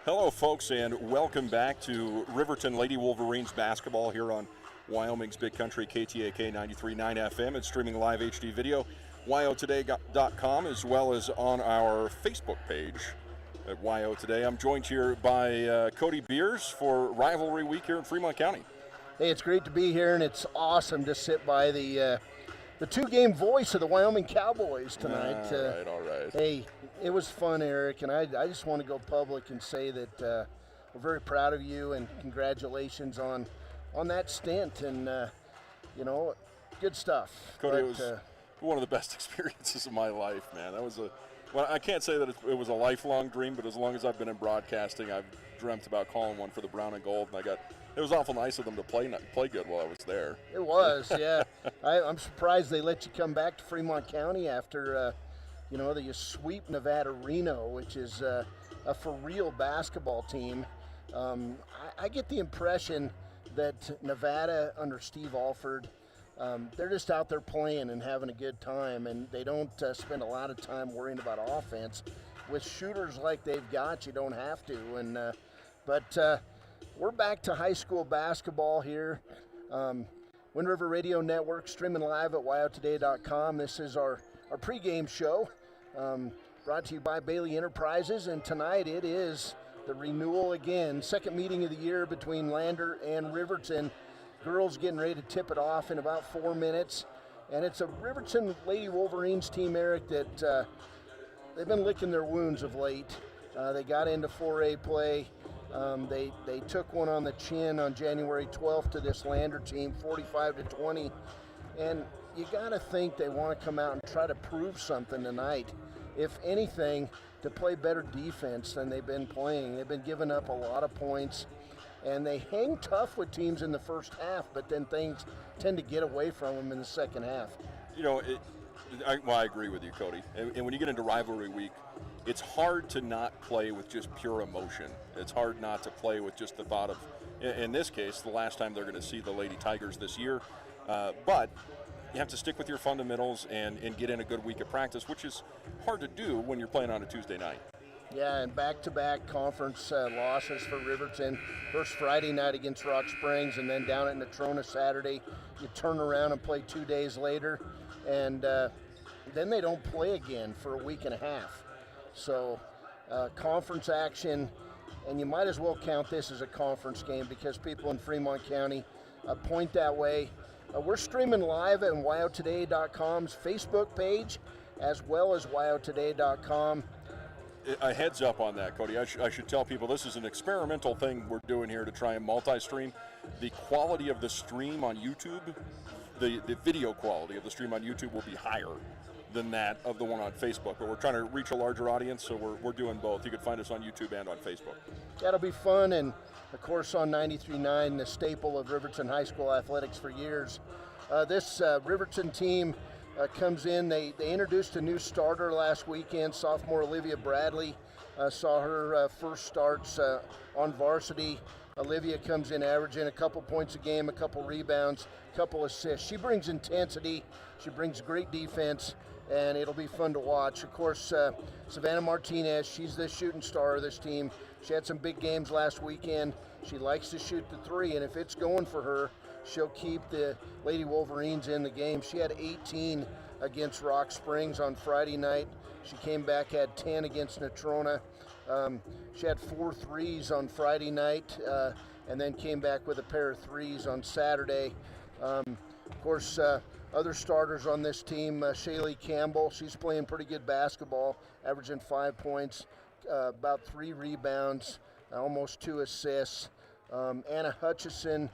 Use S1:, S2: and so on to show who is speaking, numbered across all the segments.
S1: Hello, folks, and welcome back to Riverton Lady Wolverines basketball here on Wyoming's Big Country, KTAK 93.9 FM, and streaming live HD video, wyotoday.com, as well as on our Facebook page at Wyo Today. I'm joined here by Cody Beers for Rivalry Week here in Fremont County.
S2: Hey, it's great to be here, and it's awesome to sit by the two-game voice of the Wyoming Cowboys tonight.
S1: All right.
S2: Hey, it was fun, Eric, and I just want to go public and say that we're very proud of you and congratulations on that stint, and good stuff.
S1: Cody, it was one of the best experiences of my life, man. Well, I can't say that it was a lifelong dream, but as long as I've been in broadcasting, I've dreamt about calling one for the brown and gold, and it was awful nice of them to play good while I was there.
S2: It was, yeah. I'm surprised they let you come back to Fremont County after, you sweep Nevada Reno, which is a for real basketball team. I get the impression that Nevada under Steve Alford, they're just out there playing and having a good time, and they don't spend a lot of time worrying about offense. With shooters like they've got, you don't have to. But we're back to high school basketball here. Wind River Radio Network streaming live at wyotoday.com. This is our pregame show brought to you by Bailey Enterprises, and tonight it is the renewal again. Second meeting of the year between Lander and Riverton. Girls getting ready to tip it off in about 4 minutes. And it's a Riverton Lady Wolverines team, Eric, that they've been licking their wounds of late. They got into 4A play. They took one on the chin on January 12th to this Lander team, 45-20. And you got to think they want to come out and try to prove something tonight. If anything, to play better defense than they've been playing. They've been giving up a lot of points. And they hang tough with teams in the first half, but then things tend to get away from them in the second half.
S1: I agree with you, Cody. And when you get into rivalry week, it's hard to not play with just pure emotion. It's hard not to play with just the thought of, in this case, the last time they're going to see the Lady Tigers this year. But you have to stick with your fundamentals and get in a good week of practice, which is hard to do when you're playing on a Tuesday night.
S2: Yeah, and back-to-back conference losses for Riverton. First Friday night against Rock Springs, and then down at Natrona Saturday. You turn around and play 2 days later, and then they don't play again for a week and a half. So conference action, and you might as well count this as a conference game because people in Fremont County point that way. We're streaming live at wyotoday.com's Facebook page, as well as wyotoday.com.
S1: A heads up on that, Cody. I should tell people this is an experimental thing we're doing here to try and multi-stream. The quality of the stream on YouTube, the video quality of the stream on YouTube will be higher than that of the one on Facebook. But we're trying to reach a larger audience, so we're doing both. You can find us on YouTube and on Facebook.
S2: That'll be fun, and of course on 93.9, the staple of Riverton High School athletics for years. This Riverton team comes in. They introduced a new starter last weekend, sophomore Olivia Bradley. Saw her first starts on varsity. Olivia comes in averaging a couple points a game, a couple rebounds, a couple assists. She brings intensity. She brings great defense, and it'll be fun to watch. Of course, Savannah Martinez, she's the shooting star of this team. She had some big games last weekend. She likes to shoot the three, and if it's going for her, she'll keep the Lady Wolverines in the game. She had 18 against Rock Springs on Friday night. She came back, had 10 against Natrona. She had 4 threes on Friday night, and then came back with a pair of threes on Saturday. Of course, other starters on this team, Shaylee Campbell, she's playing pretty good basketball, averaging 5 points, about 3 rebounds, almost 2 assists. Anna Hutchison,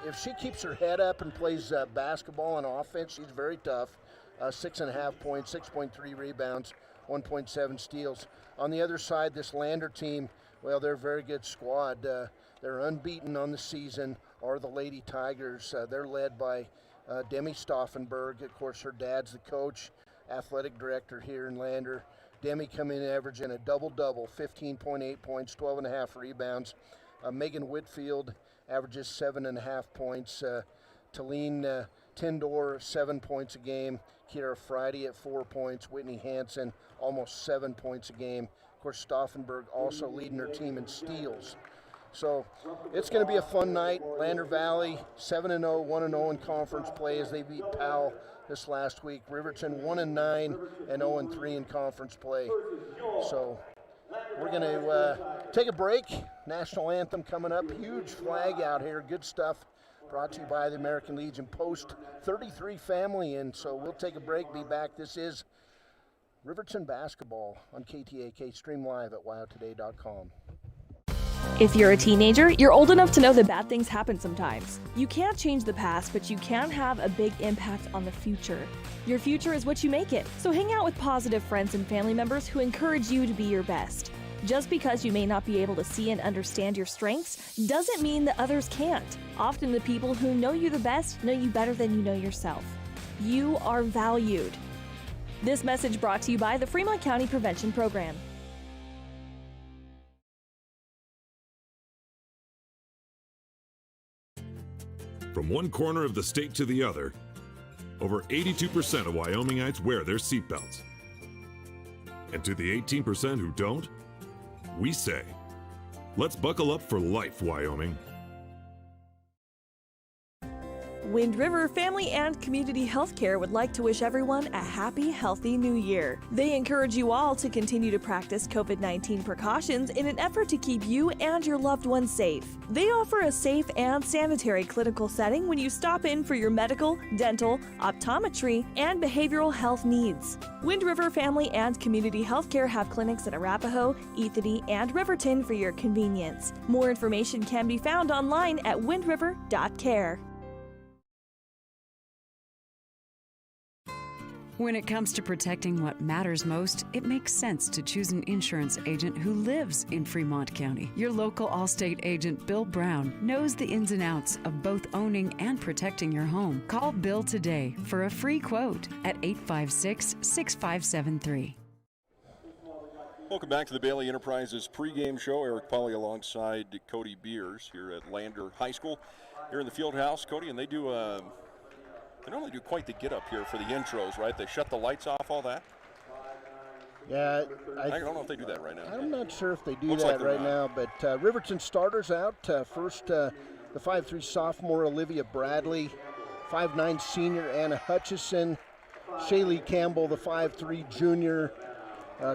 S2: if she keeps her head up and plays basketball and offense, she's very tough. 6.5 points, 6.3 rebounds, 1.7 steals. On the other side, this Lander team, well, they're a very good squad. They're unbeaten on the season, are the Lady Tigers. They're led by Demi Stauffenberg. Of course, her dad's the coach, athletic director here in Lander. Demi coming in averaging a double-double, 15.8 points, 12.5 rebounds. Megan Whitfield averages 7.5 points. Talene Tindor, 7 points a game. Kiera Friday at 4 points. Whitney Hansen, almost 7 points a game. course, Stauffenberg also leading their team in steals. So it's going to be a fun night. Lander Valley 7-0, 1-0 in conference play as they beat Powell this last week. Riverton 1-9 and 0-3 in conference play. So we're going to take a break. National anthem coming up. Huge flag out here. Good stuff. Brought to you by the American Legion Post 33 family. And so we'll take a break, be back. This is Riverton basketball on KTAK. Stream live at wyotoday.com.
S3: If you're a teenager, you're old enough to know that bad things happen sometimes. You can't change the past, but you can have a big impact on the future. Your future is what you make it, so hang out with positive friends and family members who encourage you to be your best. Just because you may not be able to see and understand your strengths doesn't mean that others can't. Often the people who know you the best know you better than you know yourself. You are valued. This message brought to you by the Fremont County Prevention Program.
S4: From one corner of the state to the other, over 82% of Wyomingites wear their seatbelts. And to the 18% who don't, we say, let's buckle up for life, Wyoming.
S3: Wind River Family and Community Healthcare would like to wish everyone a happy, healthy new year. They encourage you all to continue to practice COVID-19 precautions in an effort to keep you and your loved ones safe. They offer a safe and sanitary clinical setting when you stop in for your medical, dental, optometry, and behavioral health needs. Wind River Family and Community Healthcare have clinics in Arapahoe, Ethany, and Riverton for your convenience. More information can be found online at windriver.care.
S5: When it comes to protecting what matters most, it makes sense to choose an insurance agent who lives in Fremont County. Your local Allstate agent, Bill Brown, knows the ins and outs of both owning and protecting your home. Call Bill today for a free quote at 856-6573.
S1: Welcome back to the Bailey Enterprises pregame show. Eric Polly alongside Cody Beers here at Lander High School here in the field house. Cody, and they normally do quite the get up here for the intros, right? They shut the lights off, all that.
S2: Yeah,
S1: I don't know if they do that right now.
S2: I'm not sure if they do
S1: Looks
S2: that
S1: like
S2: right now, but Riverton starters out. First, the 5'3" sophomore Olivia Bradley, 5'9" senior Anna Hutchison, Shaylee Campbell, the 5'3" junior,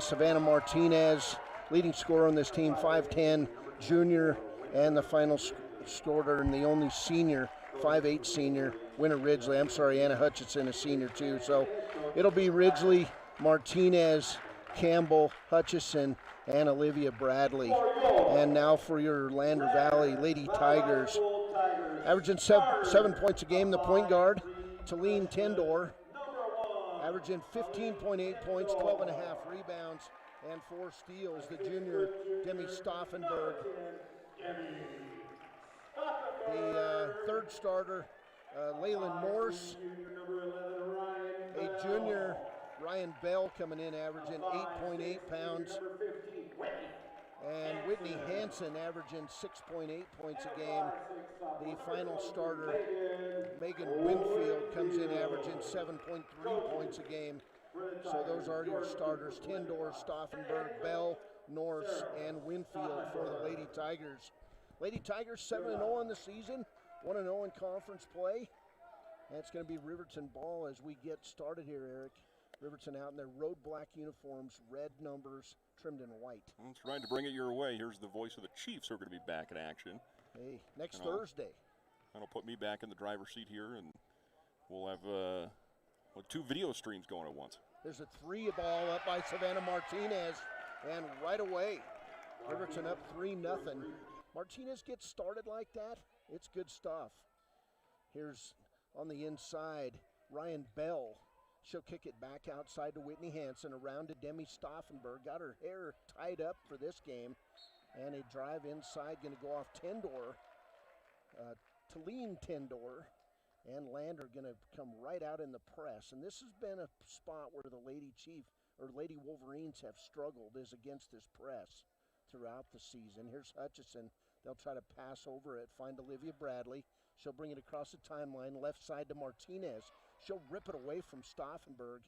S2: Savannah Martinez, leading scorer on this team, 5'10" junior, and the final scorer and the only senior, 5'8" senior, Winter Ridgely. I'm sorry, Anna Hutchinson, a senior too. So it'll be Ridgely, Martinez, Campbell, Hutchison, and Olivia Bradley. And now for your Lander Valley Lady Tigers. Averaging 7 points a game, the point guard, Talene Tendor. Averaging 15.8 points, 12.5 rebounds, and 4 steals, the junior Demi Stauffenberg. The third starter, Leyland Morse, a junior, Ryan Bell coming in averaging 8.8 pounds, and Whitney Hansen averaging 6.8 points a game. The final starter, Megan Winfield, comes in averaging 7.3 points a game. So those are your starters, Tendor, Stauffenberg, Bell, Norse, and Winfield for the Lady Tigers. Lady Tigers 7-0 on the season, 1-0 in conference play. And it's going to be Riverton ball as we get started here, Eric. Riverton out in their road black uniforms, red numbers, trimmed in white.
S1: That's right, to bring it your way, here's the voice of the Chiefs who are going to be back in action.
S2: Hey, next Thursday.
S1: That'll put me back in the driver's seat here, and we'll have 2 video streams going at once.
S2: There's a 3 ball up by Savannah Martinez, and right away, Riverton up 3-0. Martinez gets started like that, it's good stuff. Here's on the inside, Ryan Bell. She'll kick it back outside to Whitney Hansen, around to Demi Stauffenberg. Got her hair tied up for this game. And a drive inside, going to go off Tendor. Talene Tendor and Lander going to come right out in the press. And this has been a spot where the Lady Wolverines have struggled, is against this press throughout the season. Here's Hutchison. They'll try to pass over it, find Olivia Bradley. She'll bring it across the timeline, left side to Martinez. She'll rip it away from Stauffenberg,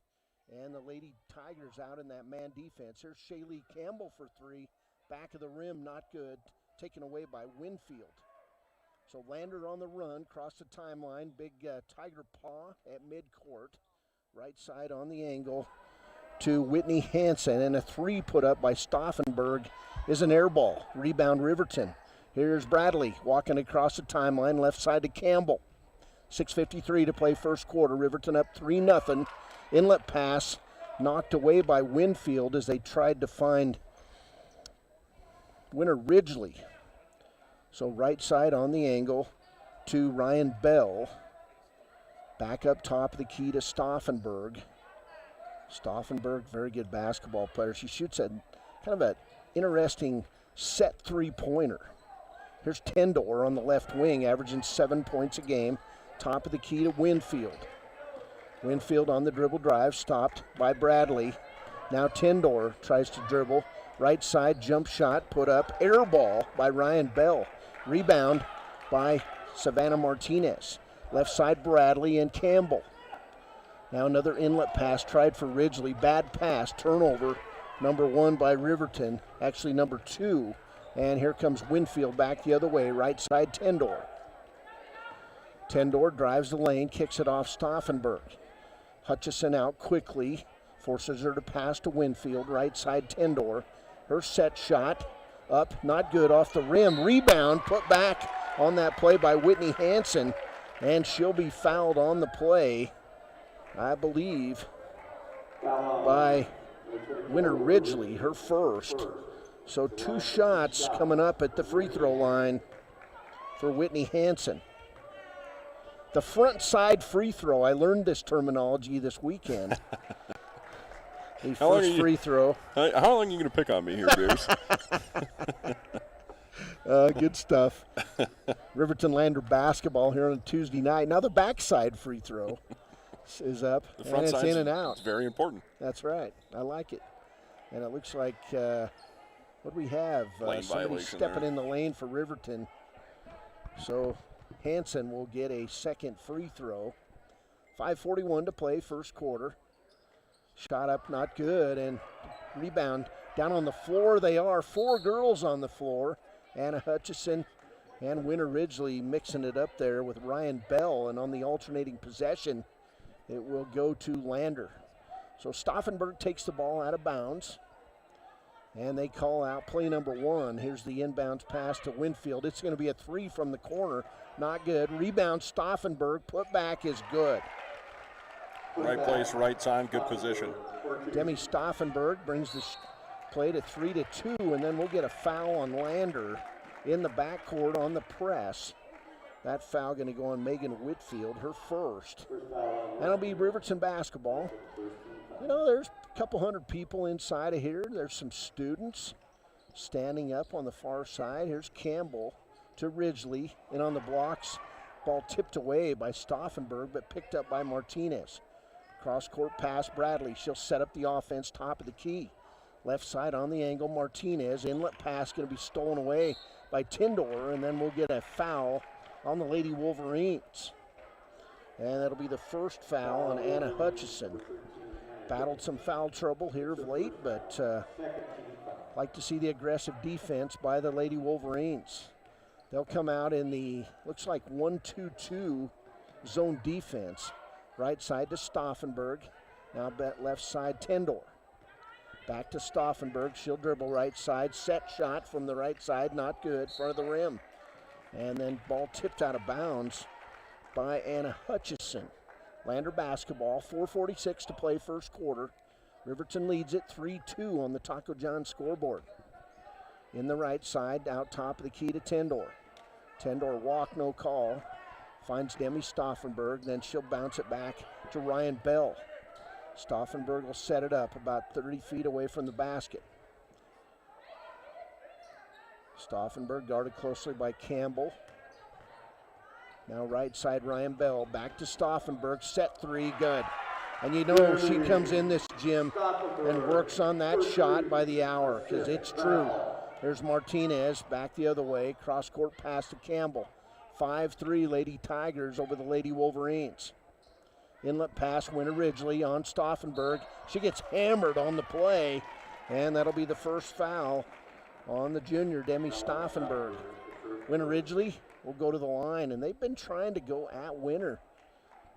S2: And the Lady Tigers out in that man defense. Here's Shaylee Campbell for three. Back of the rim, not good. Taken away by Winfield. So Lander on the run, cross the timeline. Big Tiger paw at midcourt. Right side on the angle to Whitney Hansen. And a three put up by Stauffenberg is an air ball. Rebound Riverton. Here's Bradley walking across the timeline, left side to Campbell. 6:53 to play first quarter. Riverton up 3-0. Inlet pass knocked away by Winfield as they tried to find Winter Ridgely. So right side on the angle to Ryan Bell. Back up top of the key to Stauffenberg. Stauffenberg, very good basketball player. She shoots a kind of an interesting set three-pointer. Here's Tendor on the left wing, averaging 7 points a game. Top of the key to Winfield. Winfield on the dribble drive, stopped by Bradley. Now Tendor tries to dribble. Right side jump shot, put up. Air ball by Ryan Bell. Rebound by Savannah Martinez. Left side Bradley and Campbell. Now another inlet pass tried for Ridgely. Bad pass, turnover. Number one by Riverton, actually number two. And here comes Winfield back the other way, right side Tendor. Tendor drives the lane, kicks it off Stauffenberg. Hutchison out quickly, forces her to pass to Winfield, right side Tendor. Her set shot, up, not good, off the rim. Rebound, put back on that play by Whitney Hansen, and she'll be fouled on the play, I believe, by Winter Ridgely, her first. So 2 shots coming up at the free throw line for Whitney Hansen. The front side free throw, I learned this terminology this weekend. The first free throw.
S1: How long are you going to pick on me here, Beers?
S2: Good stuff. Riverton Lander basketball here on a Tuesday night. Now the backside free throw is up,
S1: The front
S2: and it's in and out.
S1: It's very important.
S2: That's right. I like it. And it looks like, what do we have?
S1: Lane
S2: Somebody
S1: violation
S2: stepping
S1: there.
S2: in the lane for Riverton. So Hansen will get a second free throw. 5:41 to play, first quarter. Shot up, not good, and rebound. Down on the floor they are. 4 girls on the floor. Anna Hutchison and Winter Ridgely mixing it up there with Ryan Bell, and on the alternating possession, it will go to Lander. So Stauffenberg takes the ball out of bounds, and they call out play number 1. Here's the inbounds pass to Winfield. It's going to be a 3 from the corner. Not good. Rebound Stauffenberg. Put back is good.
S1: Right place, right time, good position.
S2: Demi Stauffenberg brings the play to 3-2, and then we'll get a foul on Lander in the backcourt on the press. That foul going to go on Megan Whitfield, her first. That'll be Riverton basketball. You know, there's a couple hundred people inside of here. There's some students standing up on the far side. Here's Campbell to Ridgely, and on the blocks, ball tipped away by Stauffenberg, but picked up by Martinez. Cross-court pass, Bradley. She'll set up the offense, top of the key. Left side on the angle, Martinez. Inlet pass going to be stolen away by Tindor, and then we'll get a foul on the Lady Wolverines. And that'll be the first foul on Anna Hutchison. Battled some foul trouble here of late, but like to see the aggressive defense by the Lady Wolverines. They'll come out in the, looks like 1-2-2 zone defense. Right side to Stauffenberg. Now left side, Tendor. Back to Stauffenberg. She'll dribble right side. Set shot from the right side. Not good. Front of the rim. And then ball tipped out of bounds by Anna Hutchison. Lander basketball. 4:46 to play first quarter. Riverton leads it 3-2 on the Taco John scoreboard. In the right side, out top of the key to Tendor. Tendor walk, no call. Finds Demi Stauffenberg, then she'll bounce it back to Ryan Bell. Stauffenberg will set it up about 30 feet away from the basket. Stauffenberg guarded closely by Campbell. Now right side, Ryan Bell, back to Stauffenberg, set 3, good. And you know she comes in this gym and works on that shot by the hour, because it's true. There's Martinez, back the other way, cross-court pass to Campbell. 5-3 Lady Tigers over the Lady Wolverines. Inlet pass, Winter Ridgely on Stauffenberg. She gets hammered on the play, and that'll be the first foul on the junior, Demi Stauffenberg. Winter Ridgely will go to the line, and they've been trying to go at Winter.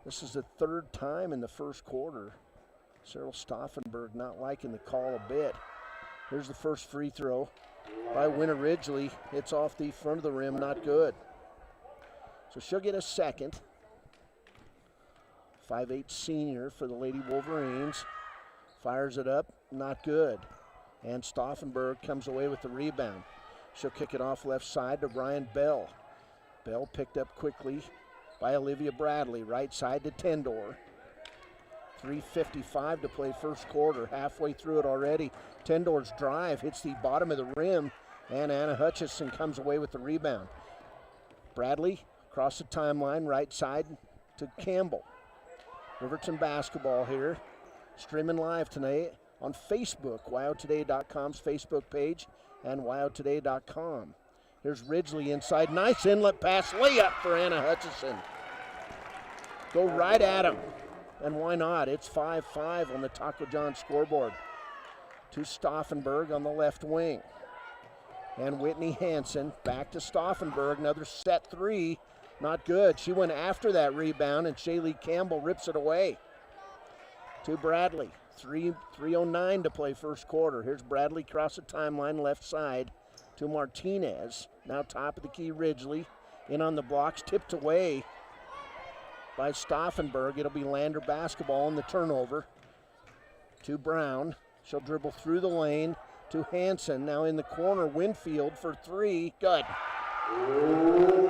S2: This is the third time in the first quarter. Cyril Stauffenberg not liking the call a bit. Here's the first free throw by Winter Ridgely. It's off the front of the rim, not good. So she'll get a second. 5'8" senior for the Lady Wolverines. Fires it up, not good. And Stauffenberg comes away with the rebound. She'll kick it off left side to Ryan Bell. Bell picked up quickly by Olivia Bradley, right side to Tendor. 3:55 to play first quarter, halfway through it already. Tendor's drive hits the bottom of the rim, and Anna Hutchison comes away with the rebound. Bradley across the timeline, right side to Campbell. Riverton basketball here, streaming live tonight on Facebook, WyoToday.com's Facebook page, and WyoToday.com. Here's Ridgely inside, nice inlet pass, layup for Anna Hutchison. Go right at him, and why not? It's 5-5 on the Taco John scoreboard. To Stauffenberg on the left wing. And Whitney Hansen back to Stauffenberg, another set three, not good. She went after that rebound, and Shaylee Campbell rips it away. To Bradley, 3:09 to play first quarter. Here's Bradley across the timeline, left side to Martinez. Now top of the key, Ridgely. In on the blocks, tipped away by Stauffenberg. It'll be Lander basketball on the turnover. To Brown. She'll dribble through the lane to Hansen. Now in the corner, Winfield for three. Good.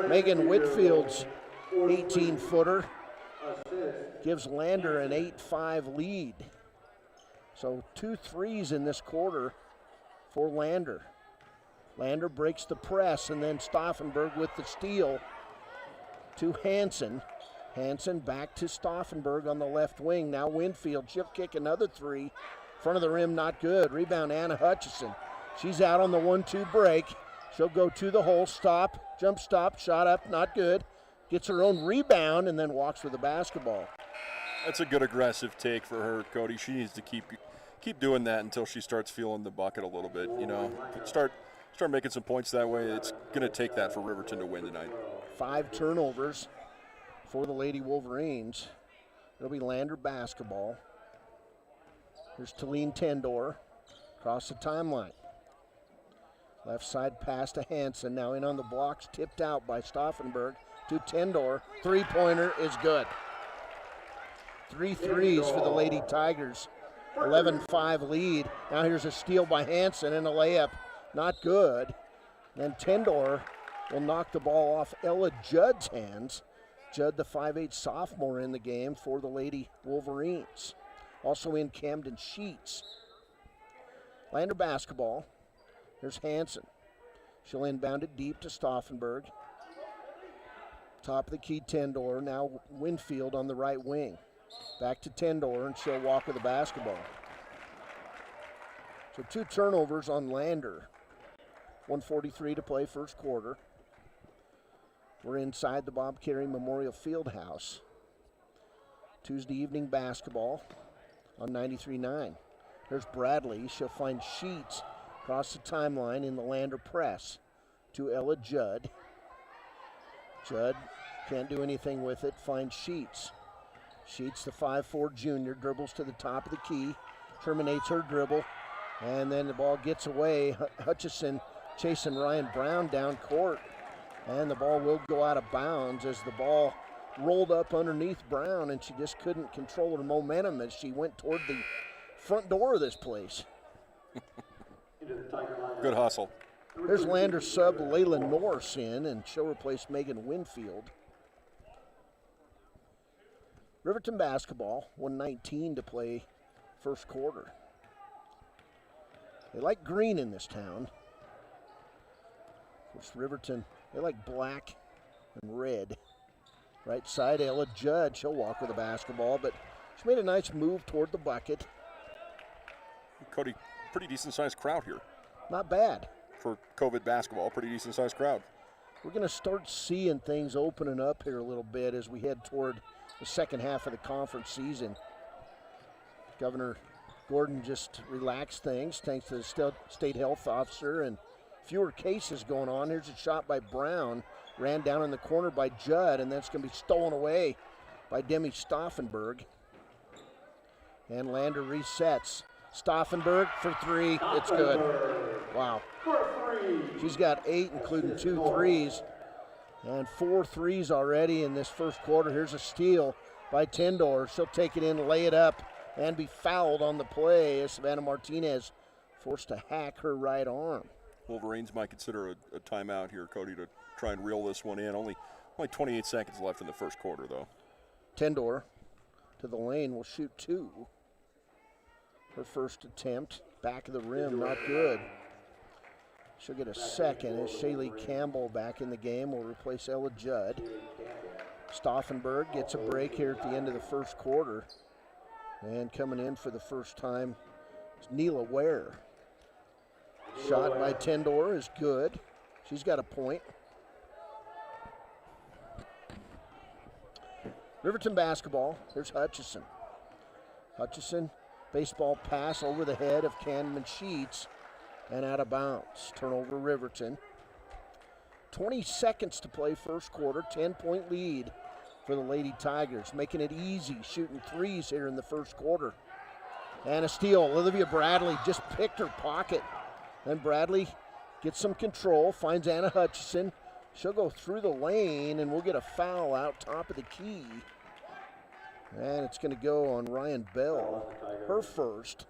S2: Megan Whitfield's 18-footer gives Lander an 8-5 lead. So 2 threes in this quarter for Lander. Lander breaks the press, and then Stauffenberg with the steal to Hansen. Hansen back to Stauffenberg on the left wing. Now Winfield, she'll kick another three. Front of the rim, not good. Rebound, Anna Hutchison. She's out on the 1-2 break. She'll go to the hole, stop, jump stop, shot up, not good. Gets her own rebound and then walks with the basketball.
S1: That's a good aggressive take for her, Cody. She needs to keep doing that until she starts feeling the bucket a little bit. You know, start making some points that way. It's going to take that for Riverton to win tonight.
S2: 5 turnovers for the Lady Wolverines. It'll be Lander basketball. Here's Talene Tendor across the timeline. Left side pass to Hansen. Now in on the blocks, tipped out by Stauffenberg to Tendor. Three-pointer is good. 3 threes for the Lady Tigers. 11-5 lead. Now here's a steal by Hansen and a layup. Not good. Then Tendor will knock the ball off Ella Judd's hands. Judd, the 5'8" sophomore in the game for the Lady Wolverines. Also in Camden Sheets. Lander basketball. Here's Hansen. She'll inbound it deep to Stauffenberg. Top of the key, Tendor. Now Winfield on the right wing. Back to Tendor, and she'll walk with the basketball. So 2 turnovers on Lander. 1:43 to play first quarter. We're inside the Bob Carey Memorial Fieldhouse. Tuesday evening basketball on 93.9. There's Bradley. She'll find Sheets across the timeline in the Lander press to Ella Judd. Judd can't do anything with it, finds Sheets. Sheets, the 5'4" junior, dribbles to the top of the key, terminates her dribble, and then the ball gets away. Hutchison chasing Ryan Brown down court, and the ball will go out of bounds as the ball rolled up underneath Brown, and she just couldn't control her momentum as she went toward the front door of this place.
S1: Good hustle.
S2: There's Lander sub Layla Norse in, and she'll replace Megan Winfield. Riverton basketball, 1:19 to play first quarter. They like green in this town. Of course, Riverton, they like black and red. Right side, Ella Judd, she'll walk with the basketball, but she made a nice move toward the bucket.
S1: Cody, pretty decent-sized crowd here.
S2: Not bad.
S1: For COVID basketball, pretty decent-sized crowd.
S2: We're going to start seeing things opening up here a little bit as we head toward the second half of the conference season. Governor Gordon just relaxed things thanks to the state health officer and fewer cases going on. Here's a shot by Brown, ran down in the corner by Judd, and that's going to be stolen away by Demi Stauffenberg. And Lander resets. Stauffenberg for three. It's good. Wow. She's got 8, including 2 threes, and 4 threes already in this first quarter. Here's a steal by Tendor. She'll take it in, lay it up, and be fouled on the play as Savannah Martinez forced to hack her right arm.
S1: Wolverines might consider a timeout here, Cody, to try and reel this one in. Only 28 seconds left in the first quarter, though.
S2: Tendor to the lane will shoot 2. Her first attempt, back of the rim, not good. She'll get a second as Shaylee Campbell back in the game will replace Ella Judd. Stauffenberg gets a break here at the end of the first quarter. And coming in for the first time is Neela Ware. Shot by Tendor is good. She's got a point. Riverton basketball. Here's Hutchison. Hutchison, baseball pass over the head of Canman Sheets and out of bounds. Turnover Riverton. 20 seconds to play first quarter. 10-point lead for the Lady Tigers, making it easy, shooting threes here in the first quarter. And a steal. Olivia Bradley just picked her pocket. Then Bradley gets some control, finds Anna Hutchison. She'll go through the lane, and we'll get a foul out top of the key. And it's going to go on Ryan Bell, her first.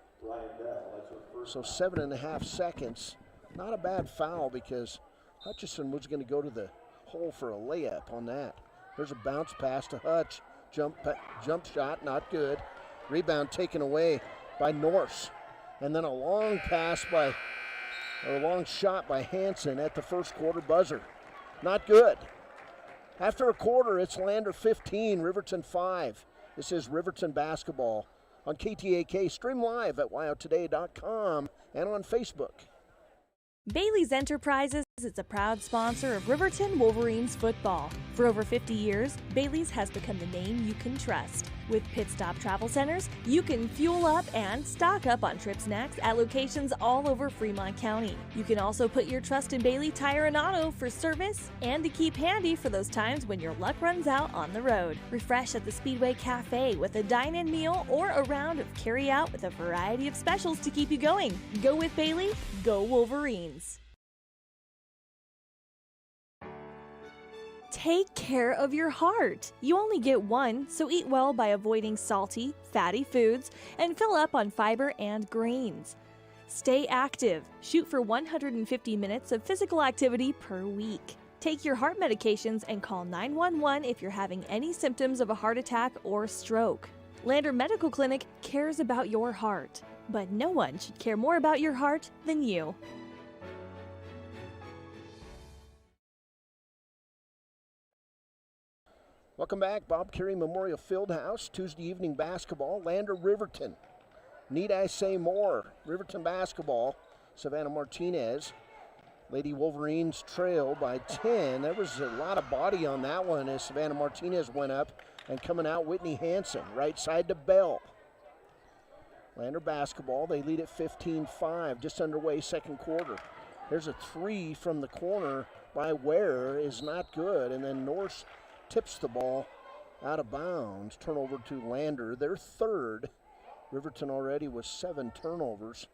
S2: So 7.5 seconds. Not a bad foul because Hutchison was going to go to the hole for a layup on that. There's a bounce pass to Hutch. Jump shot, not good. Rebound taken away by Norse. And then a long shot by Hansen at the first quarter buzzer. Not good. After a quarter, it's Lander 15, Riverton 5. This is Riverton basketball on KTAK. Stream live at wyotoday.com and on Facebook.
S3: Bailey's Enterprises is a proud sponsor of Riverton Wolverines football. For over 50 years, Bailey's has become the name you can trust. With Pit Stop Travel Centers, you can fuel up and stock up on trip snacks at locations all over Fremont County. You can also put your trust in Bailey Tire and Auto for service and to keep handy for those times when your luck runs out on the road. Refresh at the Speedway Cafe with a dine-in meal or a round of carry-out with a variety of specials to keep you going. Go with Bailey, go Wolverines. Take care of your heart. You only get one, so eat well by avoiding salty, fatty foods and fill up on fiber and grains. Stay active. Shoot for 150 minutes of physical activity per week. Take your heart medications and call 911 if you're having any symptoms of a heart attack or stroke. Lander Medical Clinic cares about your heart, but no one should care more about your heart than you.
S2: Welcome back, Bob Carey Memorial Fieldhouse, Tuesday evening basketball, Lander Riverton. Need I say more? Riverton basketball, Savannah Martinez. Lady Wolverines trail by 10. There was a lot of body on that one as Savannah Martinez went up, and coming out Whitney Hansen, right side to Bell. Lander basketball, they lead at 15-5, just underway second quarter. There's a three from the corner by Ware, is not good, and then Norse tips the ball out of bounds. Turnover to Lander, their third. Riverton already with 7 turnovers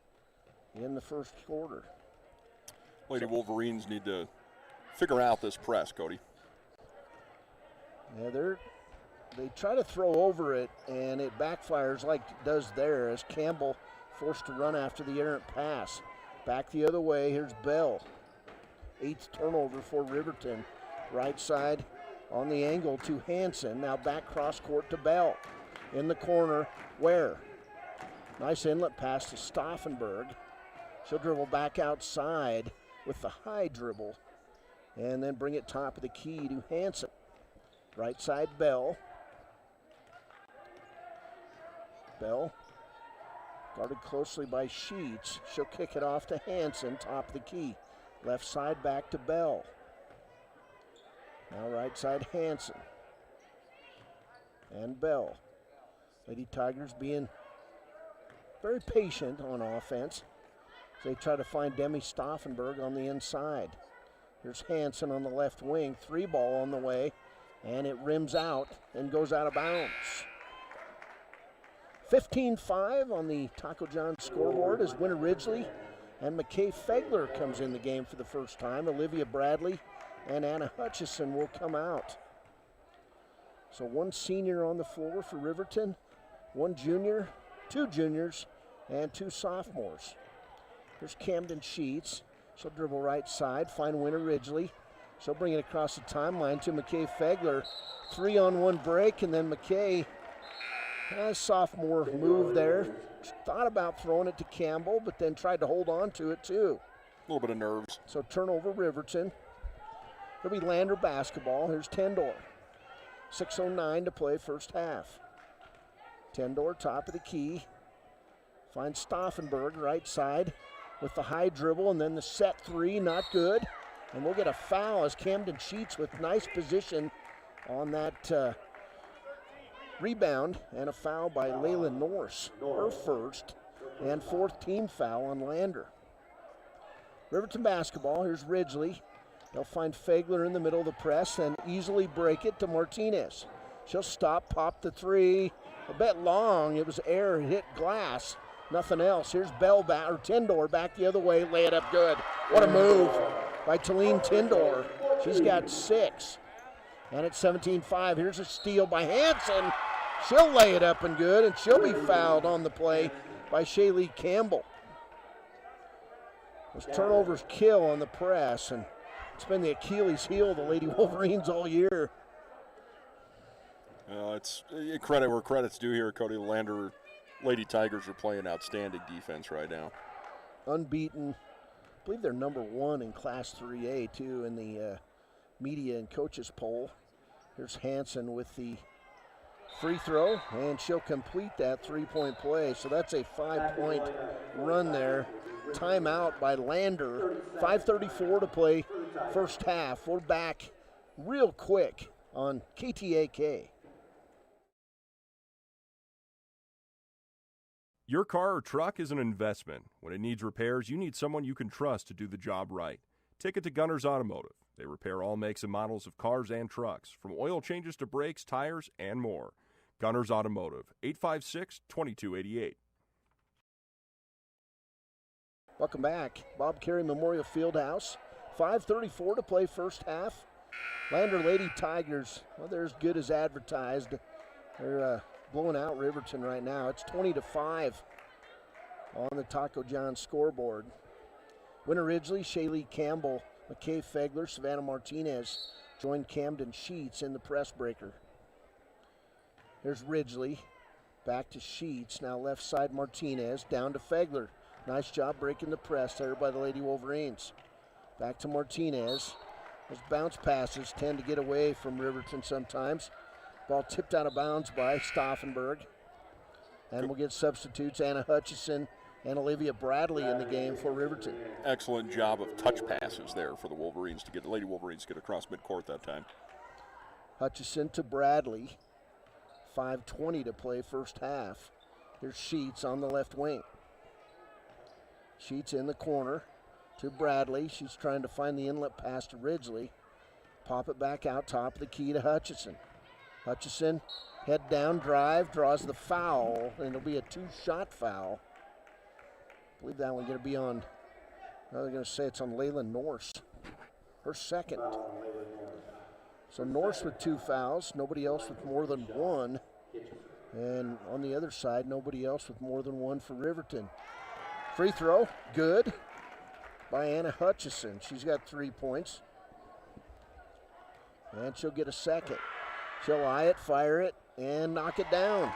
S2: in the first quarter.
S1: Lady Wolverines need to figure out this press, Cody.
S2: Yeah, they try to throw over it, and it backfires like it does there as Campbell forced to run after the errant pass. Back the other way, here's Bell. 8th turnover for Riverton. Right side on the angle to Hansen. Now back cross court to Bell. In the corner, Ware. Nice inlet pass to Stauffenberg. She'll dribble back outside with the high dribble and then bring it top of the key to Hansen. Right side, Bell. Bell guarded closely by Sheets. She'll kick it off to Hansen, top of the key. Left side back to Bell. Now right side, Hansen. and Bell. Lady Tigers being very patient on offense. They try to find Demi Stauffenberg on the inside. Here's Hansen on the left wing, 3-ball on the way, and it rims out and goes out of bounds. 15-5 on the Taco John scoreboard as Winter Ridgely and McKay Fegler comes in the game for the first time. Olivia Bradley and Anna Hutchison will come out. So one senior on the floor for Riverton, one junior, two juniors, and two sophomores. Here's Camden Sheets. She'll dribble right side, find Winter Ridgely. She'll bring it across the timeline to McKay Fegler. 3-on-1 break, and then McKay has sophomore move there. Thought about throwing it to Campbell, but then tried to hold on to it too.
S1: A little bit of nerves.
S2: So turnover Riverton. It'll be Lander basketball. Here's Tendor. 6:09 to play first half. Tendor, top of the key. Finds Stauffenberg right side with the high dribble, and then the set three, not good. And we'll get a foul as Camden Sheets with nice position on that rebound, and a foul by Layla Norse, her first and fourth team foul on Lander. Riverton basketball, here's Ridgely. They'll find Fegler in the middle of the press and easily break it to Martinez. She'll stop, pop the three, a bit long, it was air, hit glass, nothing else. Here's Bell back, or Tendor back the other way, lay it up good. What a move by Talene Tendor. She's got 6. And at 17-5, here's a steal by Hansen. She'll lay it up and good, and she'll be fouled on the play by Shaylee Campbell. Those turnovers kill on the press, and it's been the Achilles heel of the Lady Wolverines all year.
S1: It's credit where credit's due here, Cody. Lander Lady Tigers are playing outstanding defense right now.
S2: Unbeaten. I believe they're number 1 in Class 3A, too, in the media and coaches poll. Here's Hansen with the free throw, and she'll complete that 3-point play. So that's a 5-point run there. Timeout by Lander. 5:34 to play first half. We're back real quick on KTAK.
S6: Your car or truck is an investment. When it needs repairs, you need someone you can trust to do the job right. Take it to Gunners Automotive. They repair all makes and models of cars and trucks, from oil changes to brakes, tires, and more. Gunners Automotive, 856-2288.
S2: Welcome back. Bob Carey Memorial Fieldhouse. 5:34 to play first half. Lander Lady Tigers, well, they're as good as advertised. They're blowing out Riverton right now. It's 20-5 on the Taco John scoreboard. Winter Ridgely, Shaylee Campbell, McKay Fegler, Savannah Martinez joined Camden Sheets in the press breaker. Here's Ridgely, back to Sheets, now left side Martinez, down to Fegler. Nice job breaking the press there by the Lady Wolverines. Back to Martinez. Those bounce passes tend to get away from Riverton sometimes. Ball tipped out of bounds by Stauffenberg. And we'll get substitutes, Anna Hutchison and Olivia Bradley in the game for Riverton.
S1: Excellent job of touch passes there for the Wolverines to get the Lady Wolverines to get across midcourt that time.
S2: Hutchison to Bradley. 5:20 to play first half. Here's Sheets on the left wing. Sheets in the corner to Bradley. She's trying to find the inlet pass to Ridgely. Pop it back out top of the key to Hutchison. Hutchison, head down drive, draws the foul, and it'll be a 2-shot foul. I believe that one's going to be on, they're going to say it's on Layla Norse, her second. So Norse with 2 fouls, nobody else with more than 1. And on the other side, nobody else with more than 1 for Riverton. Free throw, good, by Anna Hutchison. She's got 3 points. And she'll get a second. She'll eye it, fire it, and knock it down.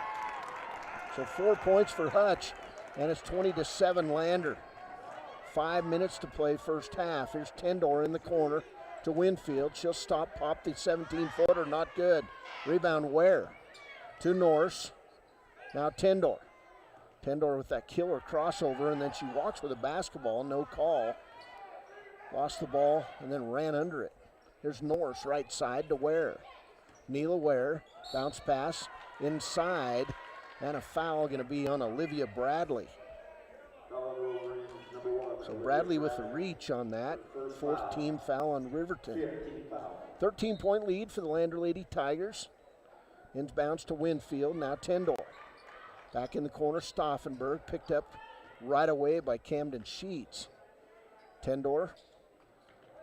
S2: So 4 points for Hutch, and it's 20-7 Lander. 5 minutes to play first half. Here's Tendor in the corner to Winfield. She'll stop, pop the 17-footer, not good. Rebound Ware to Norse. Now Tendor. Tendor with that killer crossover, and then she walks with a basketball, no call. Lost the ball and then ran under it. Here's Norse right side to Ware. Neela Ware, bounce pass inside, and a foul going to be on Olivia Bradley. So Bradley with the reach on that. 4th team foul on Riverton. 13-point lead for the Lander Lady Tigers. Inbounds to Winfield, now Tendor. Back in the corner, Stauffenberg, picked up right away by Camden Sheets. Tendor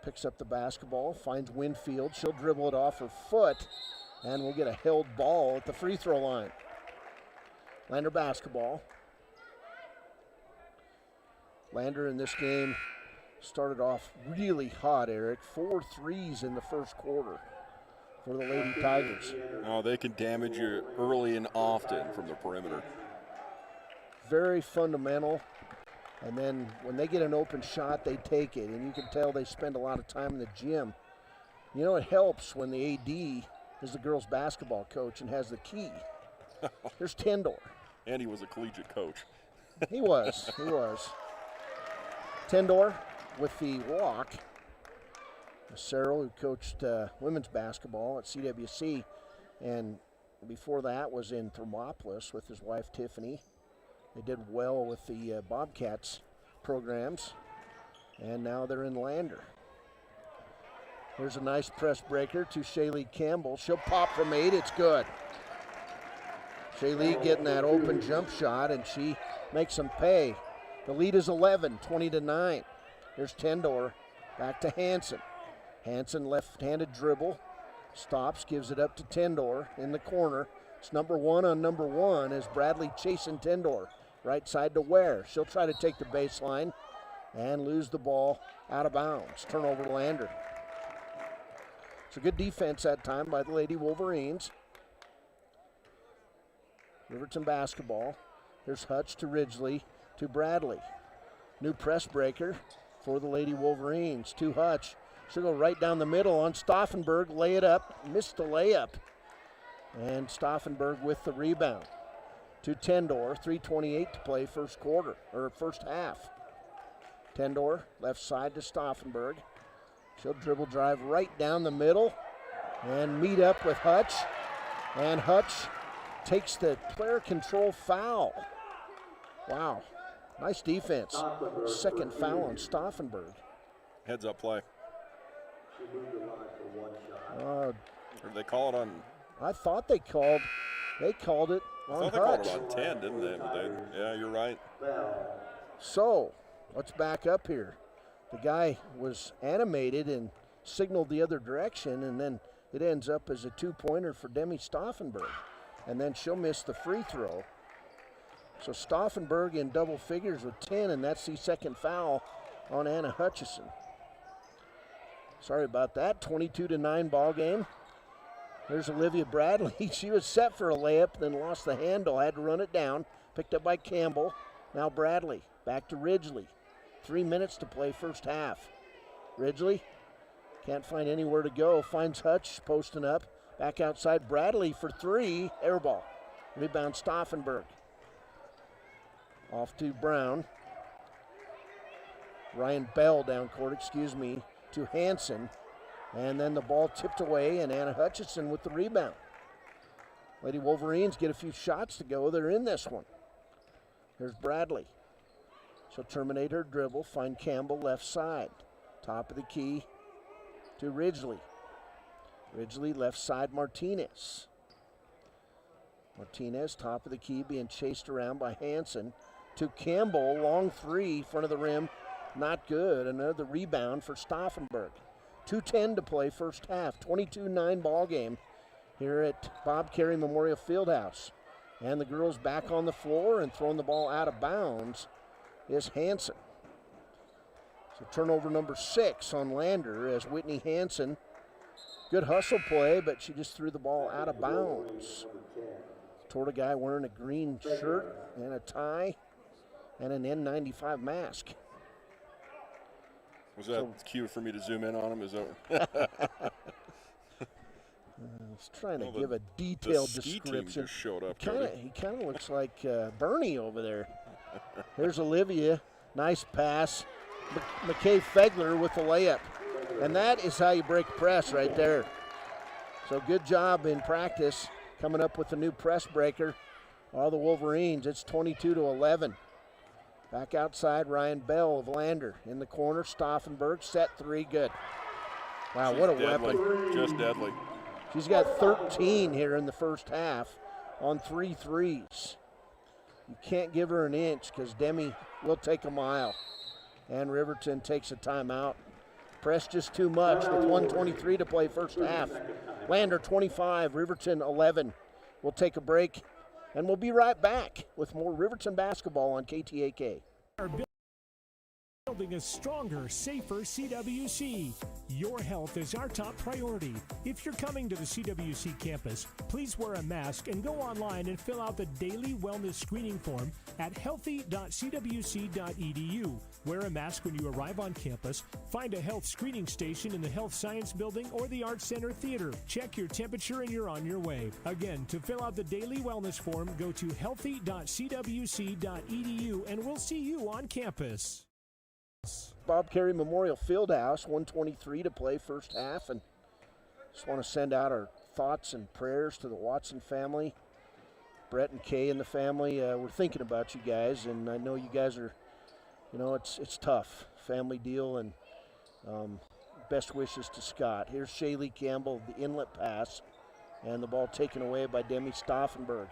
S2: picks up the basketball, finds Winfield. She'll dribble it off her foot, and we'll get a held ball at the free throw line. Lander basketball. Lander in this game started off really hot, Eric. 4 threes in the first quarter for the Lady Tigers.
S1: Oh, they can damage you early and often from the perimeter.
S2: Very fundamental. And then when they get an open shot, they take it. And you can tell they spend a lot of time in the gym. You know, it helps when the AD is the girls' basketball coach and has the key. Here's Tendor.
S1: And he was a collegiate coach.
S2: He was. Tendor with the walk. Cyril, who coached women's basketball at CWC, and before that was in Thermopolis with his wife Tiffany. They did well with the Bobcats programs, and now they're in Lander. Here's a nice press breaker to Shaylee Campbell. She'll pop from 8. It's good. Shaylee getting that open jump shot, and she makes them pay. The lead is 11, 20-9. Here's Tendor, back to Hansen. Hansen left-handed dribble, stops, gives it up to Tendor in the corner. It's number 1 on number 1 as Bradley chasing Tendor. Right side to Ware. She'll try to take the baseline and lose the ball out of bounds. Turnover Lander. So good defense that time by the Lady Wolverines. Riverton basketball. There's Hutch to Ridgely to Bradley. New press breaker for the Lady Wolverines. To Hutch. She'll go right down the middle on Stauffenberg. Lay it up. Missed the layup. And Stauffenberg with the rebound. To Tendor. 3:28 to play first half. Tendor left side to Stauffenberg. She'll dribble drive right down the middle and meet up with Hutch. And Hutch takes the player control foul. Wow. Nice defense. Second foul on Stauffenberg.
S1: Heads up play.
S2: Uh,
S1: Or did they call it on?
S2: I thought they called it
S1: I
S2: on
S1: thought they called
S2: Hutch.
S1: it on 10, didn't they? But yeah, you're right.
S2: So, let's back up here. The guy was animated and signaled the other direction, and then it ends up as a 2-pointer for Demi Stauffenberg. And then she'll miss the free throw. So Stauffenberg in double figures with 10, and that's the second foul on Anna Hutchison. Sorry about that. 22-9 ball game. There's Olivia Bradley. She was set for a layup, then lost the handle, had to run it down. Picked up by Campbell. Now Bradley. Back to Ridgely. 3 minutes to play first half. Ridgely can't find anywhere to go. Finds Hutch posting up. Back outside Bradley for 3. Air ball. Rebound Stauffenberg. Off to Brown. Ryan Bell down court, to Hansen. And then the ball tipped away, and Anna Hutchison with the rebound. Lady Wolverines get a few shots to go. They're in this one. Here's Bradley. She'll terminate her dribble, find Campbell left side. Top of the key to Ridgely. Ridgely left side Martinez. Martinez, top of the key, being chased around by Hansen. To Campbell, long 3, front of the rim. Not good. Another rebound for Stauffenberg. 2:10 to play first half. 22-9 ball game here at Bob Carey Memorial Fieldhouse. And the girls back on the floor and throwing the ball out of bounds is Hansen. So turnover number 6 on Lander as Whitney Hansen. Good hustle play, but she just threw the ball out of bounds. Toward a guy wearing a green shirt and a tie and an N95 mask.
S1: Was that cue for me to zoom in on him? Is that?
S2: I was trying to give a detailed
S1: the ski
S2: description.
S1: team just showed up.
S2: He kind of looks like Bernie over there. Here's Olivia. Nice pass. McKay Fegler with the layup. And that is how you break press right there. So good job in practice coming up with a new press breaker. All the Wolverines, it's 22-11. Back outside, Ryan Bell of Lander. In the corner, Stauffenberg, set three, good. Wow, what a weapon.
S1: Just deadly.
S2: She's got 13 here in the first half on 3 threes. You can't give her an inch because Demi will take a mile. And Riverton takes a timeout. Press just too much with 1:23 to play first half. Lander 25, Riverton 11. We'll take a break and we'll be right back with more Riverton basketball on KTAK.
S7: Building a stronger, safer CWC. Your health is our top priority. If you're coming to the CWC campus, please wear a mask and go online and fill out the daily wellness screening form at healthy.cwc.edu. Wear a mask when you arrive on campus. Find a health screening station in the Health Science Building or the Arts Center Theater. Check your temperature and you're on your way. Again, to fill out the daily wellness form, go to healthy.cwc.edu and we'll see you on campus.
S2: Bob Carey Memorial Fieldhouse, 1:23 to play first half, and just want to send out our thoughts and prayers to the Watson family. Brett and Kay and the family, we're thinking about you guys, and I know you guys are, it's tough, family deal, and best wishes to Scott. Here's Shaylee Campbell, the inlet pass, and the ball taken away by Demi Stauffenberg.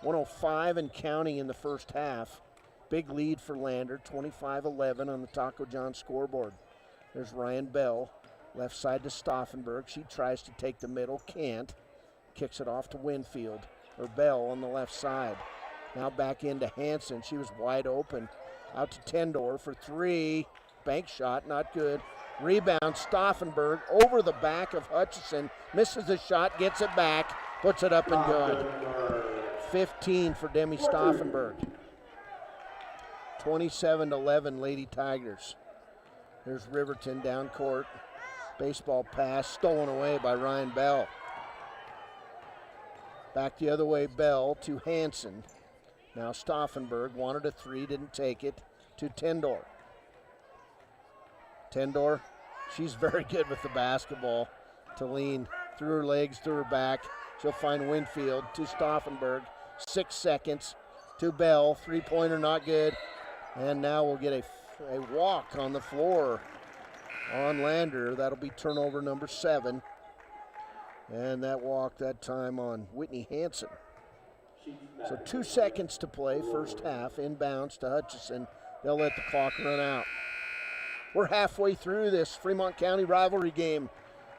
S2: 105 and counting in the first half. Big lead for Lander, 25-11 on the Taco John scoreboard. There's Ryan Bell, left side to Stauffenberg. She tries to take the middle, can't. Kicks it off to Winfield, or Bell on the left side. Now back into Hanson. She was wide open. Out to Tendor for three. Bank shot, not good. Rebound, Stauffenberg over the back of Hutchison. Misses the shot, gets it back, puts it up and good. 15 for Demi Stauffenberg. 27-11 Lady Tigers. There's Riverton down court. Baseball pass stolen away by Ryan Bell. Back the other way, Bell to Hanson. Now Stauffenberg wanted a three, didn't take it, to Tendor. Tendor, she's very good with the basketball. To lean through her legs, through her back. She'll find Winfield to Stauffenberg. 6 seconds to Bell. Three-pointer not good. And now we'll get a walk on the floor on Lander. That'll be turnover number 7. And that walk that time on Whitney Hanson. So 2 seconds to play, first half, inbounds to Hutchison. They'll let the clock run out. We're halfway through this Fremont County rivalry game.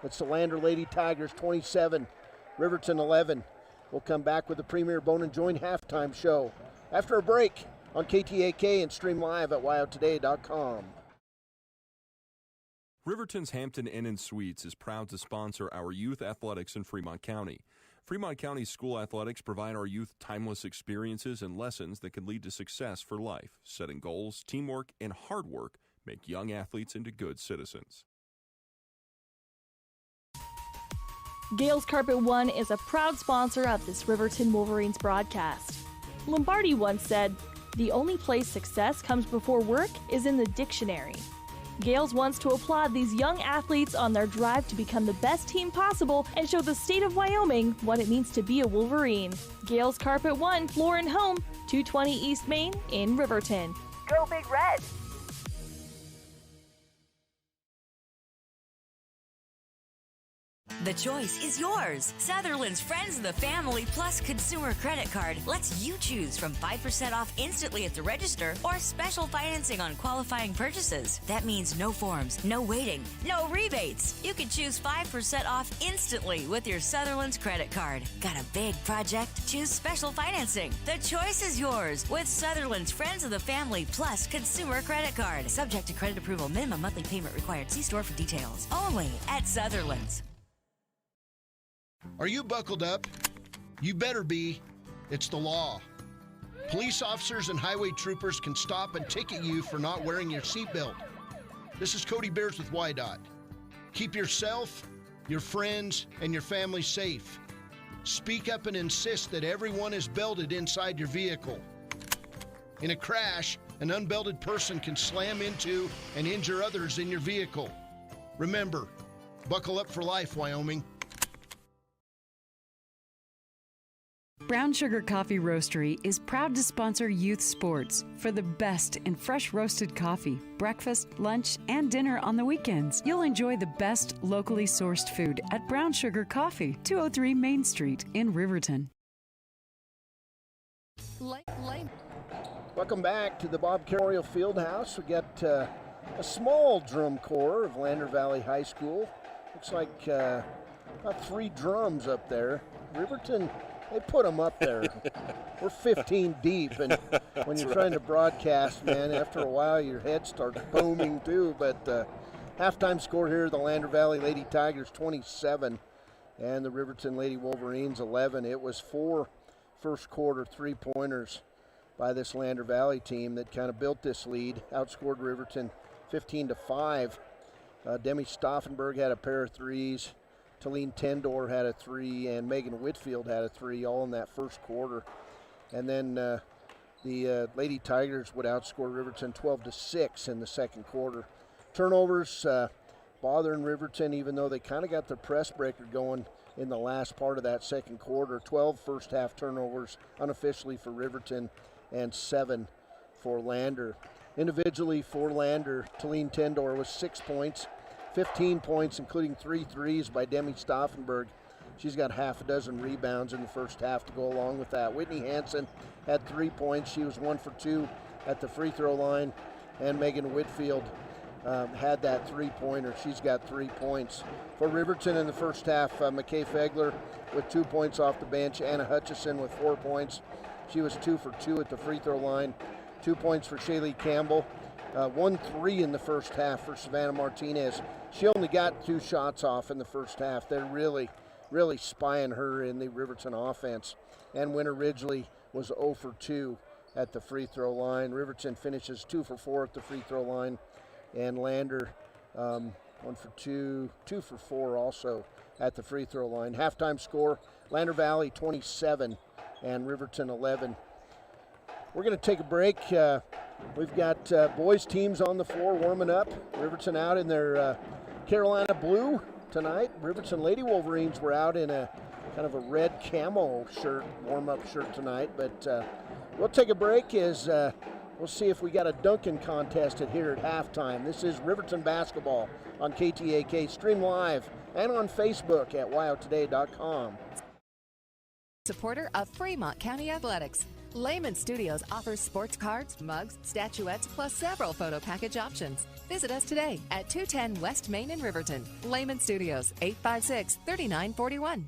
S2: It's the Lander Lady Tigers 27, Riverton 11. We'll come back with the Premier Bone and Joint halftime show after a break on KTAK and stream live at wyotoday.com.
S6: Riverton's Hampton Inn & Suites is proud to sponsor our youth athletics in Fremont County. Fremont County school athletics provide our youth timeless experiences and lessons that can lead to success for life. Setting goals, teamwork, and hard work make young athletes into good citizens.
S3: Gales Carpet One is a proud sponsor of this Riverton Wolverines broadcast. Lombardi once said, "The only place success comes before work is in the dictionary." Gales wants to applaud these young athletes on their drive to become the best team possible and show the state of Wyoming what it means to be a Wolverine. Gales Carpet One, Floor and Home, 220 East Main in Riverton. Go Big Red!
S8: The choice is yours. Sutherland's Friends of the Family Plus Consumer Credit Card lets you choose from 5% off instantly at the register or special financing on qualifying purchases. That means no forms, no waiting, no rebates. You can choose 5% off instantly with your Sutherland's credit card. Got a big project? Choose special financing. The choice is yours with Sutherland's Friends of the Family Plus Consumer Credit Card. Subject to credit approval. Minimum monthly payment required. See store for details. Only at Sutherland's.
S2: Are you buckled up? You better be. It's the law. Police officers and highway troopers can stop and ticket you for not wearing your seatbelt. This is Cody Bears with WYDOT. Keep yourself, your friends, and your family safe. Speak up and insist that everyone is belted inside your vehicle. In a crash, an unbelted person can slam into and injure others in your vehicle. Remember, buckle up for life, Wyoming.
S5: Brown Sugar Coffee Roastery is proud to sponsor youth sports for the best in fresh roasted coffee, breakfast, lunch, and dinner on the weekends. You'll enjoy the best locally sourced food at Brown Sugar Coffee, 203 Main Street in Riverton.
S2: Welcome back to the Bob Carroll Fieldhouse. We got a small drum corps of Lander Valley High School. Looks like about 3 drums up there. Riverton, they put them up there. We're 15 deep, and when you're trying to broadcast, man, after a while your head starts booming too. But halftime score here, the Lander Valley Lady Tigers 27 and the Riverton Lady Wolverines 11. It was 4 first quarter 3-pointers by this Lander Valley team that kind of built this lead, outscored Riverton 15-5. Demi Stauffenberg had a pair of threes. Talene Tendor had a 3, and Megan Whitfield had a 3, all in that first quarter. And then the Lady Tigers would outscore Riverton 12-6 in the second quarter. Turnovers bothering Riverton, even though they kind of got the press breaker going in the last part of that second quarter. 12 first half turnovers unofficially for Riverton and 7 for Lander. Individually for Lander, Talene Tendor was 6 points, 15 points, including 3 threes by Demi Stauffenberg. She's got half a dozen rebounds in the first half to go along with that. Whitney Hansen had 3 points. She was 1 for 2 at the free throw line. And Megan Whitfield had that 3-pointer. She's got 3 points. For Riverton in the first half, McKay Fegler with 2 points off the bench. Anna Hutchison with 4 points. She was 2 for 2 at the free throw line. 2 points for Shaylee Campbell. 1 3 in the first half for Savannah Martinez. She only got 2 shots off in the first half. They're really spying her in the Riverton offense. And Winter Ridgely was 0 for 2 at the free throw line. Riverton finishes 2 for 4 at the free throw line. And Lander 1 for 2, 2 for 4 also at the free throw line. Halftime score, Lander Valley 27 and Riverton 11. We're going to take a break. We've got boys teams on the floor warming up. Riverton out in their Carolina blue tonight. Riverton Lady Wolverines were out in a kind of a red camo shirt, warm-up shirt tonight. But we'll take a break as we'll see if we got a dunking contest here at halftime. This is Riverton basketball on KTAK. Stream live and on Facebook at wyotoday.com.
S9: Supporter of Fremont County Athletics. Lehman Studios offers sports cards, mugs, statuettes, plus several photo package options. Visit us today at 210 West Main in Riverton. Lehman Studios, 856-3941.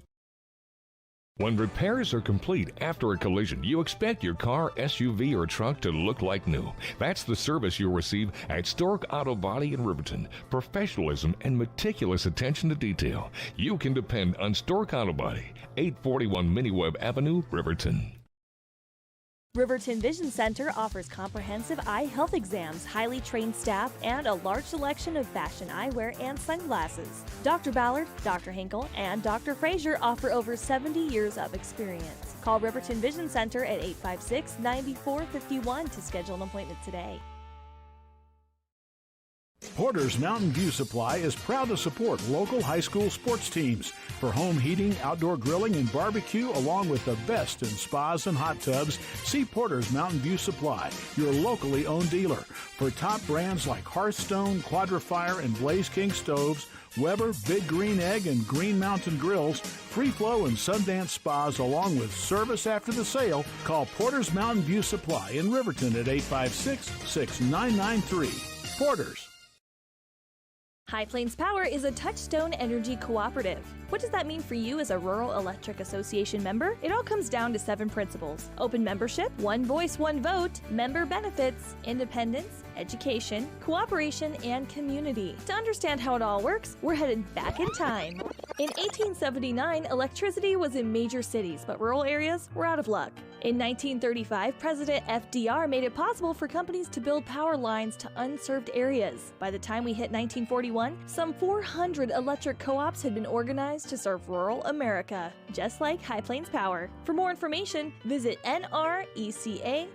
S10: When repairs are complete after a collision, you expect your car, SUV, or truck to look like new. That's the service you'll receive at Stork Auto Body in Riverton. Professionalism and meticulous attention to detail. You can depend on Stork Auto Body, 841 Miniweb Avenue, Riverton.
S3: Riverton Vision Center offers comprehensive eye health exams, highly trained staff, and a large selection of fashion eyewear and sunglasses. Dr. Ballard, Dr. Hinkle, and Dr. Frazier offer over 70 years of experience. Call Riverton Vision Center at 856-9451 to schedule an appointment today.
S7: Porter's Mountain View Supply is proud to support local high school sports teams for home heating, outdoor grilling, and barbecue, along with the best in spas and hot tubs. See Porter's Mountain View Supply, your locally owned dealer, for top brands like Hearthstone, Quadrifire, and Blaze King stoves, Weber, Big Green Egg, and Green Mountain grills, Free Flow and Sundance spas, along with service after the sale. Call Porter's Mountain View Supply in Riverton at 856-6993. Porter's.
S3: High Plains Power is a Touchstone Energy cooperative. What does that mean for you as a Rural Electric Association member? It all comes down to 7 principles: open membership, one voice, one vote, member benefits, independence, education, cooperation, and community. To understand how it all works, we're headed back in time. In 1879, electricity was in major cities, but rural areas were out of luck. In 1935, President FDR made it possible for companies to build power lines to unserved areas. By the time we hit 1941, some 400 electric co-ops had been organized to serve rural America, just like High Plains Power. For more information, visit nreca.org.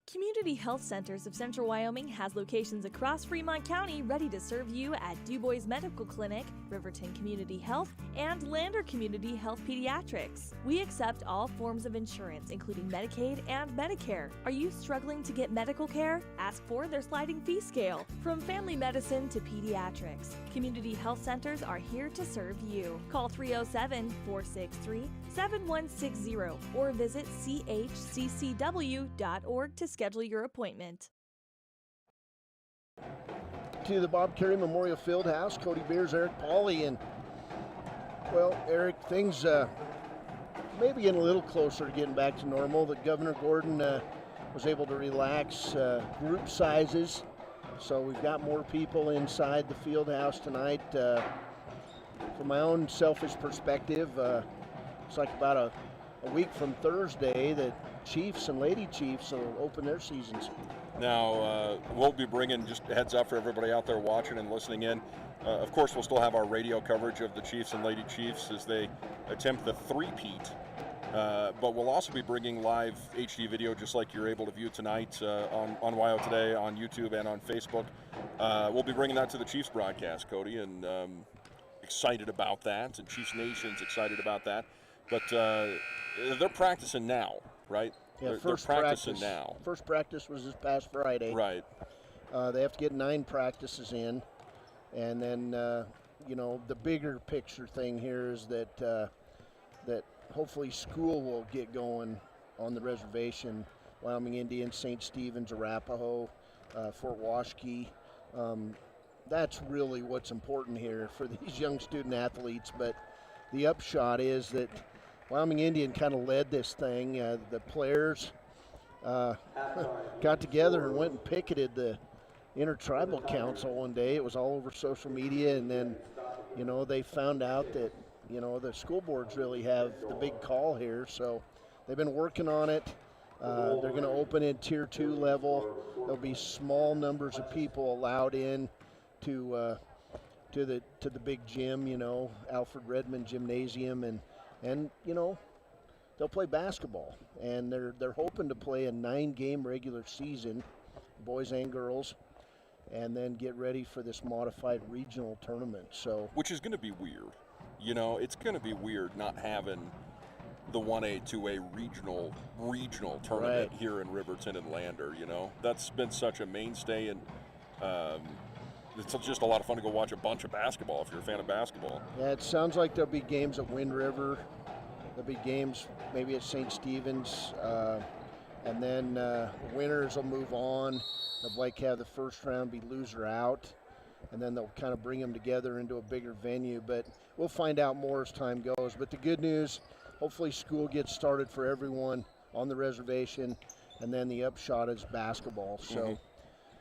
S3: Community Health Centers of Central Wyoming has locations across Fremont County ready to serve you at DuBois Medical Clinic, Riverton Community Health, and Lander Community Health Pediatrics. We accept all forms of insurance, including Medicaid and Medicare. Are you struggling to get medical care? Ask for their sliding fee scale. From family medicine to pediatrics, Community Health Centers are here to serve you. Call 307-463-7160 or visit chccw.org to schedule your appointment.
S2: To the Bob Carey Memorial Fieldhouse, Cody Beers, Eric Pauley, and well, Eric, things maybe getting a little closer to getting back to normal. That Governor Gordon was able to relax group sizes, so we've got more people inside the Fieldhouse tonight. From my own selfish perspective, it's like about a week from Thursday that Chiefs and Lady Chiefs will open their seasons.
S1: Now, we'll be bringing, just a heads up for everybody out there watching and listening in, of course we'll still have our radio coverage of the Chiefs and Lady Chiefs as they attempt the three-peat, but we'll also be bringing live HD video just like you're able to view tonight on WYO Today, on YouTube, and on Facebook. We'll be bringing that to the Chiefs broadcast, Cody, and excited about that, and Chiefs Nation's excited about that. But they're practicing now, right?
S2: Yeah,
S1: they're practicing now.
S2: First practice was this past Friday.
S1: Right.
S2: They have to get 9 practices in, and then the bigger picture thing here is that hopefully school will get going on the reservation. Wyoming Indian, St. Stephen's, Arapahoe, Fort Washakie. That's really what's important here for these young student athletes. But the upshot is that Wyoming Indian kind of led this thing. The players got together and went and picketed the Intertribal Council one day. It was all over social media, and then, they found out that, the school boards really have the big call here. So they've been working on it. They're going to open in Tier 2 level. There'll be small numbers of people allowed in to the big gym, Alfred Redmond Gymnasium, and they'll play basketball, and they're hoping to play a 9-game regular season, boys and girls, and then get ready for this modified regional tournament. So,
S1: which is going to be weird. It's going to be weird not having the 1A, 2A regional tournament here in Riverton and Lander. That's been such a mainstay, and it's just a lot of fun to go watch a bunch of basketball if you're a fan of basketball.
S2: Yeah, it sounds like there'll be games at Wind River. There'll be games maybe at St. Stephen's, and then winners will move on. They'll have the first round be loser out, and then they'll kind of bring them together into a bigger venue. But we'll find out more as time goes. But the good news, hopefully school gets started for everyone on the reservation, and then the upshot is basketball. So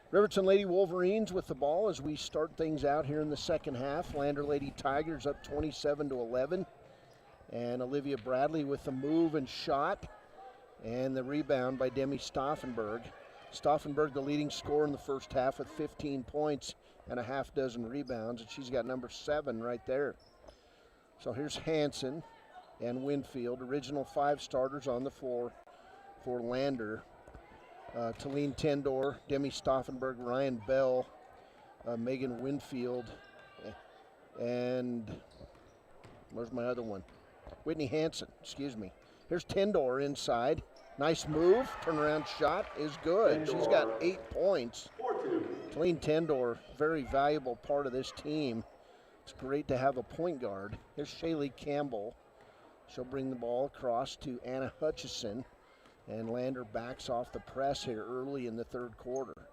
S2: Riverton Lady Wolverines with the ball as we start things out here in the second half. Lander Lady Tigers up 27-11. And Olivia Bradley with the move and shot, and the rebound by Demi Stauffenberg. Stauffenberg, the leading scorer in the first half with 15 points and a half dozen rebounds, and she's got number 7 right there. So here's Hanson and Winfield, original 5 starters on the floor for Lander. Talene Tendor, Demi Stauffenberg, Ryan Bell, Megan Winfield, and where's my other one? Whitney Hanson, excuse me. Here's Tendor inside. Nice move. Turnaround shot is good. She's got 8 points. Talene Tendor, very valuable part of this team. It's great to have a point guard. Here's Shaylee Campbell. She'll bring the ball across to Anna Hutchison. And Lander backs off the press here early in the third quarter.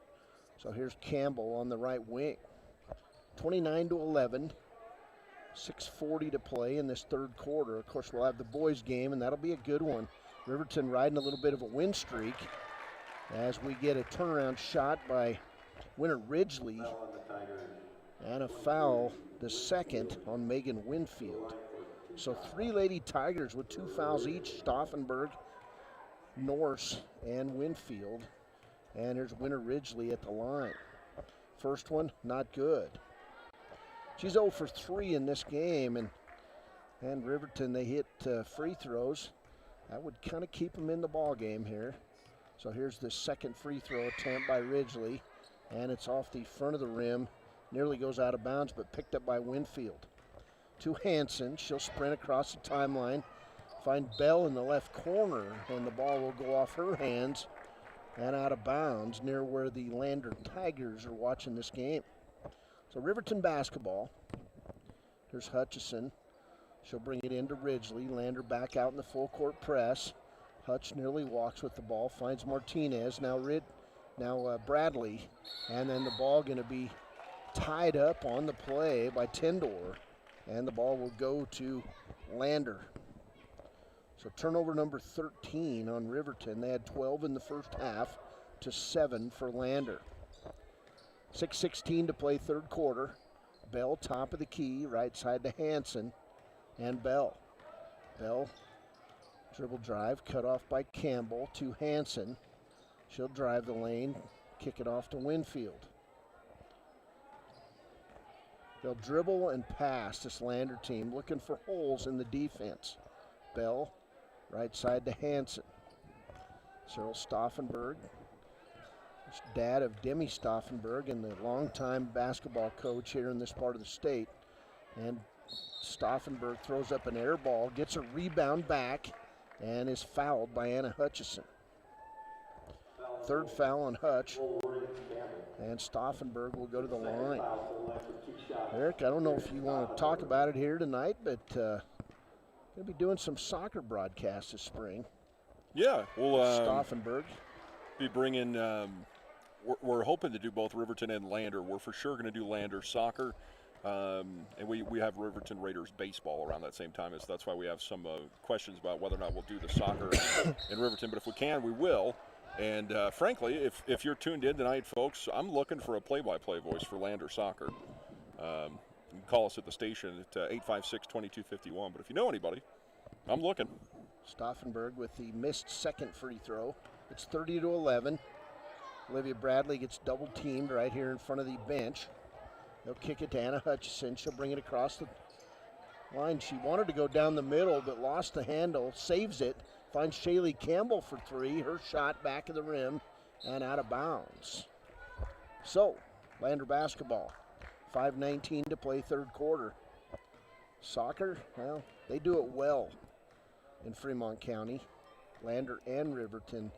S2: So here's Campbell on the right wing. 29-11. 6:40 to play in this third quarter. Of course, we'll have the boys game, and that'll be a good one. Riverton riding a little bit of a win streak as we get a turnaround shot by Winter Ridgely and a foul, the second on Megan Winfield. So 3 Lady Tigers with 2 fouls each, Stauffenberg, Norse, and Winfield. And here's Winter Ridgely at the line. First one, not good. She's 0 for 3 in this game, and Riverton, they hit free throws. That would kind of keep them in the ball game here. So here's the second free throw attempt by Ridgely, and it's off the front of the rim. Nearly goes out of bounds, but picked up by Winfield. To Hanson, she'll sprint across the timeline, find Bell in the left corner, and the ball will go off her hands and out of bounds near where the Lander Tigers are watching this game. So Riverton basketball. Here's Hutchison. She'll bring it into Ridgely. Lander back out in the full court press. Hutch nearly walks with the ball, finds Martinez. Now Bradley, and then the ball going to be tied up on the play by Tendor, and the ball will go to Lander. So turnover number 13 on Riverton. They had 12 in the first half to 7 for Lander. 6:16 to play third quarter. Bell top of the key, right side to Hanson, and Bell. Bell dribble drive, cut off by Campbell to Hanson. She'll drive the lane, kick it off to Winfield. They'll dribble and pass this Lander team, looking for holes in the defense. Bell, right side to Hanson. Cyril Stauffenberg, dad of Demi Stauffenberg and the longtime basketball coach here in this part of the state. And Stauffenberg throws up an air ball, gets a rebound back, and is fouled by Anna Hutchison. Third foul on Hutch, and Stauffenberg will go to the line. Eric, I don't know if you want to talk about it here tonight, but going to be doing some soccer broadcasts this spring.
S1: Yeah, we'll
S2: Stauffenberg
S1: be bringing. We're hoping to do both Riverton and Lander. We're for sure going to do Lander soccer, and we have Riverton Raiders baseball around that same time. That's why we have some questions about whether or not we'll do the soccer in Riverton. But if we can, we will. And frankly, if you're tuned in tonight, folks, I'm looking for a play-by-play voice for Lander soccer. You can call us at the station at 856-2251. But if you know anybody, I'm looking.
S2: Stauffenberg with the missed second free throw. It's 30-11. Olivia Bradley gets double teamed right here in front of the bench. They'll kick it to Anna Hutchison. She'll bring it across the line. She wanted to go down the middle, but lost the handle, saves it, finds Shaylee Campbell for three. Her shot back of the rim and out of bounds. So, Lander basketball, 5:19 to play third quarter. Soccer, well, they do it well in Fremont County. Lander and Riverton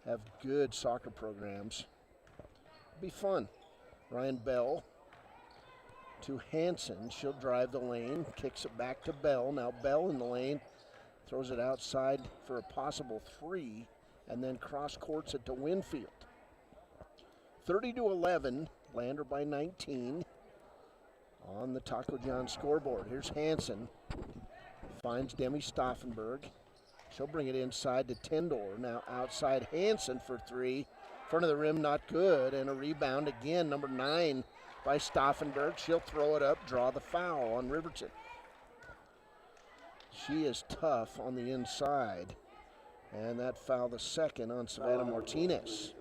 S2: have good soccer programs. Be fun. Ryan Bell to Hanson. She'll drive the lane, kicks it back to Bell. Now Bell in the lane, throws it outside for a possible three, and then cross courts it to Winfield. 30-11, Lander by 19 on the Taco John scoreboard. Here's Hanson, finds Demi Stauffenberg. She'll bring it inside to Tendor. Now outside Hanson for three. Front of the rim, not good. And a rebound again, number 9 by Stauffenberg. She'll throw it up, draw the foul on Riverton. She is tough on the inside. And that foul, the second on Savannah Martinez.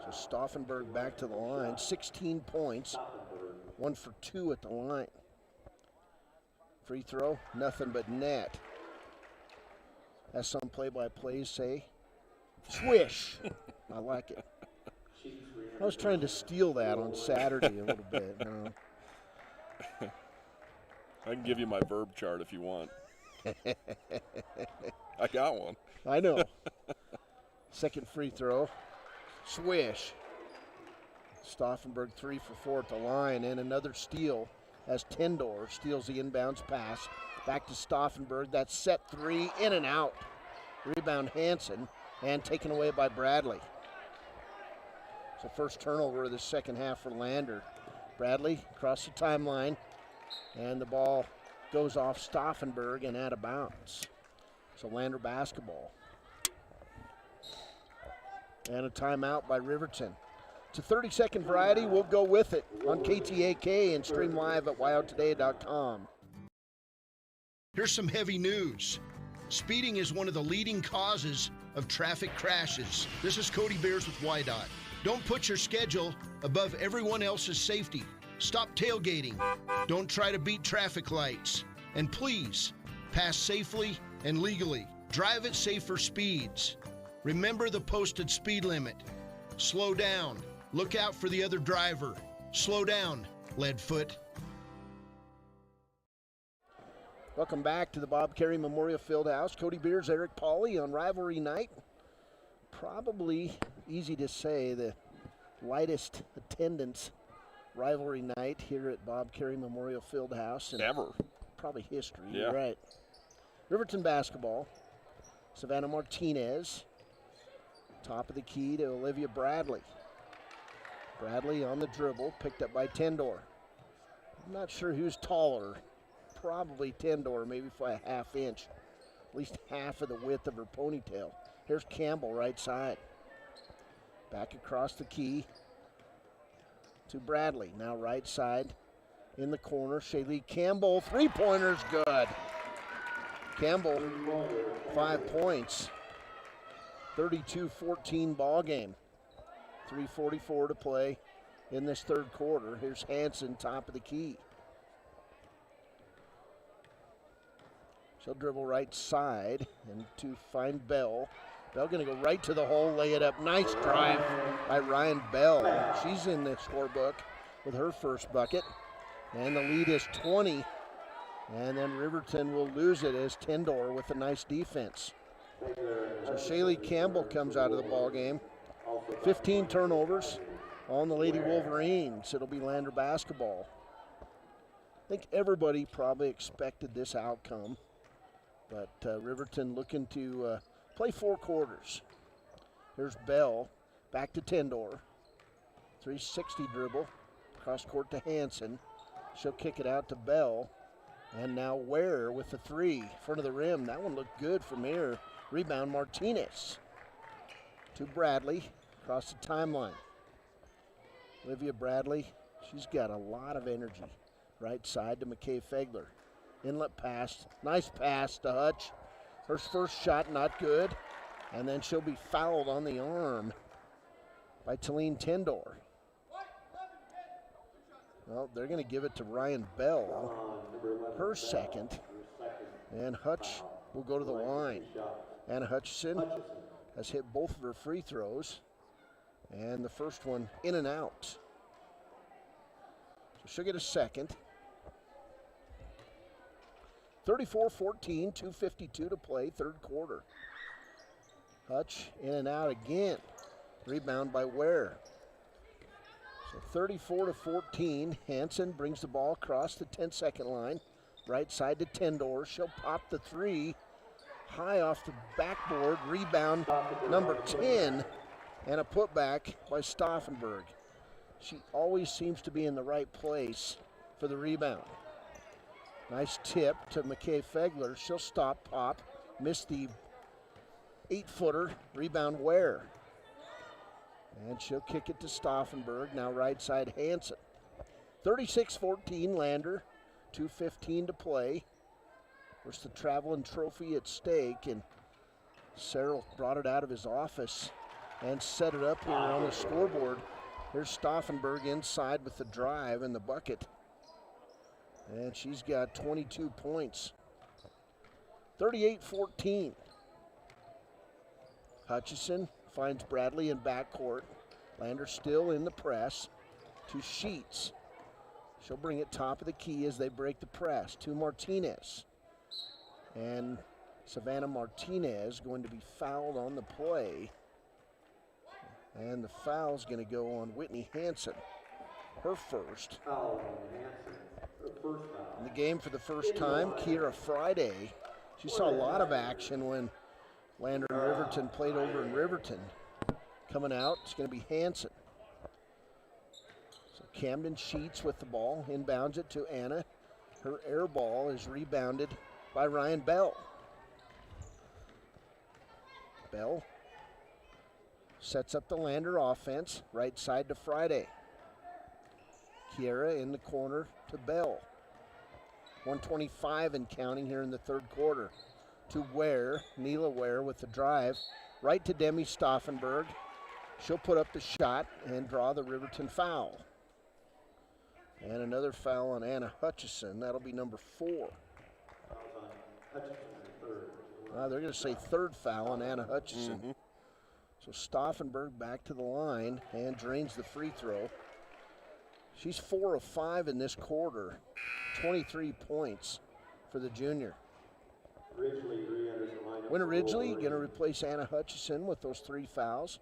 S2: So Stauffenberg back to the line. 16 points. 1 for 2 at the line. Free throw, nothing but net. As some play-by-plays say, swish. I like it. I was trying to steal that on Saturday a little bit.
S1: I can give you my verb chart if you want. I got one.
S2: I know. Second free throw, swish. Stauffenberg 3 for 4 at the line, and another steal as Tendor steals the inbounds pass. Back to Stauffenberg. That set three, in and out. Rebound Hanson, and taken away by Bradley. So first turnover of the second half for Lander. Bradley across the timeline, and the ball goes off Stauffenberg and out of bounds. So Lander basketball. And a timeout by Riverton. It's a 30-second variety. We'll go with it on KTAK and stream live at wyotoday.com.
S11: Here's some heavy news. Speeding is one of the leading causes of traffic crashes. This is Cody Bears with WYDOT. Don't put your schedule above everyone else's safety. Stop tailgating. Don't try to beat traffic lights. And please, pass safely and legally. Drive at safer speeds. Remember the posted speed limit. Slow down. Look out for the other driver. Slow down, Leadfoot.
S2: Welcome back to the Bob Carey Memorial Fieldhouse. Cody Beers, Eric Pauley on rivalry night. Probably easy to say the lightest attendance rivalry night here at Bob Carey Memorial Fieldhouse. And
S1: Ever.
S2: probably history,
S1: Yeah.
S2: You're right. Riverton basketball. Savannah Martinez. Top of the key to Olivia Bradley. Bradley on the dribble, picked up by Tendor. I'm not sure who's taller. Probably Tendor, maybe by a half inch. At least half of the width of her ponytail. Here's Campbell, right side. Back across the key to Bradley. Now right side in the corner. Shaylee Campbell, three-pointer's good. Campbell, 5 points. 32-14 ball game. 3:44 to play in this third quarter. Here's Hanson, top of the key. She'll dribble right side and to find Bell. Bell gonna go right to the hole, lay it up. Nice drive by Ryan Bell. She's in the scorebook with her first bucket. And the lead is 20. And then Riverton will lose it as Tendor with a nice defense. So Shaylee Campbell comes out of the ball game. 15 turnovers on the Lady Wolverines. It'll be Lander basketball. I think everybody probably expected this outcome. But Riverton looking to play 4 quarters. Here's Bell, back to Tendor. 360 dribble, cross court to Hanson. She'll kick it out to Bell. And now Ware with the 3, front of the rim. That one looked good from here. Rebound Martinez. To Bradley, across the timeline. Olivia Bradley, she's got a lot of energy. Right side to McKay Fegler. Inlet pass, nice pass to Hutch. Her first shot not good. And then she'll be fouled on the arm by Talene Tendor. Well, they're going to give it to Ryan Bell, her second. And Hutch will go to the line. Anna Hutchison has hit both of her free throws. And the first one in and out. So she'll get a second. 34-14, 2:52 to play, third quarter. Hutch in and out again. Rebound by Ware. So 34-14, Hanson brings the ball across the 10-second line. Right side to Tendor. She'll pop the 3 high off the backboard. Rebound number 10 and a putback by Stauffenberg. She always seems to be in the right place for the rebound. Nice tip to McKay Fegler. She'll stop, pop, miss the 8-footer, rebound Ware. And she'll kick it to Stauffenberg, now right side Hanson. 36-14 Lander, 2:15 to play. There's the traveling trophy at stake, and Cyril brought it out of his office and set it up here on the scoreboard. Here's Stauffenberg inside with the drive and the bucket. And she's got 22 points. 38-14. Hutchison finds Bradley in backcourt. Lander still in the press to Sheets. She'll bring it top of the key as they break the press to Martinez. And Savannah Martinez going to be fouled on the play. And the foul's going to go on Whitney Hanson, her first. In the game for the first time, Kira Friday. She saw a lot of action when Lander and Riverton played over in Riverton. Coming out, it's going to be Hanson. So Camden Sheets with the ball, inbounds it to Anna. Her air ball is rebounded by Ryan Bell. Bell sets up the Lander offense, right side to Friday. Kiera in the corner to Bell. 1:25 and counting here in the third quarter. To Ware, Neela Ware with the drive. Right to Demi Stauffenberg. She'll put up the shot and draw the Riverton foul. And another foul on Anna Hutchison. That'll be number 4. They're going to say third foul on Anna Hutchison. So Stauffenberg back to the line and drains the free throw. She's 4 of 5 in this quarter, 23 points for the junior. Winter Ridgely going to replace Anna Hutchison with those 3 fouls.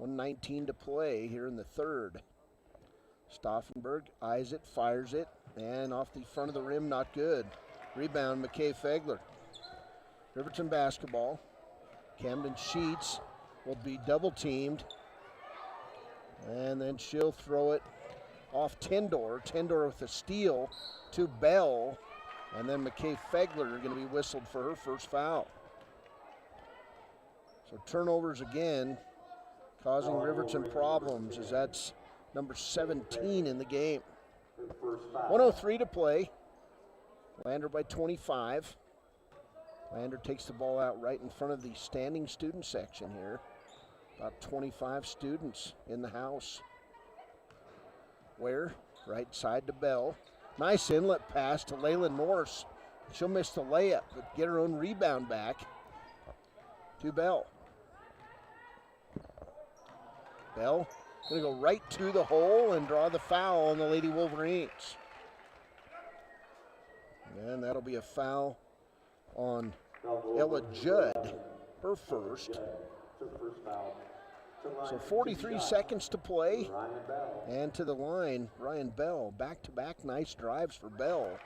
S2: 1:19 to play here in the third. Stauffenberg eyes it, fires it, and off the front of the rim, not good. Rebound, McKay Fegler. Riverton basketball. Camden Sheets will be double teamed. And then she'll throw it off Tendor. Tendor with a steal to Bell. And then McKay Fegler going to be whistled for her first foul. So turnovers again, causing Riverton problems, as that's number 17 in the game. 1:03 to play. Lander by 25. Lander takes the ball out right in front of the standing student section here. About 25 students in the house. Ware, right side to Bell. Nice inlet pass to Layla Norse. She'll miss the layup, but get her own rebound back to Bell. Bell going to go right to the hole and draw the foul on the Lady Wolverines. And that'll be a foul on Ella Judd, her first. So 43 seconds to play. And to the line, Ryan Bell. Back-to-back nice drives for Bell.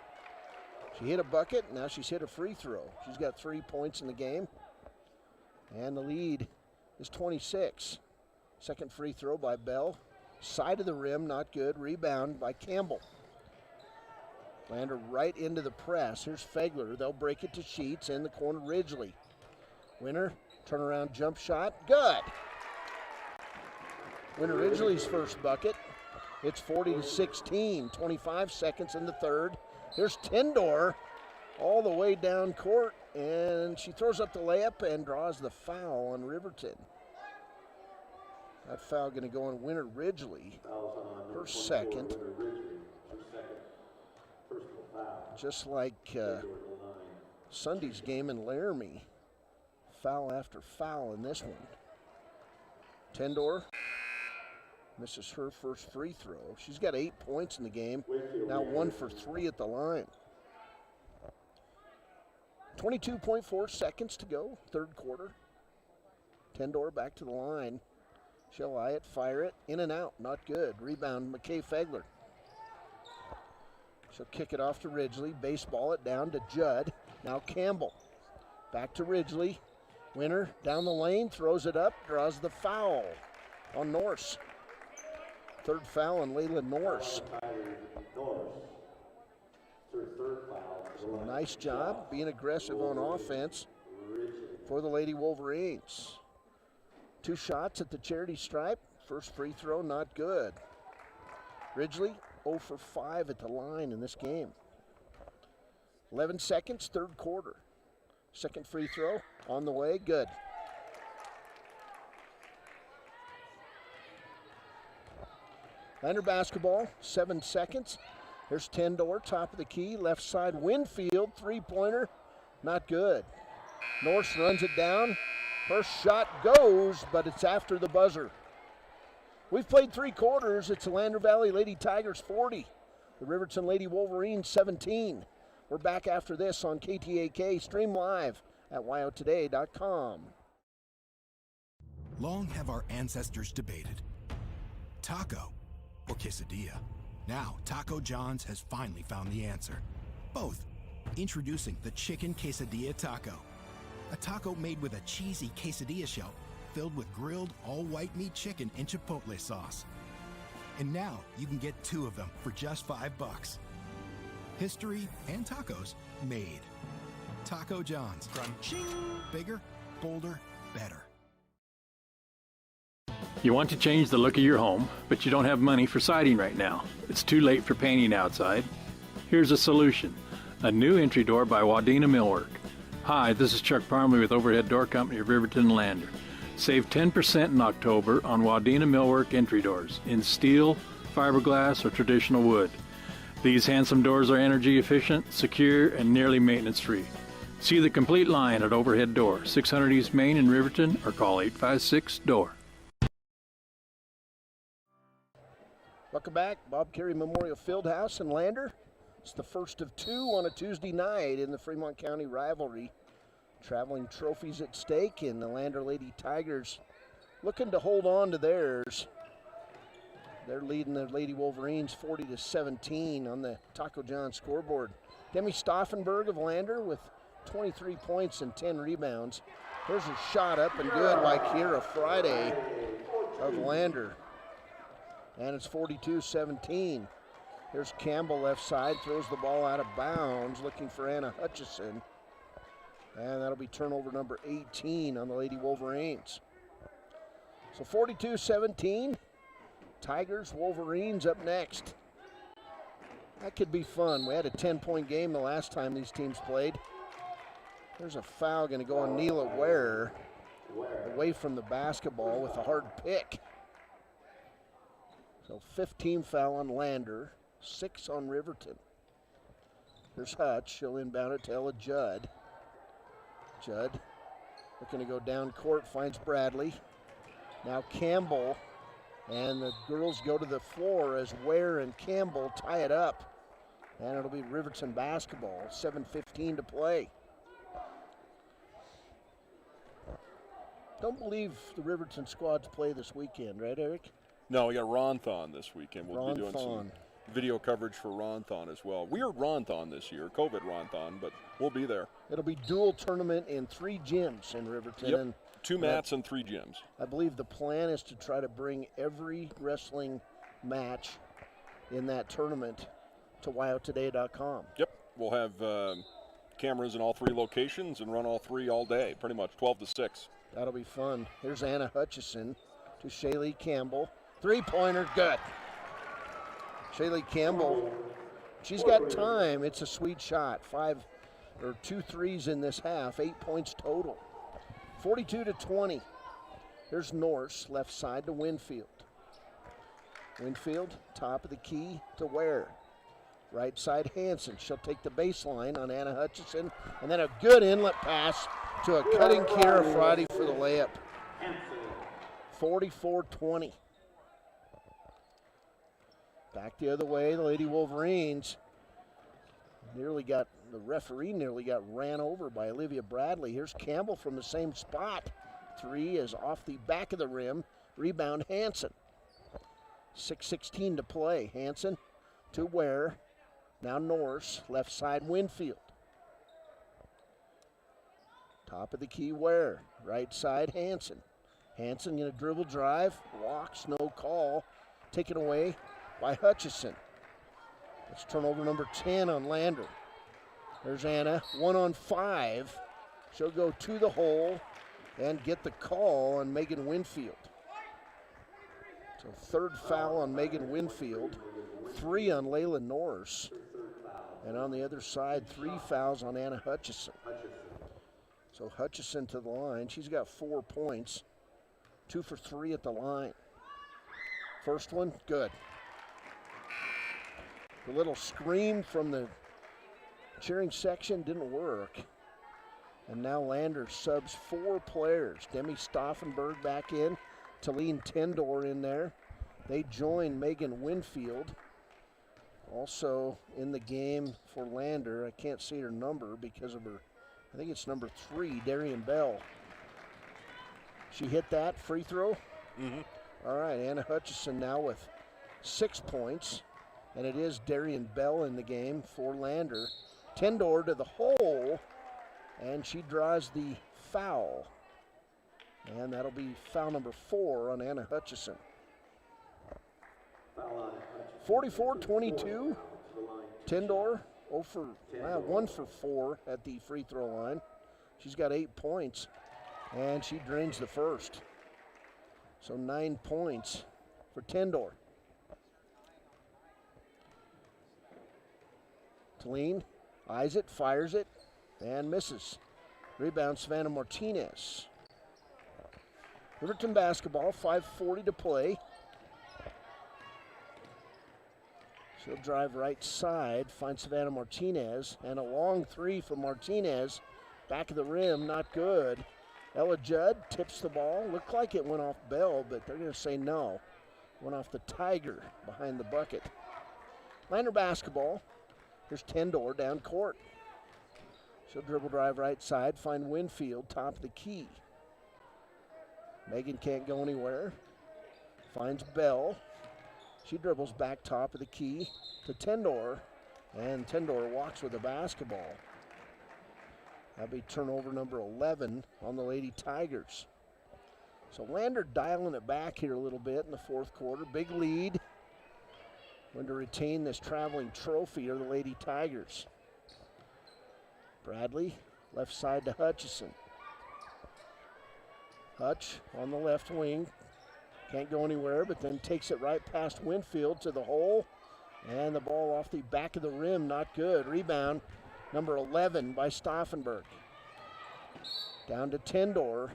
S2: She hit a bucket, now she's hit a free throw. She's got 3 points in the game. And the lead is 26. Second free throw by Bell. Side of the rim, not good. Rebound by Campbell. Lander right into the press. Here's Fegler. They'll break it to Sheets in the corner. Ridgely. Winner, turnaround jump shot. Good. Winner Ridgely's first bucket. It's 40-16. 25 seconds in the third. Here's Tendor all the way down court, and she throws up the layup and draws the foul on Riverton. That foul going to go on Winter Ridgely, her second. Just like Sunday's game in Laramie. Foul after foul in this one. Tendor misses her first free throw. She's got 8 points in the game. Now 1 for 3 at the line. 22.4 seconds to go, third quarter. Tendor back to the line. She'll eye it, fire it, in and out, not good. Rebound, McKay Fegler. She'll kick it off to Ridgely, baseball it down to Judd. Now Campbell, back to Ridgely. Winner down the lane, throws it up, draws the foul on Norse. Third foul on Layla Norse. So nice job being aggressive on offense for the Lady Wolverines. 2 shots at the charity stripe. First free throw, not good. Ridgely 0 for 5 at the line in this game. 11 seconds, third quarter. Second free throw on the way, good. Lander basketball, 7 seconds. Here's Tendor, top of the key, left side, Winfield, three-pointer, not good. Norse runs it down. First shot goes, but it's after the buzzer. We've played 3 quarters. It's the Lander Valley Lady Tigers 40, the Riverton Lady Wolverines 17. We're back after this on KTAK. Stream live at wyotoday.com.
S12: Long have our ancestors debated taco or quesadilla. Now, Taco John's has finally found the answer. Both. Introducing the Chicken Quesadilla Taco. A taco made with a cheesy quesadilla shell filled with grilled all-white meat chicken and chipotle sauce. And now you can get 2 of them for just $5. History and tacos made. Taco John's. Crunching. Bigger, bolder, better.
S13: You want to change the look of your home, but you don't have money for siding right now. It's too late for painting outside. Here's a solution. A new entry door by Wadena Millwork. Hi, this is Chuck Parmley with Overhead Door Company of Riverton and Lander. Save 10% in October on Wadena Millwork entry doors in steel, fiberglass, or traditional wood. These handsome doors are energy efficient, secure, and nearly maintenance-free. See the complete line at Overhead Door, 600 East Main in Riverton, or call 856-DOOR.
S2: Welcome back, Bob Carey Memorial Fieldhouse in Lander. It's the first of two on a Tuesday night in the Fremont County rivalry. Traveling trophies at stake, and the Lander Lady Tigers looking to hold on to theirs. They're leading the Lady Wolverines 40-17 on the Taco John scoreboard. Demi Stauffenberg of Lander with 23 points and 10 rebounds. Here's a shot up and good by Kira Friday of Lander. And it's 42-17. Here's Campbell left side, throws the ball out of bounds, looking for Anna Hutchison. And that'll be turnover number 18 on the Lady Wolverines. So 42-17, Tigers, Wolverines up next. That could be fun. We had a 10-point game the last time these teams played. There's a foul going to go on Neela Ware, away from the basketball with a hard pick. So 15 foul on Lander, 6 on Riverton. Here's Hutch, she'll inbound it to Ella Judd. Judd looking to go down court, finds Bradley. Now Campbell, and the girls go to the floor as Ware and Campbell tie it up. And it'll be Riverton basketball, 7:15 to play. Don't believe the Riverton squads play this weekend, right, Eric?
S1: No, we got Ronthon this weekend. We'll be doing
S2: Ronthon.
S1: some video coverage for Ronthon as well. Weird Ronthon this year, COVID Ronthon, but we'll be there.
S2: It'll be dual tournament in 3 gyms in Riverton.
S1: Yep.
S2: And
S1: 2 mats and 3 gyms.
S2: I believe the plan is to try to bring every wrestling match in that tournament to WyoToday.com.
S1: Yep, we'll have cameras in all 3 locations and run all 3 all day, pretty much 12 to 6.
S2: That'll be fun. Here's Anna Hutchison to Shaylee Campbell. 3-pointer, good. Shaylee Campbell, she's got time. It's a sweet shot. 2 threes in this half, 8 points total. 42-20. Here's Norse, left side to Winfield. Winfield, top of the key to Ware. Right side, Hanson. She'll take the baseline on Anna Hutchison. And then a good inlet pass to a cutting Kira Friday for the layup. 44-20. Back the other way, the Lady Wolverines the referee nearly got ran over by Olivia Bradley. Here's Campbell from the same spot. 3 is off the back of the rim. Rebound, Hanson. 6:16 to play. Hanson to Ware. Now Norse, left side Winfield. Top of the key Ware. Right side Hanson. Hanson going to dribble drive. Walks, no call. Taken away by Hutchison. It's turnover number 10 on Lander. There's Anna, 1-on-5. She'll go to the hole and get the call on Megan Winfield. So 3rd foul on Megan Winfield, 3 on Layla Norris. And on the other side, 3 fouls on Anna Hutchison. So Hutchison to the line. She's got 4 points, 2 for 3 at the line. First one, good. The little scream from the cheering section didn't work. And now Lander subs 4 players. Demi Stauffenberg back in. Talene Tendor in there. They join Megan Winfield. Also in the game for Lander, I can't see her number because of her, I think it's number 3, Darian Bell. She hit that free throw?
S1: Mm-hmm.
S2: All right, Anna Hutchison now with 6 points. And it is Darian Bell in the game for Lander. Tendor to the hole, and she draws the foul. And that'll be foul number 4 on Anna Hutchison. 44-22. Tendor 1 for 4 at the free throw line. She's got 8 points, and she drains the first. So 9 points for Tendor. Talene eyes it, fires it, and misses. Rebound, Savannah Martinez. Riverton basketball, 5:40 to play. She'll drive right side, find Savannah Martinez, and a long 3 from Martinez Back of the rim, not good. Ella Judd tips the ball. Looked like it went off Bell, but they're going to say no. Went off the Tiger behind the bucket. Lander basketball. Here's Tendor down court. She'll dribble drive right side, find Winfield, top of the key. Megan can't go anywhere. Finds Bell. She dribbles back top of the key to Tendor, and Tendor walks with the basketball. That'll be turnover number 11 on the Lady Tigers. So Lander dialing it back here a little bit in the fourth quarter. Big lead. Going to retain this traveling trophy are the Lady Tigers. Bradley, left side to Hutchison. Hutch on the left wing. Can't go anywhere, but then takes it right past Winfield to the hole. And the ball off the back of the rim, not good. Rebound, number 11 by Stauffenberg. Down to Tendor.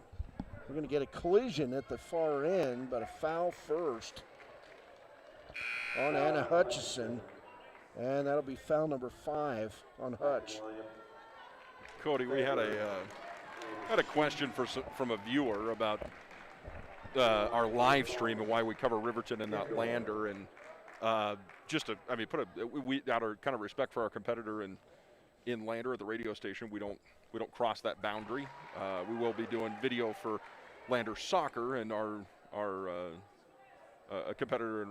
S2: We're going to get a collision at the far end, but a foul first on Anna Hutchison. And that'll be foul number 5 on Hutch.
S1: Cody, we had a question from a viewer about our live stream and why we cover Riverton and not Lander, and we out of kind of respect for our competitor in Lander at the radio station, we don't cross that boundary. We will be doing video for Lander soccer, and our a competitor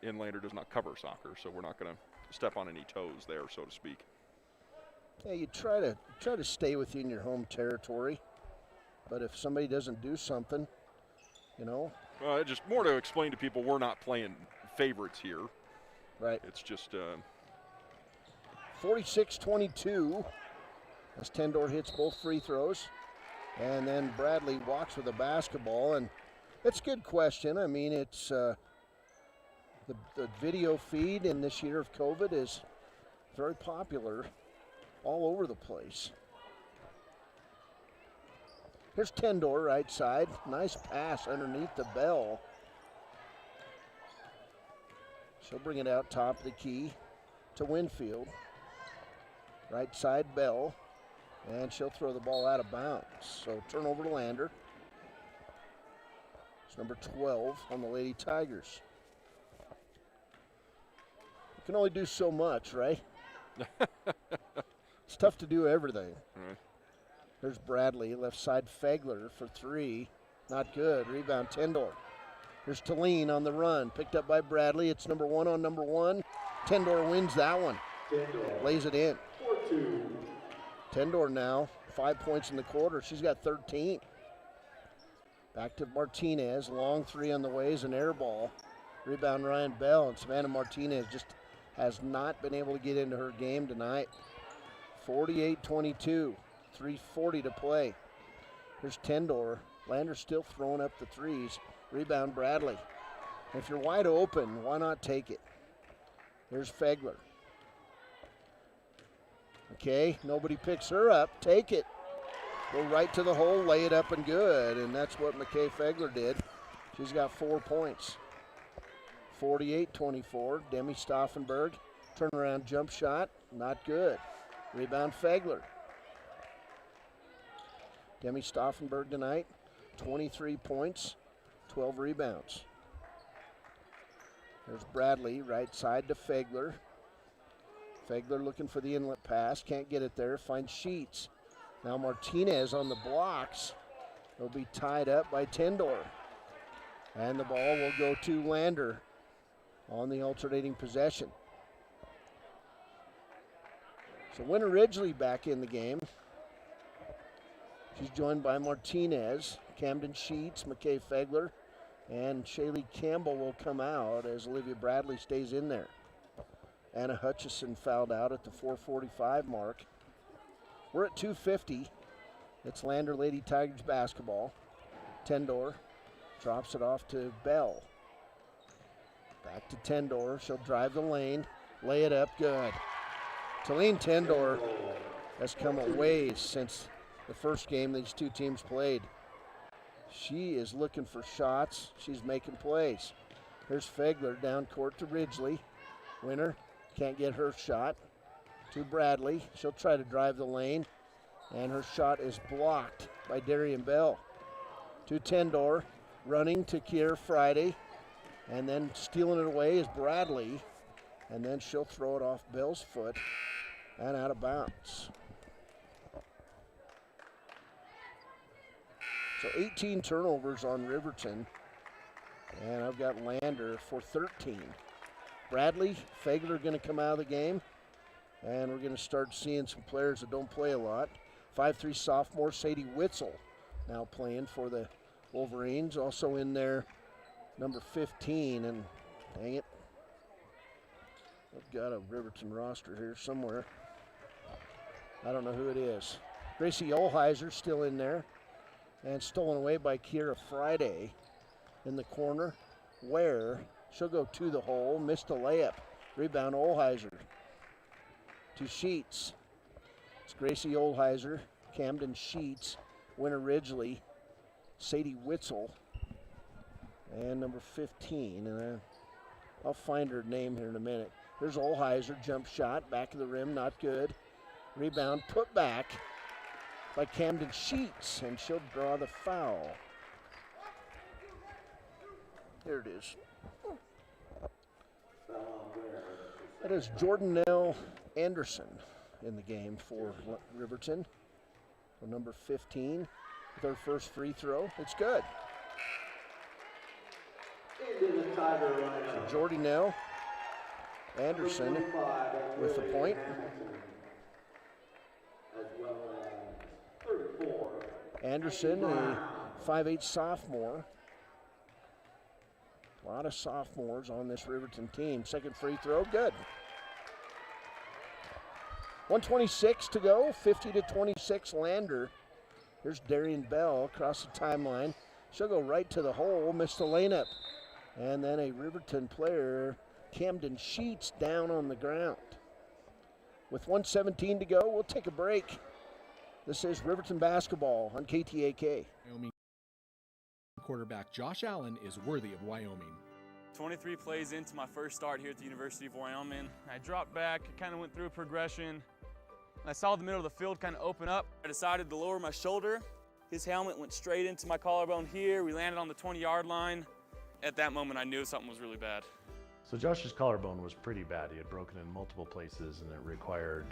S1: in Lander does not cover soccer, so we're not going to step on any toes there, so to speak.
S2: Yeah, you try to stay within your home territory, but if somebody doesn't do something, you know.
S1: Just more to explain to people, we're not playing favorites here.
S2: Right.
S1: It's just
S2: 46-22 as Tendor hits both free throws, and then Bradley walks with the basketball, and it's a good question. I mean, it's the video feed in this year of COVID is very popular all over the place. Here's Tendor right side. Nice pass underneath the Bell. She'll bring it out top of the key to Winfield. Right side Bell. And she'll throw the ball out of bounds. So turnover to Lander. It's number 12 on the Lady Tigers. You can only do so much, right? It's tough to do everything.
S1: Right.
S2: There's Bradley, left side Fegler for 3. Not good. Rebound Tendor. Here's Talene on the run. Picked up by Bradley. It's number 1 on number 1. Tendor wins that one. Lays it in. 4-2. Tendor now, 5 points in the quarter. She's got 13. Back to Martinez. Long 3 on the way is an air ball. Rebound Ryan Bell, and Savannah Martinez just has not been able to get into her game tonight. 48-22. 3:40 to play. Here's Tendor. Lander's still throwing up the threes. Rebound Bradley. If you're wide open, why not take it? Here's Fegler. Okay, nobody picks her up. Take it. Go right to the hole, lay it up and good. And that's what McKay Fegler did. She's got 4 points. 48-24. Demi Stauffenberg. Turnaround jump shot. Not good. Rebound Fegler. Demi Stauffenberg tonight, 23 points, 12 rebounds. There's Bradley, right side to Fegler. Fegler looking for the inlet pass, can't get it there, finds Sheets. Now Martinez on the blocks. They'll be tied up by Tendor. And the ball will go to Lander on the alternating possession. So Winter Ridgely back in the game. She's joined by Martinez, Camden Sheets, McKay Fegler, and Shaylee Campbell will come out as Olivia Bradley stays in there. Anna Hutchison fouled out at the 4:45 mark. We're at 2:50. It's Lander Lady Tigers basketball. Tendor drops it off to Bell. Back to Tendor. She'll drive the lane, lay it up, good. Talene Tendor has come a ways since the first game these two teams played. She is looking for shots. She's making plays. Here's Fegler down court to Ridgely. Winner can't get her shot. To Bradley. She'll try to drive the lane. And her shot is blocked by Darian Bell. To Tendor, running to Kier Friday. And then stealing it away is Bradley. And then she'll throw it off Bell's foot and out of bounds. So 18 turnovers on Riverton. And I've got Lander for 13. Bradley, Fagler going to come out of the game. And we're going to start seeing some players that don't play a lot. 5'3" sophomore Sadie Witzel now playing for the Wolverines. Also in there, number 15. And dang it, I've got a Riverton roster here somewhere. I don't know who it is. Gracie Olheiser still in there. And stolen away by Kira Friday in the corner. Where she'll go to the hole, missed a layup. Rebound Olheiser to Sheets. It's Gracie Olheiser, Camden Sheets, Winter Ridgely, Sadie Witzel, and number 15. And I'll find her name here in a minute. There's Olheiser, jump shot, back of the rim, not good. Rebound, put back by Camden Sheets, and she'll draw the foul. There it is. That is Jordanelle Anderson in the game for Riverton. So number 15 with her first free throw. It's good. So Jordanelle Anderson with the point. Anderson, a 5'8" sophomore. A lot of sophomores on this Riverton team. Second free throw, good. 1:26 to go, 50-26 Lander. Here's Darian Bell across the timeline. She'll go right to the hole, missed the layup. And then a Riverton player, Camden Sheets, down on the ground. With 1:17 to go, we'll take a break. This is Riverton basketball on KTAK.
S14: Wyoming quarterback Josh Allen is worthy of Wyoming.
S15: 23 plays into my first start here at the University of Wyoming. I dropped back, kind of went through a progression. I saw the middle of the field kind of open up. I decided to lower my shoulder. His helmet went straight into my collarbone here. We landed on the 20-yard line. At that moment, I knew something was really bad.
S16: So Josh's collarbone was pretty bad. He had broken in multiple places, and it required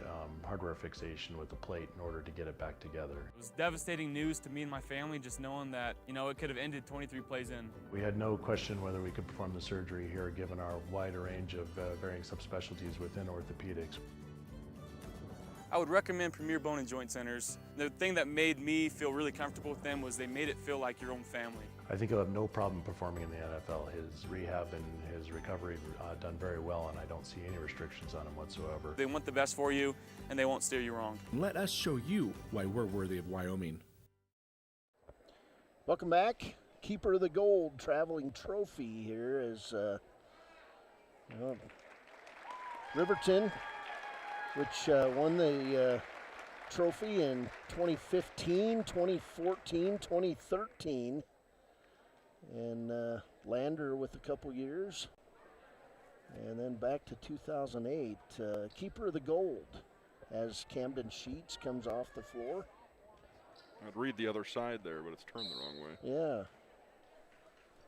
S16: hardware fixation with the plate in order to get it back together.
S15: It was devastating news to me and my family, just knowing that, it could have ended 23 plays in.
S16: We had no question whether we could perform the surgery here, given our wide range of varying subspecialties within orthopedics.
S15: I would recommend Premier Bone and Joint Centers. The thing that made me feel really comfortable with them was they made it feel like your own family.
S16: I think he'll have no problem performing in the NFL. His rehab and his recovery done very well, and I don't see any restrictions on him whatsoever.
S15: They want the best for you, and they won't steer you wrong.
S14: Let us show you why we're worthy of Wyoming.
S2: Welcome back. Keeper of the Gold traveling trophy here is Riverton, which won the trophy in 2015, 2014, 2013. And Lander with a couple years. And then back to 2008. Keeper of the Gold as Camden Sheets comes off the floor.
S1: I'd read the other side there, but it's turned the wrong way.
S2: Yeah.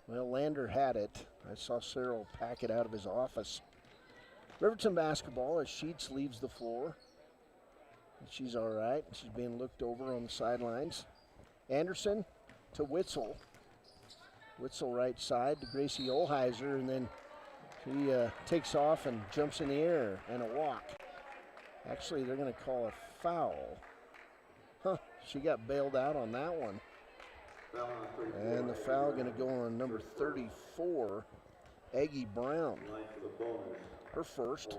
S2: Well, Lander had it. I saw Cyril pack it out of his office. Riverton basketball as Sheets leaves the floor. She's all right. She's being looked over on the sidelines. Anderson to Witzel. Witzel right side to Gracie Olheiser, and then he takes off and jumps in the air and a walk. Actually, they're going to call a foul. Huh, she got bailed out on that one. And the foul going to go on number 34, Aggie Brown. Her first.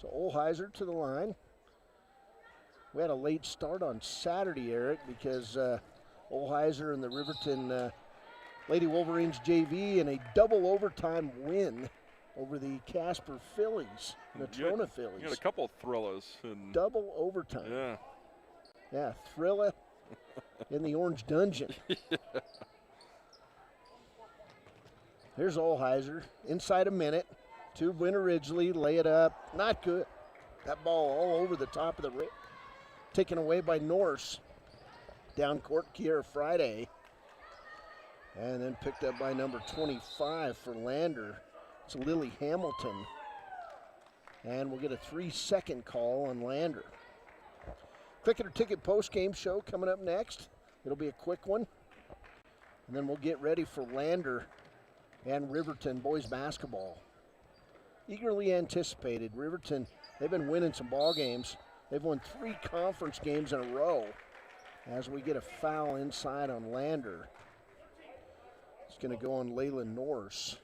S2: So Olheiser to the line. We had a late start on Saturday, Eric, because Olheiser and the Riverton Lady Wolverines JV in a double overtime win over the Casper Phillies, Natrona Phillies.
S1: You had a couple of Thrillas.
S2: Double overtime.
S1: Yeah.
S2: Yeah, Thrilla in the Orange Dungeon.
S1: Yeah.
S2: Here's Olheiser, inside a minute, to Winter Ridgely, lay it up, not good. That ball all over the top of the rim. taken away by Norse. Down court, Kiera Friday. And then picked up by number 25 for Lander. It's Lily Hamilton. And we'll get a 3-second call on Lander. Cricket or Ticket post-game show coming up next. It'll be a quick one. And then we'll get ready for Lander and Riverton boys basketball. Eagerly anticipated. Riverton, they've been winning some ball games. They've won 3 conference games in a row. As we get a foul inside on Lander. It's going to go on Layla Norse.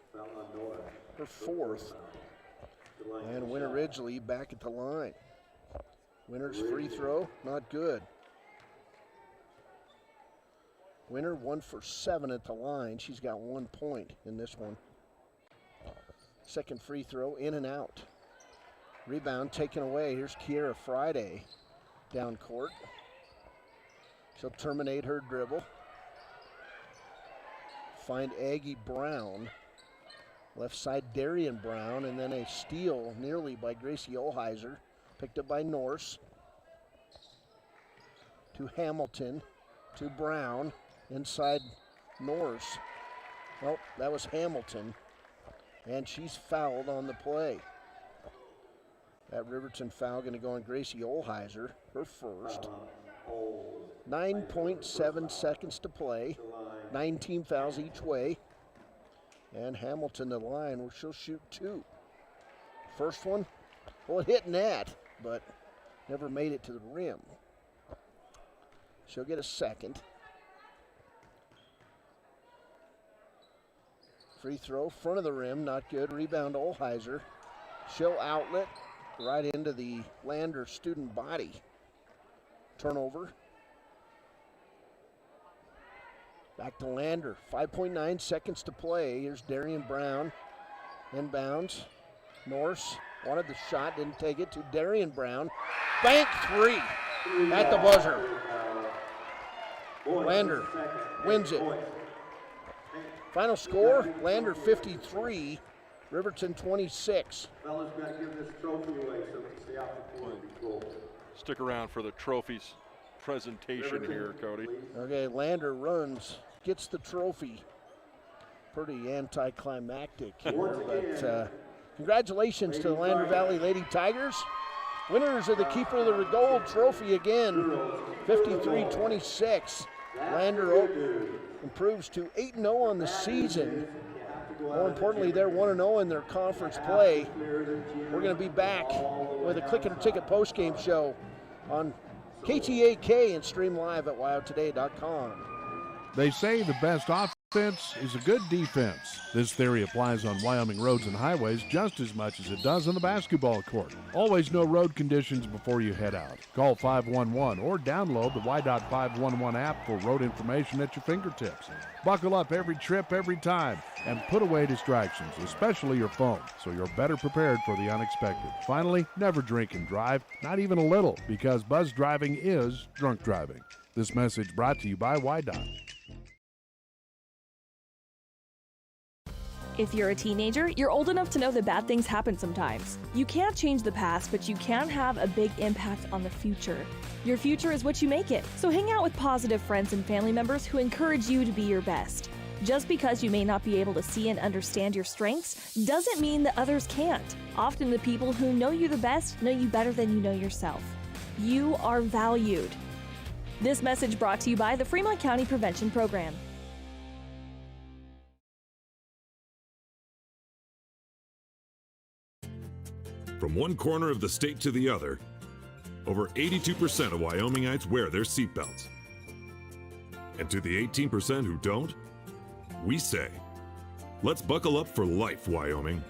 S2: Her 4th. And Winter Ridgely back at the line. Winter's free throw, not good. Winter 1 for 7 at the line. She's got 1 point in this one. Second free throw, in and out. Rebound taken away. Here's Kiera Friday down court. She'll terminate her dribble. Find Aggie Brown. Left side Darian Brown, and then a steal nearly by Gracie Olheiser. Picked up by Norse. To Hamilton. To Brown. Inside Norse. Well, that was Hamilton. And she's fouled on the play. That Riverton foul going to go on Gracie Olheiser, her first. 9.7 seconds to play. 9 team fouls each way. And Hamilton the line where she'll shoot 2. First one, well, it hit net, but never made it to the rim. She'll get a second. Free throw, front of the rim, not good. Rebound Olheiser. She'll outlet right into the Lander student body. Turnover. Back to Lander. 5.9 seconds to play. Here's Darian Brown. Inbounds. Norse wanted the shot, didn't take it to Darian Brown. Bank 3 at the buzzer. Lander wins it. Final score, Lander 53, Riverton 26.
S17: Fellas, got to give this trophy away so we can stay off the floor and be cool.
S1: Stick around for the trophies presentation here, Cody.
S2: Okay, Lander runs, gets the trophy. Pretty anticlimactic here, but congratulations to the Lander Valley Lady Tigers. Winners of the Keeper of the Gold trophy again, 53-26. Lander improves to 8-0 on the season. More importantly, they're 1-0 in their conference play. We're going to be back with a Click It or Ticket postgame show on KTAK and stream live at wyotoday.com.
S18: They say the best offense is a good defense. This theory applies on Wyoming roads and highways just as much as it does on the basketball court. Always know road conditions before you head out. Call 511 or download the Y.511 app for road information at your fingertips. Buckle up every trip, every time, and put away distractions, especially your phone, so you're better prepared for the unexpected. Finally, never drink and drive, not even a little, because buzz driving is drunk driving. This message brought to you by Y.Dot.
S3: If you're a teenager, you're old enough to know that bad things happen sometimes. You can't change the past, but you can have a big impact on the future. Your future is what you make it, so hang out with positive friends and family members who encourage you to be your best. Just because you may not be able to see and understand your strengths doesn't mean that others can't. Often the people who know you the best know you better than you know yourself. You are valued. This message brought to you by the Fremont County Prevention Program.
S4: From one corner of the state to the other, over 82% of Wyomingites wear their seatbelts. And to the 18% who don't, we say, let's buckle up for life, Wyoming.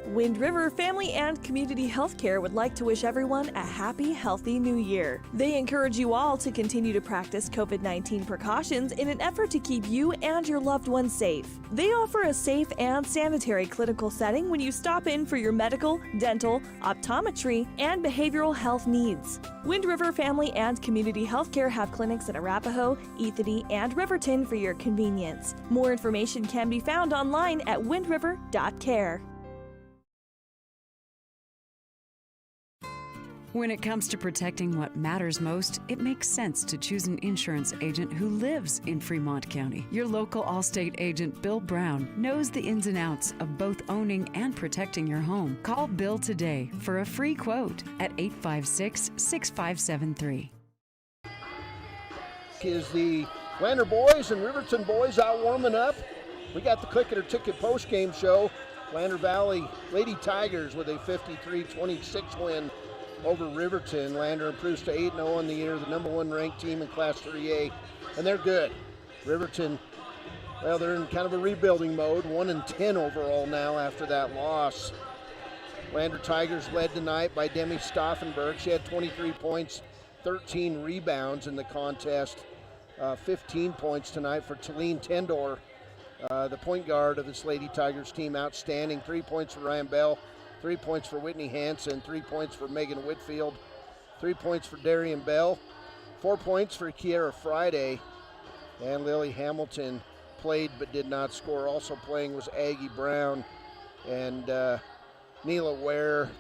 S3: Wind River Family and Community Healthcare would like to wish everyone a happy, healthy new year. They encourage you all to continue to practice COVID-19 precautions in an effort to keep you and your loved ones safe. They offer a safe and sanitary clinical setting when you stop in for your medical, dental, optometry, and behavioral health needs. Wind River Family and Community Healthcare have clinics in Arapahoe, Ethany, and Riverton for your convenience. More information can be found online at windriver.care.
S5: When it comes to protecting what matters most, it makes sense to choose an insurance agent who lives in Fremont County. Your local Allstate agent, Bill Brown, knows the ins and outs of both owning and protecting your home. Call Bill today for a free quote at 856-6573.
S2: Is the Lander boys and Riverton boys out warming up. We got the Click It or Ticket post-game show. Lander Valley Lady Tigers with a 53-26 win over Riverton. Lander improves to 8-0 on the year, the number 1 ranked team in Class 3A, and they're good. Riverton, well, they're in kind of a rebuilding mode, 1-10 overall now after that loss. Lander Tigers led tonight by Demi Stauffenberg. She had 23 points, 13 rebounds in the contest. 15 points tonight for Talene Tendor, the point guard of this Lady Tigers team. Outstanding. 3 points for Ryan Bell, 3 points for Whitney Hansen, 3 points for Megan Whitfield, 3 points for Darian Bell, 4 points for Kiera Friday, and Lily Hamilton played but did not score. Also playing was Aggie Brown and Neela Ware,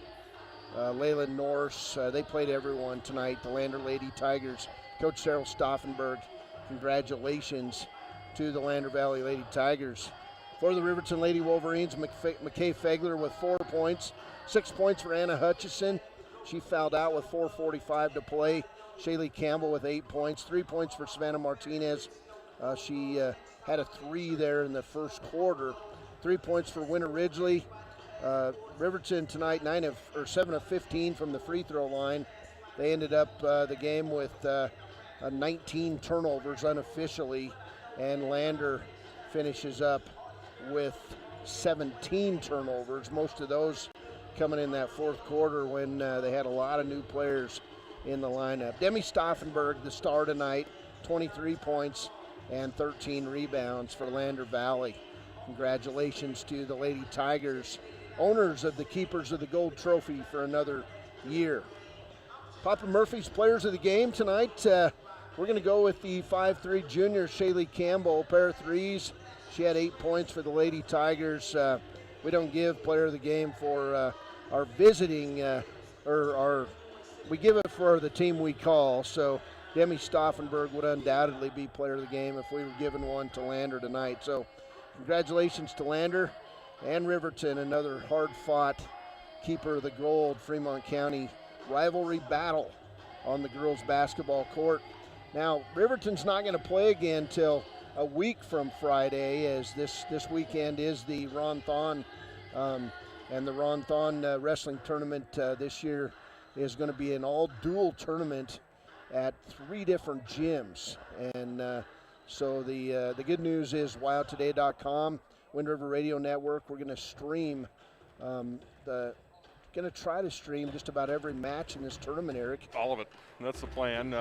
S2: Layla Norse. They played everyone tonight, the Lander Lady Tigers. Coach Cheryl Stauffenberg, congratulations to the Lander Valley Lady Tigers. For the Riverton Lady Wolverines, McKay Fegler with 4 points. 6 points for Anna Hutchison. She fouled out with 4:45 to play. Shaylee Campbell with 8 points. 3 points for Savannah Martinez. She had a 3 there in the first quarter. 3 points for Winter Ridgely. Riverton tonight 7 of 15 from the free throw line. They ended up the game with 19 turnovers unofficially, and Lander finishes up with 17 turnovers, most of those coming in that fourth quarter when they had a lot of new players in the lineup. Demi Stauffenberg, the star tonight, 23 points and 13 rebounds for Lander Valley. Congratulations to the Lady Tigers, owners of the Keepers of the Gold Trophy, for another year. Papa Murphy's players of the game tonight. We're going to go with the 5'3" junior, Shaylee Campbell, pair of threes. She had 8 points for the Lady Tigers. We don't give player of the game for our visiting, we give it for the team we call. So Demi Stauffenberg would undoubtedly be player of the game if we were giving one to Lander tonight. So congratulations to Lander and Riverton, another hard-fought keeper of the gold Fremont County rivalry battle on the girls basketball court. Now, Riverton's not going to play again till a week from Friday, as this weekend is the Ron Thon, and the Ron Thon wrestling tournament this year is going to be an all-dual tournament at 3 different gyms. And so the good news is wildtoday.com, Wind River Radio Network, we're going to stream going to try to stream just about every match in this tournament, Eric.
S6: All of it. That's the plan.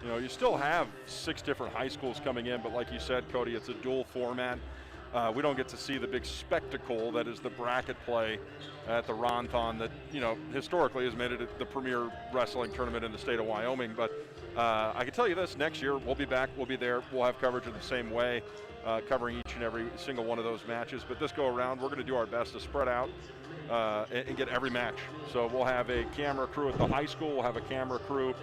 S6: You still have 6 different high schools coming in, but like you said, Cody, it's a dual format. We don't get to see the big spectacle that is the bracket play at the Ron-Thon that, historically has made it the premier wrestling tournament in the state of Wyoming. But I can tell you this, next year we'll be back, we'll be there, we'll have coverage in the same way, covering each and every single one of those matches. But this go around, we're going to do our best to spread out and get every match. So we'll have a camera crew at the high school, we'll have a camera crew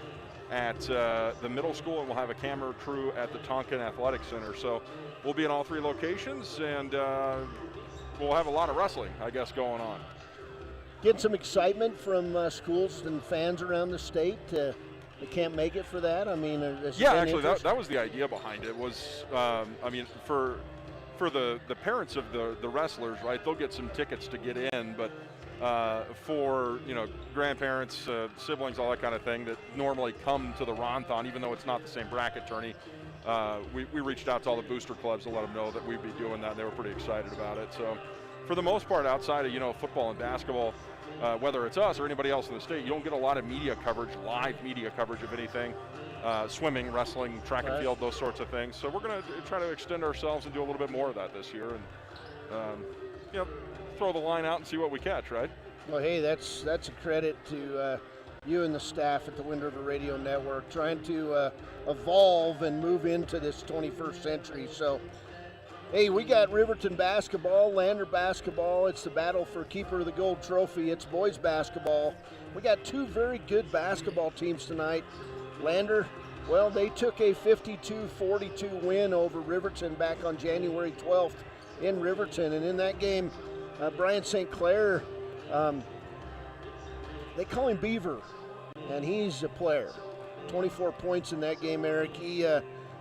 S6: at the middle school, and we'll have a camera crew at the Tonkin Athletic Center. So we'll be in all 3 locations, and we'll have a lot of wrestling, I guess, going on.
S2: Getting some excitement from schools and fans around the state. They can't make it for that. I mean,
S6: yeah, actually, that was the idea behind it. Was for the parents of the wrestlers, right? They'll get some tickets to get in, but for grandparents, siblings, all that kind of thing that normally come to the Ron-Thon, even though it's not the same bracket tourney, we reached out to all the booster clubs to let them know that we'd be doing that. They were pretty excited about it. So for the most part, outside of football and basketball, whether it's us or anybody else in the state, you don't get a lot of media coverage, live media coverage of anything. Swimming, wrestling, track and field, those sorts of things. So we're going to try to extend ourselves and do a little bit more of that this year, and throw the line out and see what we catch, right?
S2: Well, hey, that's a credit to you and the staff at the Wind River Radio Network, trying to evolve and move into this 21st century. So Hey, we got Riverton basketball, Lander basketball. It's the battle for Keeper of the Gold Trophy. It's boys basketball. We got two very good basketball teams tonight. Lander, well, they took a 52-42 win over Riverton back on January 12th in Riverton. And in that game, Brian St. Clair, they call him Beaver, and he's a player. 24 points in that game, Eric.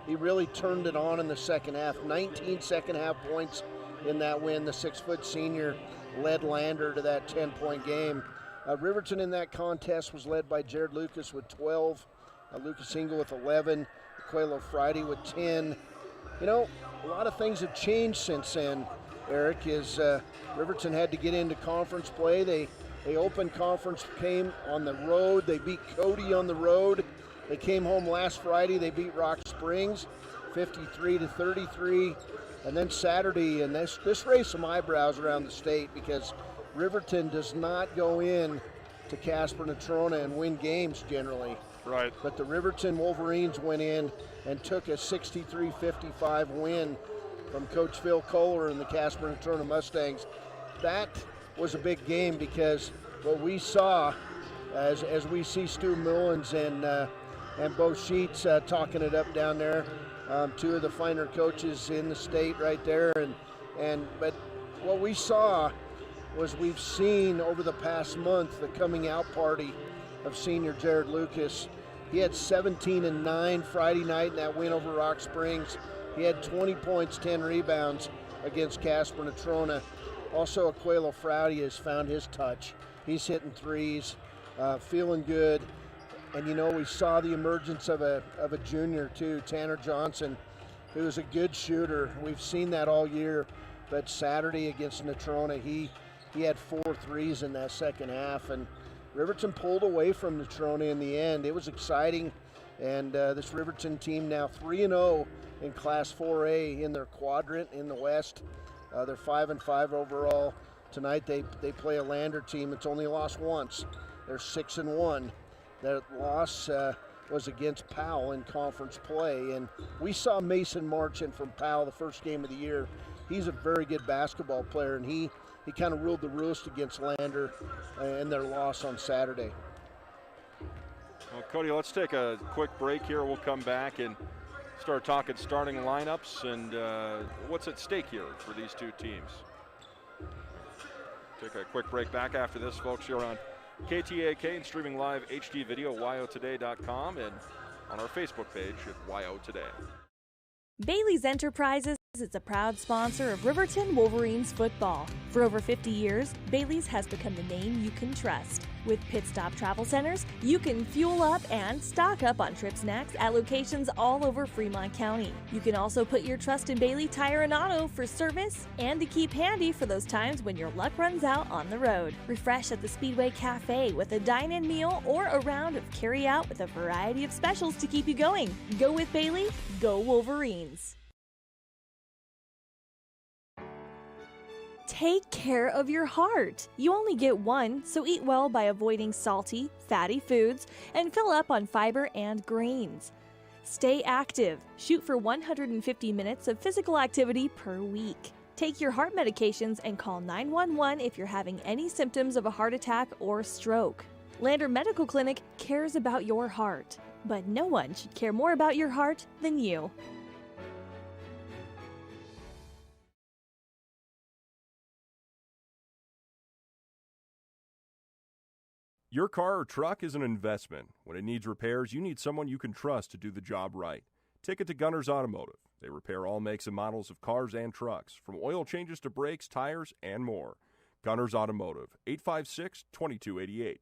S2: He really turned it on in the second half. 19 second half points in that win. The 6-foot senior led Lander to that 10-point game. Riverton in that contest was led by Jared Lucas with 12, Lucas Engel with 11, Aquelo Friday with 10. You know, a lot of things have changed since then, Eric, as Riverton had to get into conference play. They opened conference, came on the road. They beat Cody on the road. They came home last Friday. They beat Rock Springs 53-33. And then Saturday, and this raised some eyebrows around the state because Riverton does not go in to Casper Natrona and win games generally.
S1: Right.
S2: But the Riverton Wolverines went in and took a 63-55 win from Coach Phil Kohler and the Casper Natrona Mustangs. That was a big game because what we saw, as we see Stu Mullins and Bo Sheets talking it up down there, two of the finer coaches in the state right there. But what we saw was we've seen over the past month the coming out party of senior Jared Lucas. He had 17 and 9 Friday night in that win over Rock Springs. He had 20 points, 10 rebounds against Casper Natrona. Also, Aquelo Friday has found his touch. He's hitting threes, feeling good. And you know, we saw the emergence of a junior too, Tanner Johnson, who is a good shooter. We've seen that all year, but Saturday against Natrona, he had 4 threes in that second half, and Riverton pulled away from Natrona in the end. It was exciting, and this Riverton team now 3-0 in Class 4A in their quadrant in the West. They're 5-5 overall. Tonight they play a Lander team that's only lost once. They're 6-1. That loss was against Powell in conference play, and we saw Mason Marchant from Powell the first game of the year. He's a very good basketball player, and he kind of ruled the roost against Lander in their loss on Saturday.
S1: Well, Cody, let's take a quick break here. We'll come back and start talking starting lineups and what's at stake here for these two teams. Take a quick break. Back after this, folks, here on KTAK and streaming live HD video, yotoday.com, and on our Facebook page at YO Today.
S3: Bailey's Enterprises is a proud sponsor of Riverton Wolverines football. For over 50 years, Bailey's has become the name you can trust. With Pit Stop Travel Centers, you can fuel up and stock up on trip snacks at locations all over Fremont County. You can also put your trust in Bailey Tire and Auto for service and to keep handy for those times when your luck runs out on the road. Refresh at the Speedway Cafe with a dine-in meal or a round of carry-out with a variety of specials to keep you going. Go with Bailey, go Wolverines. Take care of your heart. You only get one, so eat well by avoiding salty, fatty foods and fill up on fiber and grains. Stay active. Shoot for 150 minutes of physical activity per week. Take your heart medications and call 911 if you're having any symptoms of a heart attack or stroke. Lander Medical Clinic cares about your heart, but no one should care more about your heart than you.
S6: Your car or truck is an investment. When it needs repairs, you need someone you can trust to do the job right. Take it to Gunners Automotive. They repair all makes and models of cars and trucks, from oil changes to brakes, tires, and more. Gunners Automotive, 856-2288.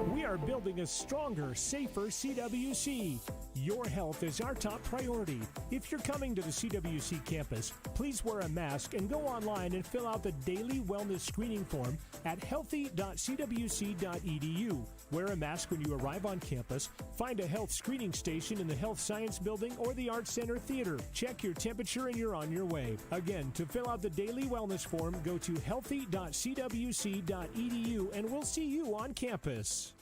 S7: We are building a stronger, safer CWC. Your health is our top priority. If you're coming to the CWC campus, please wear a mask and go online and fill out the daily wellness screening form at healthy.cwc.edu. Wear a mask when you arrive on campus. Find a health screening station in the Health Science Building or the Arts Center Theater. Check your temperature and you're on your way. Again, to fill out the daily wellness form, go to healthy.cwc.edu and we'll see you on campus.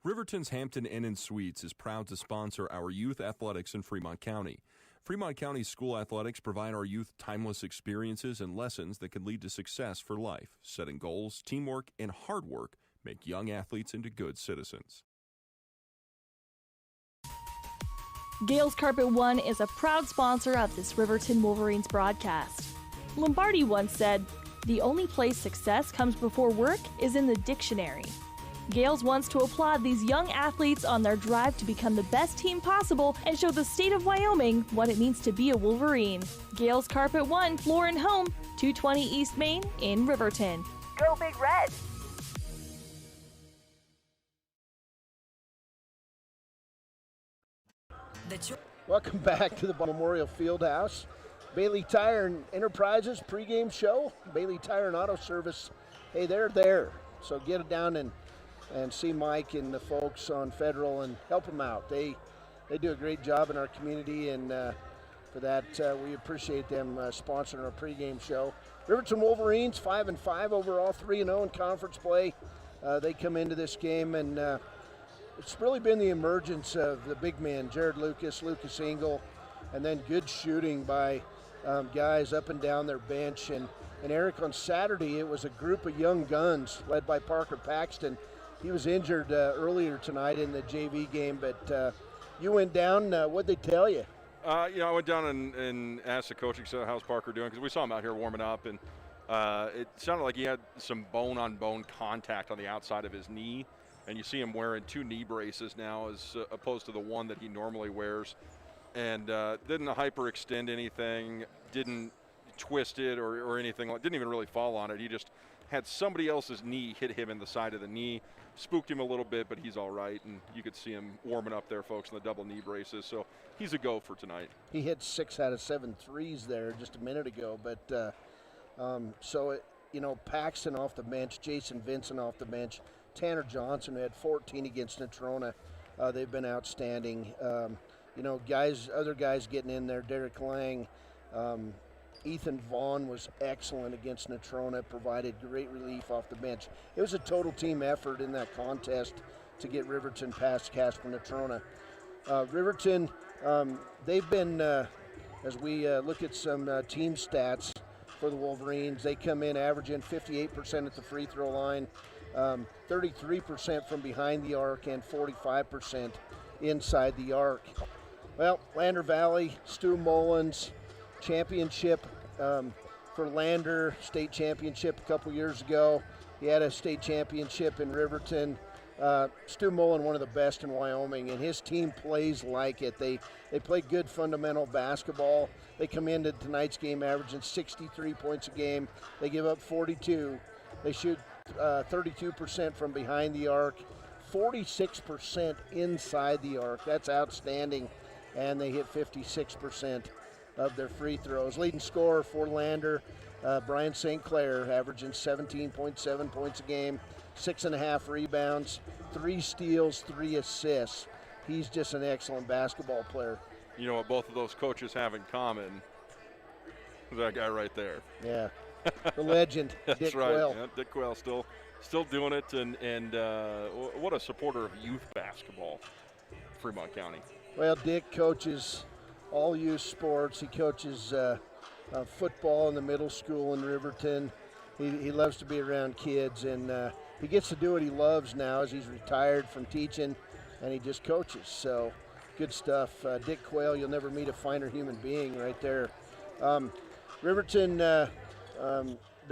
S6: Riverton's Hampton Inn and Suites is proud to sponsor our youth athletics in Fremont County. Fremont County school athletics provide our youth timeless experiences and lessons that can lead to success for life. Setting goals, teamwork, and hard work make young athletes into good citizens.
S3: Gales Carpet One is a proud sponsor of this Riverton Wolverines broadcast. Lombardi once said, "The only place success comes before work is in the dictionary." Gales wants to applaud these young athletes on their drive to become the best team possible and show the state of Wyoming what it means to be a Wolverine. Gales Carpet One, floor and home, 220 East Main in Riverton. Go Big Red!
S2: Welcome back to the Memorial Fieldhouse. Bailey Tire and Enterprises pregame show. Bailey Tire and Auto Service, hey, they're there. So get it down and see Mike and the folks on Federal and help them out. They do a great job in our community, and for that we appreciate them sponsoring our pregame show. Riverton Wolverines 5-5 overall, 3-0 in conference play. They come into this game, and it's really been the emergence of the big men, Jared Lucas, Lucas Engel, and then good shooting by guys up and down their bench. And Eric, on Saturday, it was a group of young guns led by Parker Paxton. He was injured earlier tonight in the JV game, but you went down. What'd they tell you?
S1: I went down and asked the coaching staff, how's Parker doing? Because we saw him out here warming up, and it sounded like he had some bone-on-bone contact on the outside of his knee. And you see him wearing 2 knee braces now as opposed to the one that he normally wears. And didn't hyperextend anything, didn't twist it or anything, didn't even really fall on it. He just had somebody else's knee hit him in the side of the knee, spooked him a little bit, but he's all right. And you could see him warming up there, folks, in the double knee braces. So he's a go for tonight.
S2: He hit 6 out of 7 threes there just a minute ago. But Paxton off the bench, Jason Vincent off the bench, Tanner Johnson, who had 14 against Natrona. They've been outstanding. Other guys getting in there, Derek Lang, Ethan Vaughn was excellent against Natrona, provided great relief off the bench. It was a total team effort in that contest to get Riverton past Casper Natrona. Riverton, they've been, as we look at some team stats for the Wolverines, they come in averaging 58% at the free throw line, 33% from behind the arc, and 45% inside the arc. Well, Lander Valley, Stu Mullins, championship for Lander, state championship a couple years ago. He had a state championship in Riverton. Stu Mullen, one of the best in Wyoming, and his team plays like it. They play good fundamental basketball. They come into tonight's game averaging 63 points a game. They give up 42. They shoot 32% from behind the arc, 46% inside the arc. That's outstanding. And they hit 56% of their free throws. Leading scorer for Lander, Brian St. Clair, averaging 17.7 points a game, 6.5 rebounds, 3 steals, 3 assists. He's just an excellent basketball player.
S1: You know what both of those coaches have in common? That guy right there.
S2: Yeah, the legend,
S1: That's
S2: Dick
S1: right.
S2: Quayle.
S1: Yeah, Dick Quayle still doing it, and what a supporter of youth basketball, Fremont County.
S2: Well, Dick coaches all youth sports. He coaches football in the middle school in Riverton. He loves to be around kids, and he gets to do what he loves now as he's retired from teaching, and he just coaches. So good stuff. Dick Quayle, you'll never meet a finer human being right there. Riverton, they're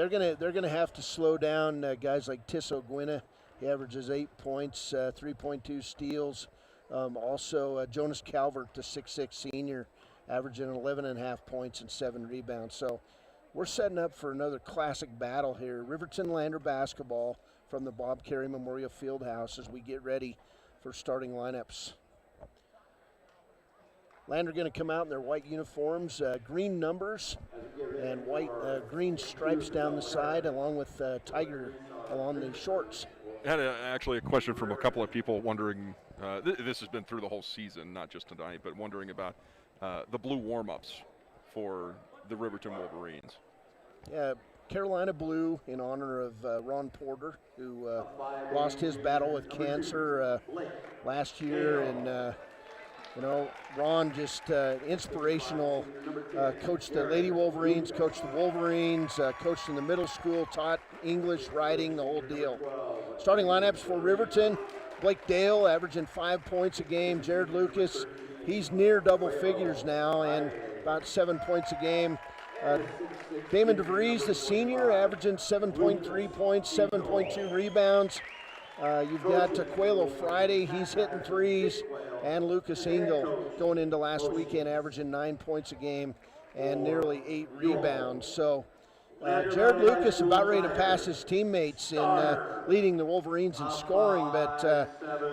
S2: gonna have to slow down guys like Tisso Gwynna. He averages 8 points, 3.2 steals. Also, Jonas Calvert, the 6'6 senior, averaging 11.5 points and 7 rebounds. So we're setting up for another classic battle here. Riverton Lander basketball from the Bob Carey Memorial Fieldhouse as we get ready for starting lineups. Lander going to come out in their white uniforms, green numbers, and green stripes down the side, along with tiger along the shorts.
S1: I had actually a question from a couple of people wondering, this has been through the whole season, not just tonight, but wondering about the blue warm-ups for the Riverton Wolverines.
S2: Yeah, Carolina blue in honor of Ron Porter, who lost his battle with cancer last year. And, Ron just inspirational, coached the Lady Wolverines, coached the Wolverines, coached in the middle school, taught English, writing, the whole deal. Starting lineups for Riverton, Blake Dale averaging 5 points a game. Jared Lucas, he's near double figures now and about 7 points a game. Damon DeVries, the senior, averaging 7.3 points, 7.2 rebounds. You've got Aquelo Friday, he's hitting threes, and Lucas Engel going into last weekend averaging 9 points a game and nearly 8 rebounds. So Jared Lucas about ready to pass his teammates in leading the Wolverines in scoring, but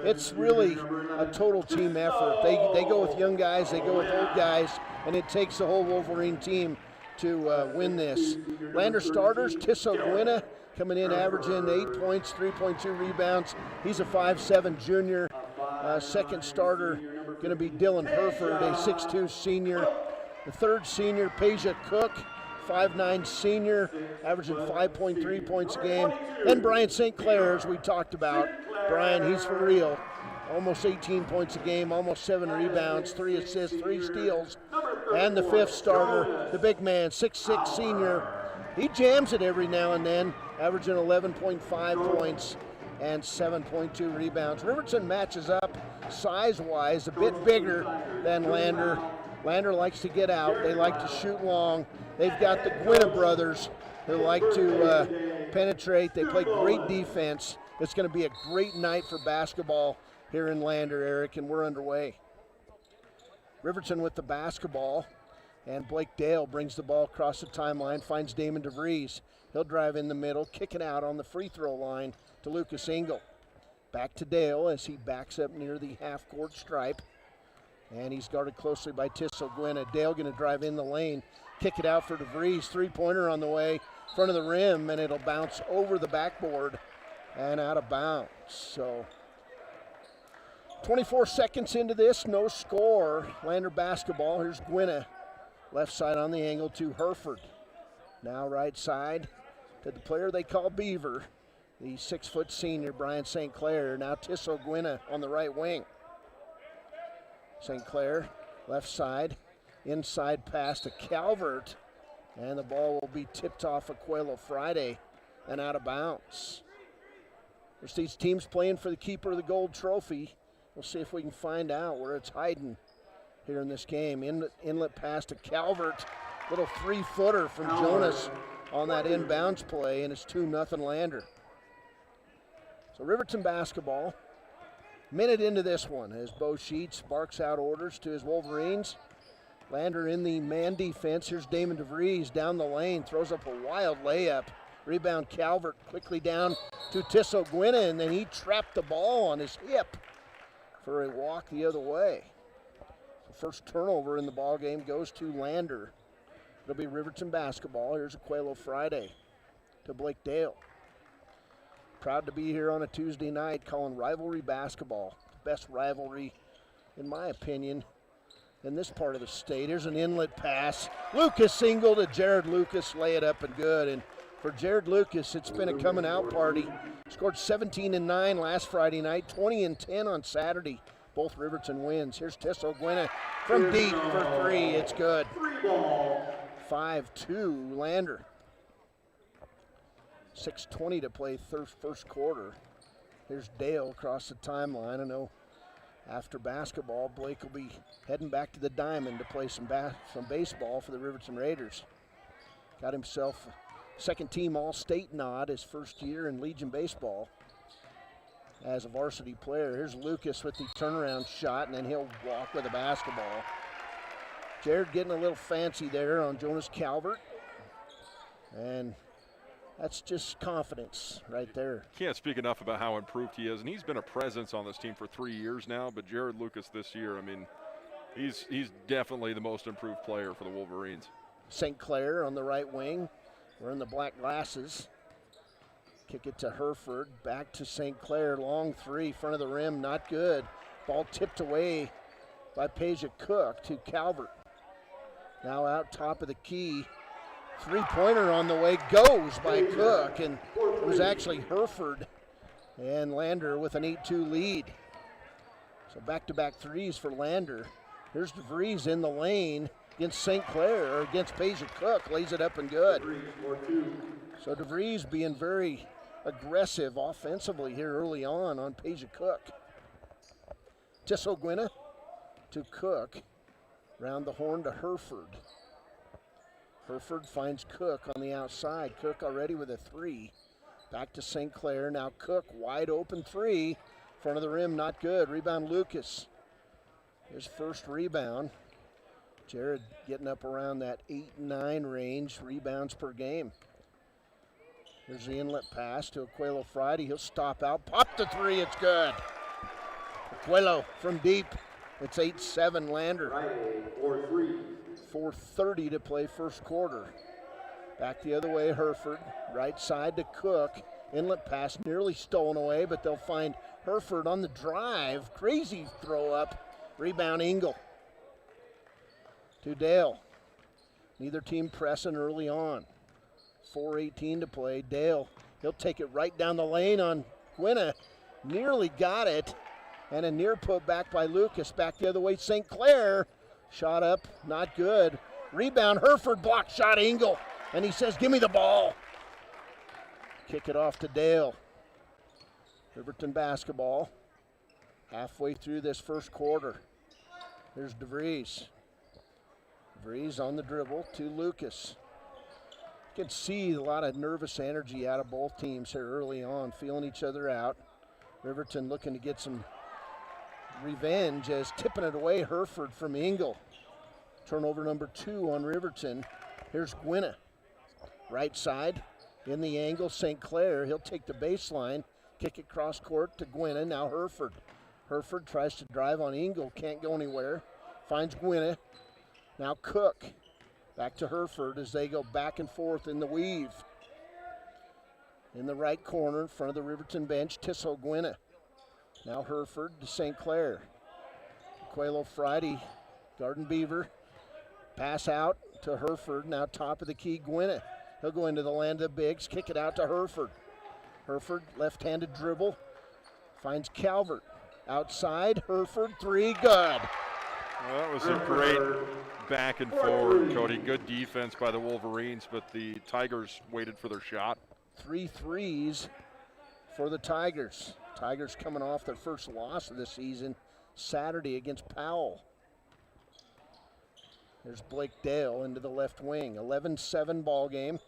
S2: it's really a total team effort. They go with young guys, they go with old guys, and it takes the whole Wolverine team to win this. Lander starters, Tisso Gwinna coming in averaging 8 points, 3.2 rebounds. He's a 5'7" junior. Second starter going to be Dylan Herford, a 6'2" senior. The third senior, Peja Cook, 5'9" senior, averaging 5.3 points a game. Then Brian St. Clair, as we talked about. Brian, he's for real. Almost 18 points a game, almost 7 rebounds, 3 assists, 3 steals. And the fifth starter, the big man, 6'6" senior. He jams it every now and then, averaging 11.5 points and 7.2 rebounds. Riverton matches up size-wise a bit bigger than Lander. Lander likes to get out. They like to shoot long. They've got the Gwinna brothers who like to penetrate. They play great defense. It's going to be a great night for basketball here in Lander, Eric, and we're underway. Riverton with the basketball, and Blake Dale brings the ball across the timeline, finds Damon DeVries. He'll drive in the middle, kick it out on the free throw line to Lucas Engel. Back to Dale as he backs up near the half-court stripe, and he's guarded closely by Tisso Gwinna. Dale going to drive in the lane, kick it out for DeVries. Three-pointer on the way, front of the rim, and it'll bounce over the backboard and out of bounds. So 24 seconds into this, no score. Lander basketball. Here's Gwinna. Left side on the angle to Herford. Now right side to the player they call Beaver, the 6' senior, Brian St. Clair. Now Tisso Gwinna on the right wing. St. Clair, left side, inside pass to Calvert, and the ball will be tipped off Aquelo Friday and out of bounds. There's these teams playing for the keeper of the gold trophy. We'll see if we can find out where it's hiding here in this game. Inlet pass to Calvert. Little 3-footer from Jonas on that inbounds play, and it's 2-0 Lander. So Riverton basketball. Minute into this one as Bo Sheets barks out orders to his Wolverines. Lander in the man defense. Here's Damon DeVries down the lane, throws up a wild layup. Rebound Calvert quickly down to Tisso Gwinna, and then he trapped the ball on his hip for a walk the other way. The first turnover in the ball game goes to Lander. It'll be Riverton basketball. Here's Aquelo Friday to Blake Dale. Proud to be here on a Tuesday night calling rivalry basketball. The best rivalry, in my opinion, in this part of the state. Here's an inlet pass. Lucas Engel to Jared Lucas. Lay it up and good. And for Jared Lucas, it's been a coming out party. Scored 17 and 9 last Friday night, 20 and 10 on Saturday. Both Riverton wins. Here's Tisso Gwinna from deep for 3. It's good. 5-2 Lander. 6:20 to play first quarter. Here's Dale across the timeline. I know after basketball, Blake will be heading back to the Diamond to play some baseball for the Riverton Raiders. Got himself a second-team All-State nod his first year in Legion baseball as a varsity player. Here's Lucas with the turnaround shot, and then he'll walk with the basketball. Jared getting a little fancy there on Jonas Calvert. And that's just confidence right there.
S6: Can't speak enough about how improved he is, and he's been a presence on this team for 3 years now, but Jared Lucas this year, I mean, he's definitely the most improved player for the Wolverines.
S2: St. Clair on the right wing. Wearing the black glasses. Kick it to Herford. Back to St. Clair. Long 3, front of the rim, not good. Ball tipped away by Peja Cook to Calvert. Now out top of the key. Three-pointer on the way goes by Cook, and it was actually Hereford and Lander with an 8-2 lead. So back-to-back threes for Lander. Here's DeVries in the lane against St. Clair, or against Peja Cook, lays it up and good. So DeVries being very aggressive offensively here early on Peja Cook. Tissot-Gwynna to Cook, round the horn to Hereford. Hereford finds Cook on the outside. Cook already with a three. Back to St. Clair. Now Cook, wide open three. Front of the rim, not good. Rebound Lucas. His first rebound. Jared getting up around that 8-9 range rebounds per game. Here's the inlet pass to Aquelo Friday. He'll stop out, pop the three, it's good. Aquelo from deep. It's 8-7 Lander. 4:30 to play first quarter. Back the other way, Hereford. Right side to Cook. Inlet pass nearly stolen away, but they'll find Hereford on the drive. Crazy throw up. Rebound Engel. To Dale. Neither team pressing early on. 4:18 to play. Dale, he'll take it right down the lane on Gwynna. Nearly got it. And a near put back by Lucas. Back the other way, St. Clair. Shot up, not good. Rebound, Hereford, block shot, Engel. And he says, give me the ball. Kick it off to Dale. Riverton basketball. Halfway through this first quarter. Here's DeVries. DeVries on the dribble to Lucas. You can see a lot of nervous energy out of both teams here early on, feeling each other out. Riverton looking to get some revenge as tipping it away, Hereford from Engel. Turnover number 2 on Riverton. Here's Gwynna. Right side, in the angle, St. Clair. He'll take the baseline, kick it cross court to Gwynna. Now Hereford. Hereford tries to drive on Engel, can't go anywhere. Finds Gwynna. Now Cook. Back to Hereford as they go back and forth in the weave. In the right corner, in front of the Riverton bench, Tissot-Gwynna. Now Hereford to St. Clair. Aquelo Friday, Garden Beaver. Pass out to Hereford, now top of the key, Gwynna. He'll go into the land of the bigs, kick it out to Hereford. Hereford, left-handed dribble, finds Calvert. Outside, Hereford, three, good.
S1: Well, that was a great back and forward, Cody. Good defense by the Wolverines, but the Tigers waited for their shot.
S2: 3 threes for the Tigers. Tigers coming off their first loss of the season Saturday against Powell. There's Blake Dale into the left wing. 11-7 ball game.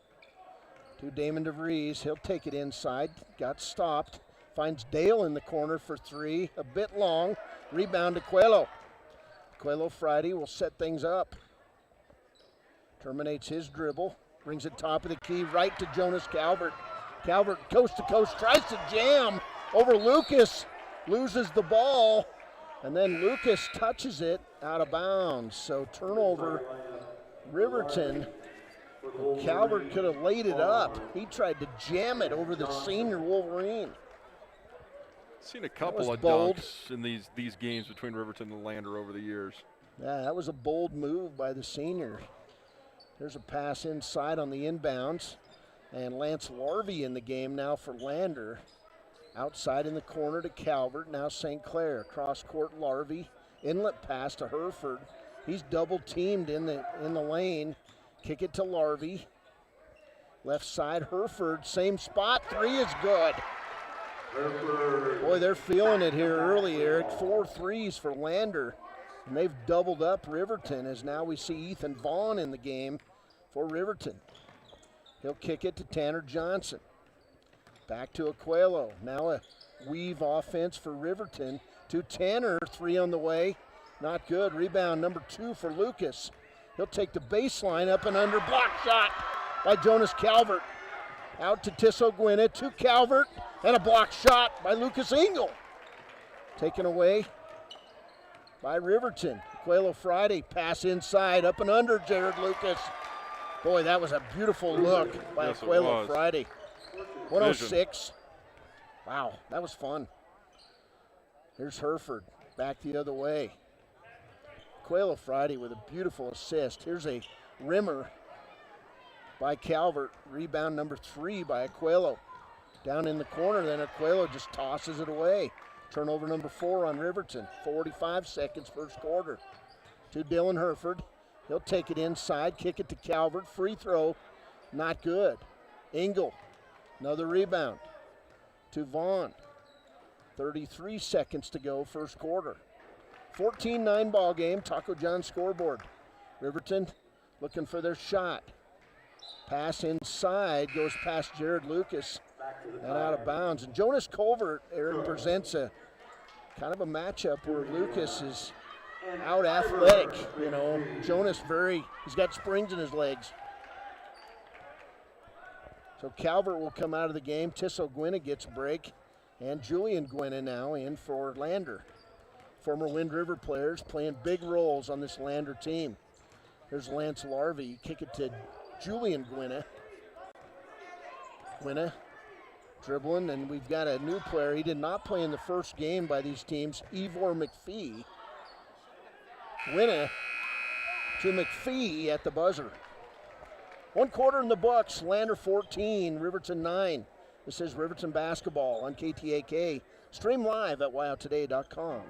S2: To Damon DeVries. He'll take it inside. Got stopped. Finds Dale in the corner for three. A bit long. Rebound to Aquelo. Aquelo Friday will set things up. Terminates his dribble. Brings it top of the key right to Jonas Calvert. Calvert coast to coast. Tries to jam over Lucas. Loses the ball. And then Lucas touches it out of bounds. So turnover, Riverton. Calvert could have laid it up. He tried to jam it over the senior Wolverine.
S1: Seen a couple of
S2: bold
S1: dunks in these games between Riverton and Lander over the years.
S2: Yeah, that was a bold move by the senior. There's a pass inside on the inbounds. And Lance Larvey in the game now for Lander. Outside in the corner to Calvert, now St. Clair. Cross court Larvey, inlet pass to Hereford. He's double teamed in the lane. Kick it to Larvey. Left side Hereford, same spot, three is good. Boy, they're feeling it here early, Eric. 4 threes for Lander. And they've doubled up Riverton as now we see Ethan Vaughn in the game for Riverton. He'll kick it to Tanner Johnson. Back to Aquelo. Now a weave offense for Riverton. To Tanner, three on the way. Not good. Rebound number 2 for Lucas. He'll take the baseline up and under. Block shot by Jonas Calvert. Out to Tissot-Gwynna, to Calvert, and a block shot by Lucas Engel. Taken away by Riverton. Aquelo Friday, pass inside, up and under Jared Lucas. Boy, that was a beautiful look by Aquelo Friday. 106. Wow, that was fun. Here's Hereford, back the other way. Aquelo Friday with a beautiful assist. Here's a rimmer by Calvert. Rebound number 3 by Aquelo. Down in the corner, then Aquelo just tosses it away. Turnover number 4 on Riverton. 45 seconds, first quarter. To Dylan Herford. He'll take it inside, kick it to Calvert. Free throw, not good. Engel, another rebound. To Vaughn. 33 seconds to go, first quarter. 14-9 ball game, Taco John scoreboard. Riverton looking for their shot. Pass inside, goes past Jared Lucas and out of bounds. And Jonas Colvert, Aaron, presents a kind of a matchup where Lucas is out athletic. You know, Jonas he's got springs in his legs. So Calvert will come out of the game. Tissot Gwynna gets a break. And Julian Gwynna now in for Lander. Former Wind River players playing big roles on this Lander team. Here's Lance Larvey. Kick it to Julian Gwynna. Gwynna dribbling, and we've got a new player. He did not play in the first game by these teams, Ivor McPhee. Gwynna to McPhee at the buzzer. 1 quarter in the books. Lander 14, Riverton 9. This is Riverton basketball on KTAK. Stream live at wildtoday.com.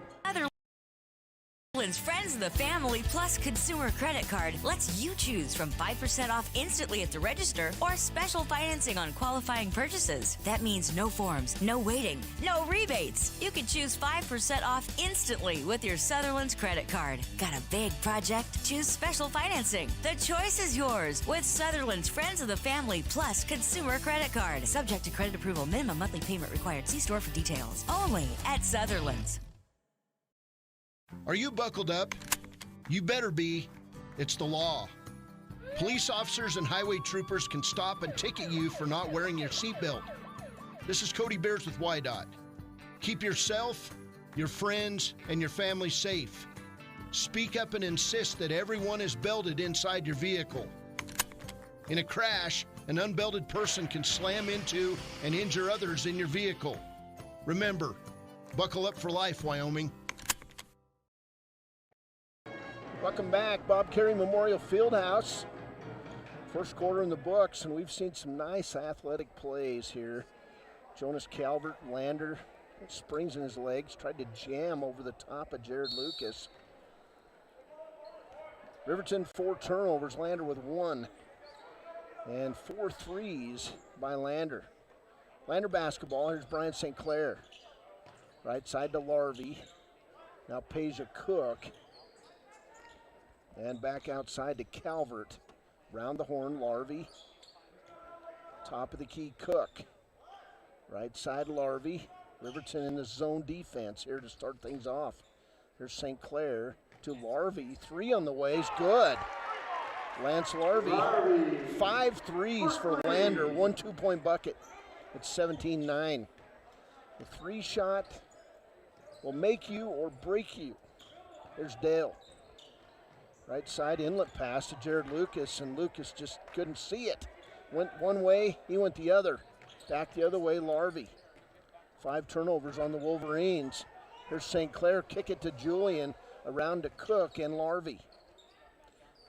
S8: Sutherland's Friends of the Family Plus Consumer Credit Card lets you choose from 5% off instantly at the register or special financing on qualifying purchases. That means no forms, no waiting, no rebates. You can choose 5% off instantly with your Sutherland's credit card. Got a big project? Choose special financing. The choice is yours with Sutherland's Friends of the Family Plus Consumer Credit Card. Subject to credit approval. Minimum monthly payment required. See store for details. Only at Sutherland's.
S11: Are you buckled up? You better be. It's the law. Police officers and highway troopers can stop and ticket you for not wearing your seatbelt. This is Cody Bears with WYDOT. Keep yourself, your friends, and your family safe. Speak up and insist that everyone is belted inside your vehicle. In a crash, an unbelted person can slam into and injure others in your vehicle. Remember, buckle up for life, Wyoming.
S2: Welcome back, Bob Carey Memorial Fieldhouse. First quarter in the books, and we've seen some nice athletic plays here. Jonas Calvert, Lander, springs in his legs, tried to jam over the top of Jared Lucas. Riverton 4 turnovers, Lander with 1. And 4 threes by Lander. Lander basketball, here's Brian St. Clair. Right side to Larvey. Now Peja Cook. And back outside to Calvert. Round the horn, Larvey. Top of the key, Cook. Right side, Larvey. Riverton in the zone defense here to start things off. Here's St. Clair to Larvey. 3 on the way is good. Lance Larvey, 5 threes for Lander, 1 2-point bucket. It's 17-9. The 3 shot will make you or break you. Here's Dale. Right side inlet pass to Jared Lucas, and Lucas just couldn't see it. Went one way, he went the other. Back the other way, Larvey. 5 turnovers on the Wolverines. Here's St. Clair, kick it to Julian, around to Cook and Larvey.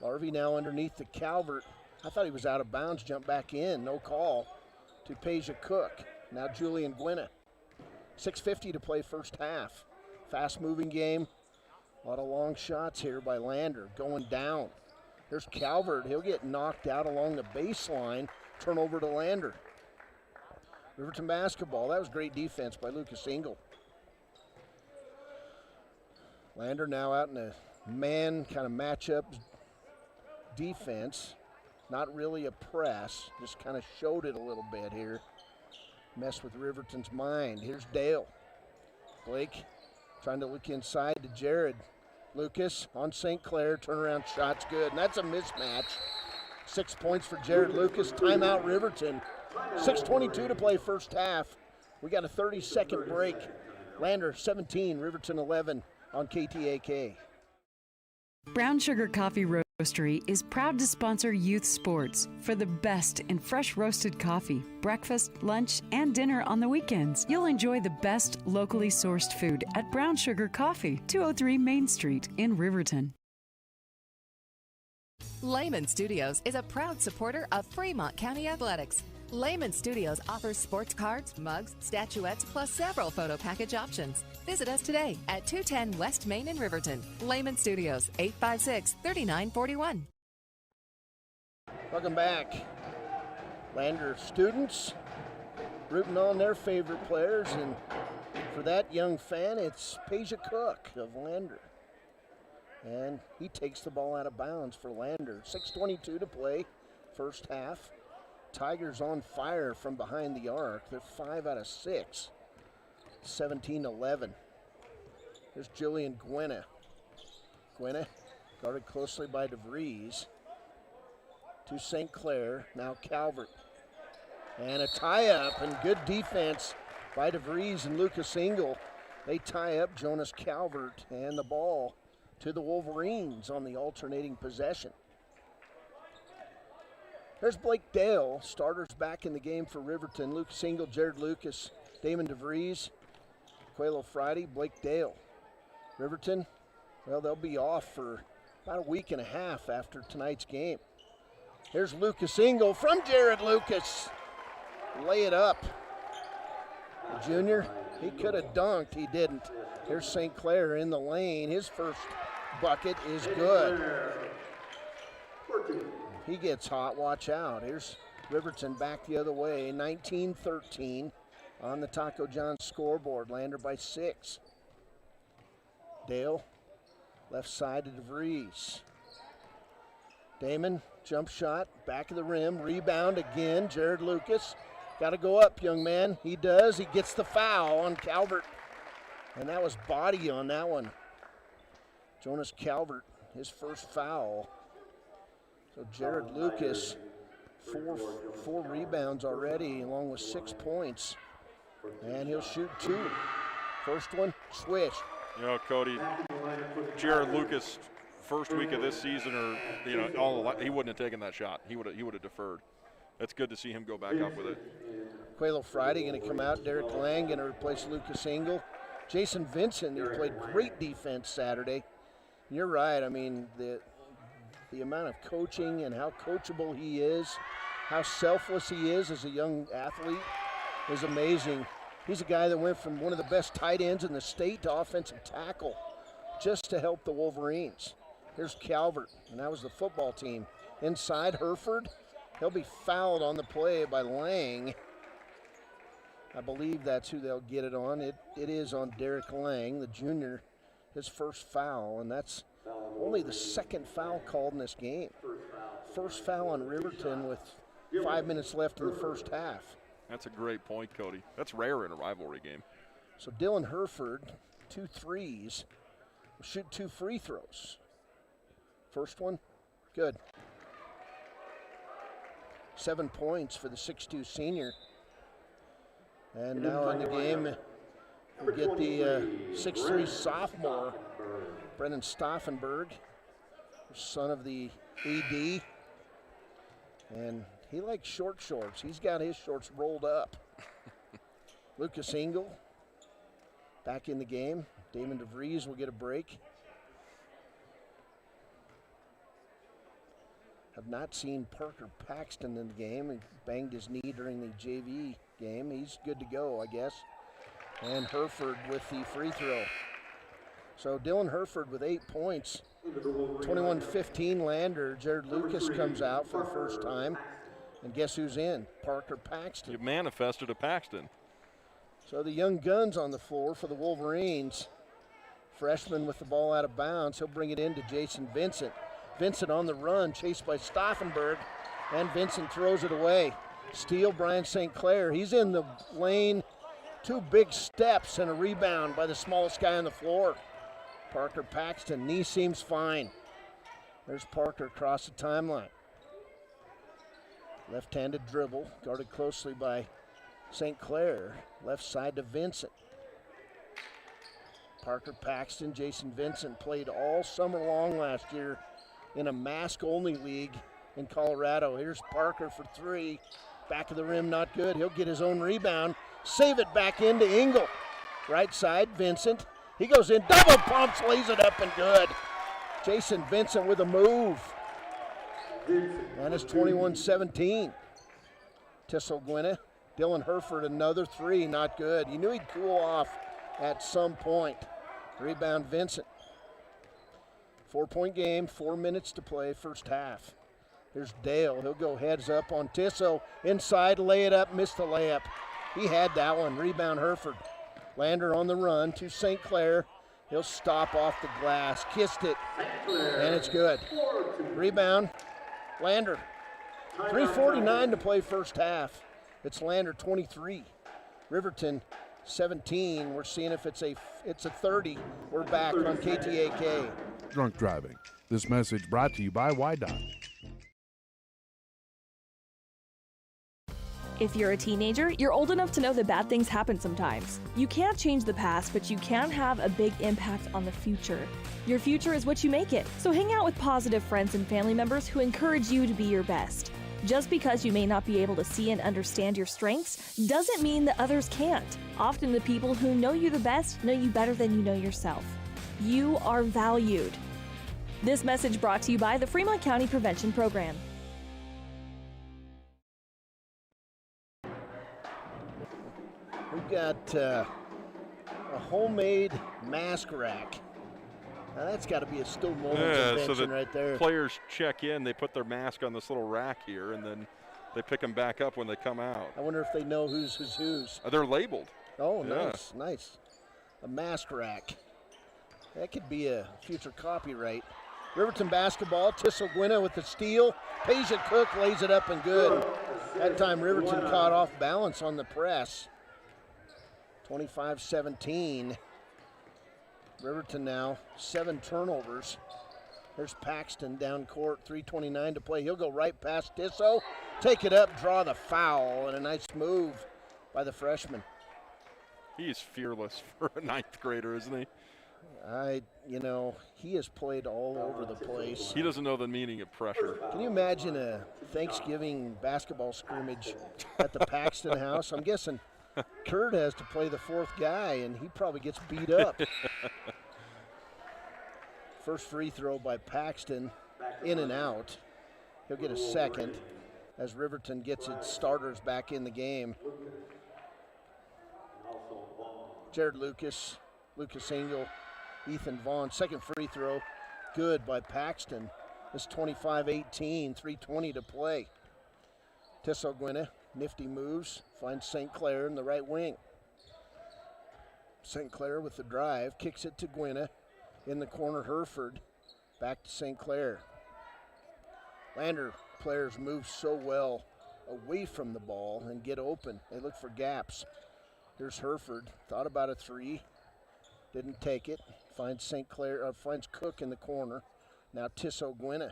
S2: Larvey now underneath the Calvert. I thought he was out of bounds, jumped back in, no call. To Peja Cook, now Julian Gwynna. 6:50 to play first half. Fast moving game. A lot of long shots here by Lander, going down. There's Calvert, he'll get knocked out along the baseline. Turnover to Lander. Riverton basketball, that was great defense by Lucas Engel. Lander now out in a man kind of matchup defense. Not really a press, just kind of showed it a little bit here. Messed with Riverton's mind. Here's Dale. Blake trying to look inside to Jared. Lucas on St. Clair, turnaround shot's good, and that's a mismatch. 6 points for Jared Lucas, timeout Riverton. 6:22 to play first half. We got a 30-second break. Lander 17, Riverton 11 on KTAK.
S5: Brown Sugar Coffee Roastery is proud to sponsor youth sports for the best in fresh roasted coffee, breakfast, lunch, and dinner on the weekends. You'll enjoy the best locally sourced food at Brown Sugar Coffee, 203 Main Street in Riverton.
S9: Lehman Studios is a proud supporter of Fremont County Athletics. Lehman Studios offers sports cards, mugs, statuettes, plus several photo package options. Visit us today at 210 West Main in Riverton. Lehman Studios, 856-3941.
S2: Welcome back. Lander students rooting on their favorite players, and for that young fan, it's Peja Cook of Lander. And he takes the ball out of bounds for Lander. 6:22 to play, first half. Tigers on fire from behind the arc. They're 5 out of 6. 17-11. Here's Jillian Gwynna. Gwynna guarded closely by DeVries. To St. Clair, now Calvert. And a tie-up, and good defense by DeVries and Lucas Engel. They tie up Jonas Calvert, and the ball to the Wolverines on the alternating possession. There's Blake Dale, starters back in the game for Riverton. Lucas Engel, Jared Lucas, Damon DeVries, Quelo Friday, Blake Dale. Riverton, well, they'll be off for about a week and a half after tonight's game. Here's Lucas Engel from Jared Lucas. Lay it up. The junior, he could have dunked, he didn't. Here's St. Clair in the lane. His first bucket is good. He gets hot, watch out. Here's Riverton back the other way, 19-13 on the Taco John scoreboard. Lander by 6. Dale, left side to DeVries. Damon, jump shot, back of the rim, rebound again, Jared Lucas. Got to go up, young man. He does, he gets the foul on Calvert. And that was body on that one. Jonas Calvert, his first foul. So Jared Lucas, four rebounds already, along with 6 points. And he'll shoot 2. First one, swish.
S1: You know, Cody, Jared Lucas, first week of this season, or he wouldn't have taken that shot. He would have deferred. It's good to see him go back up with it.
S2: Quelo Friday going to come out. Derek Lang going to replace Lucas Engel. Jason Vincent, who played great defense Saturday. You're right. I mean, the amount of coaching and how coachable he is, how selfless he is as a young athlete is amazing. He's a guy that went from one of the best tight ends in the state to offensive tackle just to help the Wolverines. Here's Calvert, and that was the football team. Inside, Hereford. He'll be fouled on the play by Lang. I believe that's who they'll get it on. It is on Derek Lang, the junior, his first foul, and that's only the second foul called in this game. First foul on Riverton with 5 minutes left in the first half.
S1: That's a great point, Cody. That's rare in a rivalry game.
S2: So Dylan Hereford, 2 threes, will shoot 2 free throws. First one, good. 7 points for the 6'2 senior. And now in the game, we get the 6'3 sophomore, Brennan Stauffenberg, son of the AD. And he likes short shorts. He's got his shorts rolled up. Lucas Engel back in the game. Damon DeVries will get a break. Have not seen Parker Paxton in the game. He banged his knee during the JV game. He's good to go, I guess. And Hereford with the free throw. So Dylan Hereford with 8 points. 21-15 Lander. Jared Lucas comes out for the first time. And guess who's in? Parker Paxton.
S1: You manifested a Paxton.
S2: So the young guns on the floor for the Wolverines. Freshman with the ball out of bounds. He'll bring it in to Jason Vincent. Vincent on the run, chased by Stauffenberg, and Vincent throws it away. Steal, Brian St. Clair. He's in the lane. 2 big steps and a rebound by the smallest guy on the floor. Parker Paxton, knee seems fine. There's Parker across the timeline. Left-handed dribble, guarded closely by St. Clair. Left side to Vincent. Parker Paxton, Jason Vincent played all summer long last year in a mask-only league in Colorado. Here's Parker for 3. Back of the rim, not good. He'll get his own rebound. Save it back into Engel. Right side, Vincent. He goes in, double pumps, lays it up and good. Jason Vincent with a move. And it's 21-17. Tissel Gwynna. Dylan Herford, another three, not good. You knew he'd cool off at some point. Rebound Vincent. 4-point game, 4 minutes to play, first half. Here's Dale, he'll go heads up on Tissot. Inside, lay it up, missed the layup. He had that one, rebound Herford. Lander on the run to St. Clair. He'll stop off the glass, kissed it, and it's good. Rebound, Lander. 3:49 to play first half. It's Lander 23, Riverton 17. We're seeing if it's a 30. We're back on KTAK.
S18: Drunk driving. This message brought to you by YDOT.
S3: If you're a teenager, you're old enough to know that bad things happen sometimes. You can't change the past, but you can have a big impact on the future. Your future is what you make it. So hang out with positive friends and family members who encourage you to be your best. Just because you may not be able to see and understand your strengths doesn't mean that others can't. Often the people who know you the best know you better than you know yourself. You are valued. This message brought to you by the Fremont County Prevention Program.
S2: We've got a homemade mask rack. Now that's got to be a Stu Mullins invention right there.
S1: Players check in, they put their mask on this little rack here, and then they pick them back up when they come out.
S2: I wonder if they know who's.
S1: They're labeled.
S2: Oh,
S1: yeah.
S2: Nice. A mask rack. That could be a future copyright. Riverton basketball, Tissel Gwynna with the steal. Peja Cook lays it up and good. That time Riverton caught off balance on the press. 25-17. Riverton now, 7 turnovers. There's Paxton down court, 3:29 to play. He'll go right past Tissot, take it up, draw the foul, and a nice move by the freshman.
S1: He's fearless for a 9th grader, isn't he?
S2: He has played all over the place.
S1: He doesn't know the meaning of pressure.
S2: Can you imagine a Thanksgiving basketball scrimmage at the Paxton house? I'm guessing Kurt has to play the 4th guy, and he probably gets beat up. First free throw by Paxton, in and out. He'll get a second as Riverton gets its starters back in the game. Jared Lucas Engel, Ethan Vaughn. Second free throw, good by Paxton. It's 25-18, 3:20 to play. Tissel Gwynna, nifty moves, finds St. Clair in the right wing. St. Clair with the drive, kicks it to Gwynna. In the corner, Herford, back to St. Clair. Lander players move so well away from the ball and get open. They look for gaps. Here's Herford, thought about a 3, didn't take it. Finds finds Cook in the corner. Now Tissot Gwynna.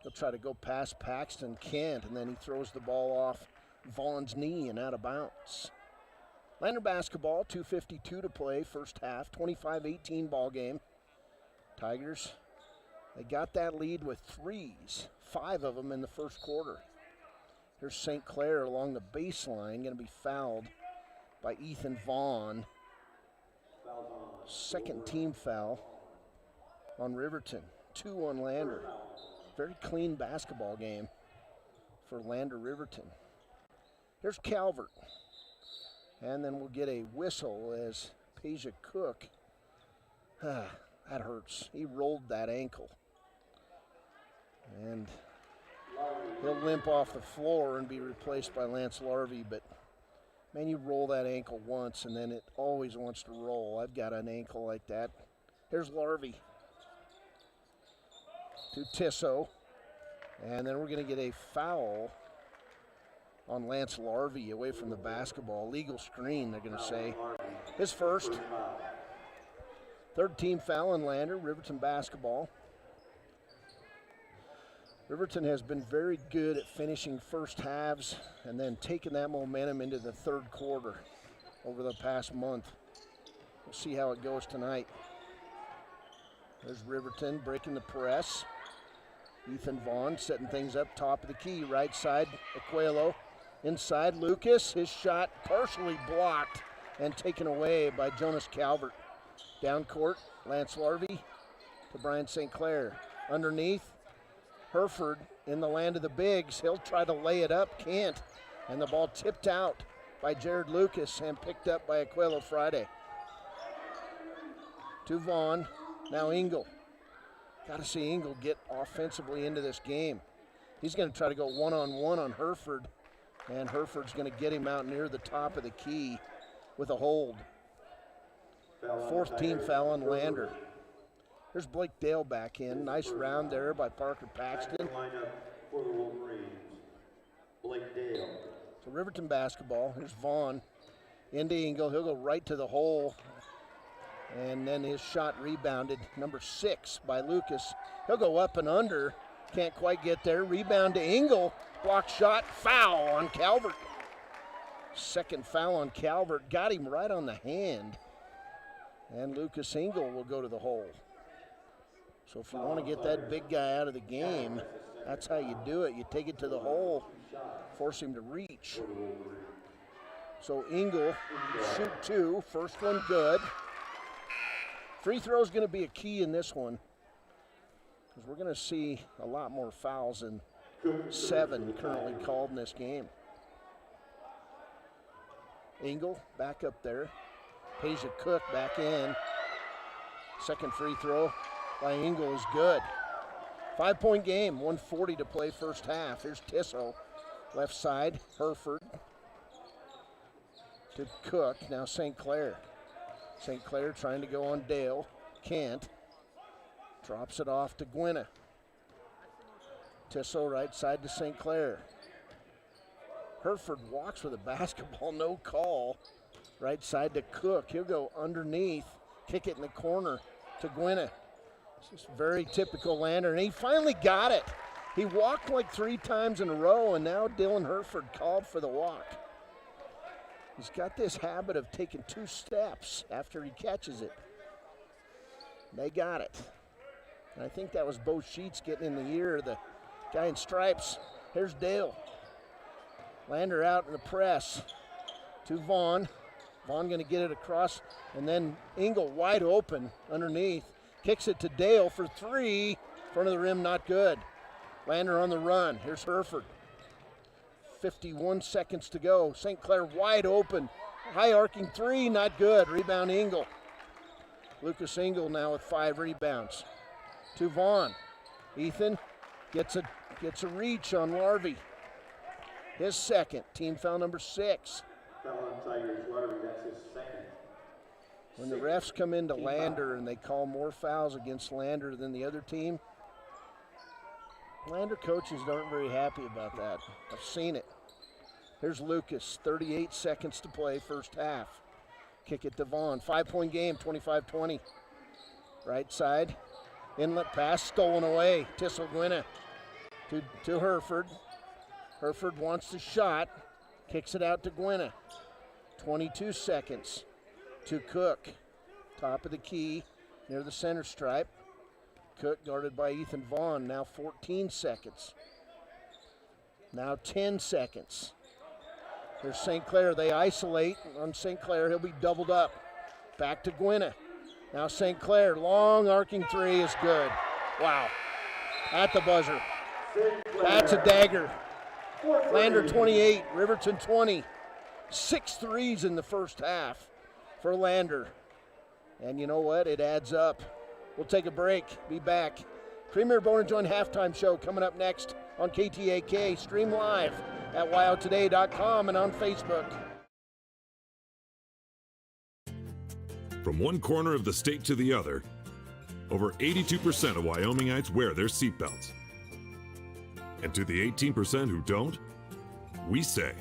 S2: He'll try to go past Paxton, can't, and then he throws the ball off Vaughn's knee and out of bounds. Lander basketball, 2:52 to play, first half, 25-18 ball game. Tigers, they got that lead with 3s, 5 of them in the first quarter. Here's St. Clair along the baseline, going to be fouled by Ethan Vaughn. Second team foul on Riverton, 2 on Lander. Very clean basketball game for Lander Riverton. Here's Calvert. And then we'll get a whistle as Peja Cook, that hurts. He rolled that ankle. And he'll limp off the floor and be replaced by Lance Larvey, but man, you roll that ankle once and then it always wants to roll. I've got an ankle like that. Here's Larvey to Tissot. And then we're going to get a foul on Lance Larvey away from the basketball. Legal screen, they're going to say. His first. Third team foul on Lander, Riverton basketball. Riverton has been very good at finishing first halves and then taking that momentum into the third quarter over the past month. We'll see how it goes tonight. There's Riverton breaking the press. Ethan Vaughn setting things up top of the key. Right side, Aquelo. Inside, Lucas. His shot partially blocked and taken away by Jonas Calvert. Down court, Lance Larvey to Brian St. Clair. Underneath, Hereford in the land of the bigs. He'll try to lay it up, can't. And the ball tipped out by Jared Lucas and picked up by Aquelo Friday. To Vaughn, now Engel. Got to see Engel get offensively into this game. He's going to try to go one-on-one on Hereford, and Hereford's going to get him out near the top of the key with a hold. Fourth team foul on Lander. There's Blake Dale back in. Nice round there by Parker Paxton.
S17: For the Wolverines, Blake Dale.
S2: So Riverton basketball. Here's Vaughn into Engel. He'll go right to the hole. And then his shot rebounded, number 6 by Lucas. He'll go up and under. Can't quite get there. Rebound to Engel. Block shot. Foul on Calvert. Second foul on Calvert. Got him right on the hand. And Lucas Engel will go to the hole. So if you want to get that big guy out of the game, that's how you do it. You take it to the hole, force him to reach. So Engel, shoot 2. First one good. Free throw is going to be a key in this one, because we're going to see a lot more fouls than 7 currently called in this game. Engel back up there. Peja Cook back in. Second free throw by Engel is good. 5-point game, 1:40 to play first half. Here's Tissot, left side, Hereford to Cook, now St. Clair. St. Clair trying to go on Dale, can't. Drops it off to Gwynna. Tissot right side to St. Clair. Hereford walks with a basketball, no call. Right side to Cook. He'll go underneath, kick it in the corner to Gwynna. This is very typical Lander, and he finally got it. He walked like 3 times in a row, and now Dylan Hereford called for the walk. He's got this habit of taking 2 steps after he catches it. They got it. And I think that was Bo Sheets getting in the ear of the guy in stripes. Here's Dale. Lander out in the press to Vaughn. Vaughn going to get it across, and then Engel wide open underneath. Kicks it to Dale for 3. Front of the rim, not good. Lander on the run. Here's Hereford. 51 seconds to go. St. Clair wide open. High arcing 3, not good. Rebound Engel. Lucas Engel now with 5 rebounds. To Vaughn. Ethan gets a reach on Larvey. His second. Team foul number 6.
S17: Foul on Tigers Larvey, that's his second.
S2: When the refs come into Lander and they call more fouls against Lander than the other team, Lander coaches aren't very happy about that. I've seen it. Here's Lucas, 38 seconds to play, first half. Kick it to Vaughn. 5-point game, 25-20. Right side, inlet pass, stolen away. Tissot Gwynna to Hereford. Hereford wants the shot, kicks it out to Gwynna. 22 seconds to Cook. Top of the key, near the center stripe. Cook guarded by Ethan Vaughn, now 14 seconds. Now 10 seconds. There's St. Clair, they isolate on St. Clair, he'll be doubled up. Back to Gwynna. Now St. Clair, long arcing 3 is good. Wow, at the buzzer. That's a dagger. Lander 28, Riverton 20. 6 threes in the first half for Lander. And you know what, it adds up. We'll take a break, be back. Premier Bone and Joint halftime show coming up next on KTAK. Stream live at wyotoday.com and on Facebook.
S4: From one corner of the state to the other, over 82% of Wyomingites wear their seatbelts. And to the 18% who don't, we say,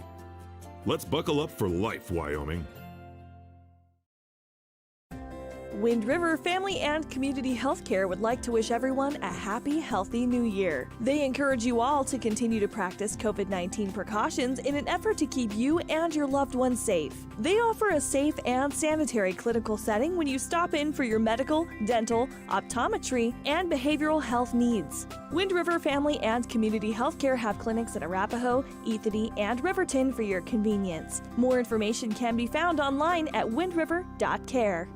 S4: let's buckle up for life, Wyoming.
S3: Wind River Family and Community Healthcare would like to wish everyone a happy, healthy new year. They encourage you all to continue to practice COVID-19 precautions in an effort to keep you and your loved ones safe. They offer a safe and sanitary clinical setting when you stop in for your medical, dental, optometry, and behavioral health needs. Wind River Family and Community Healthcare have clinics at Arapahoe, Ethity, and Riverton for your convenience. More information can be found online at windriver.care.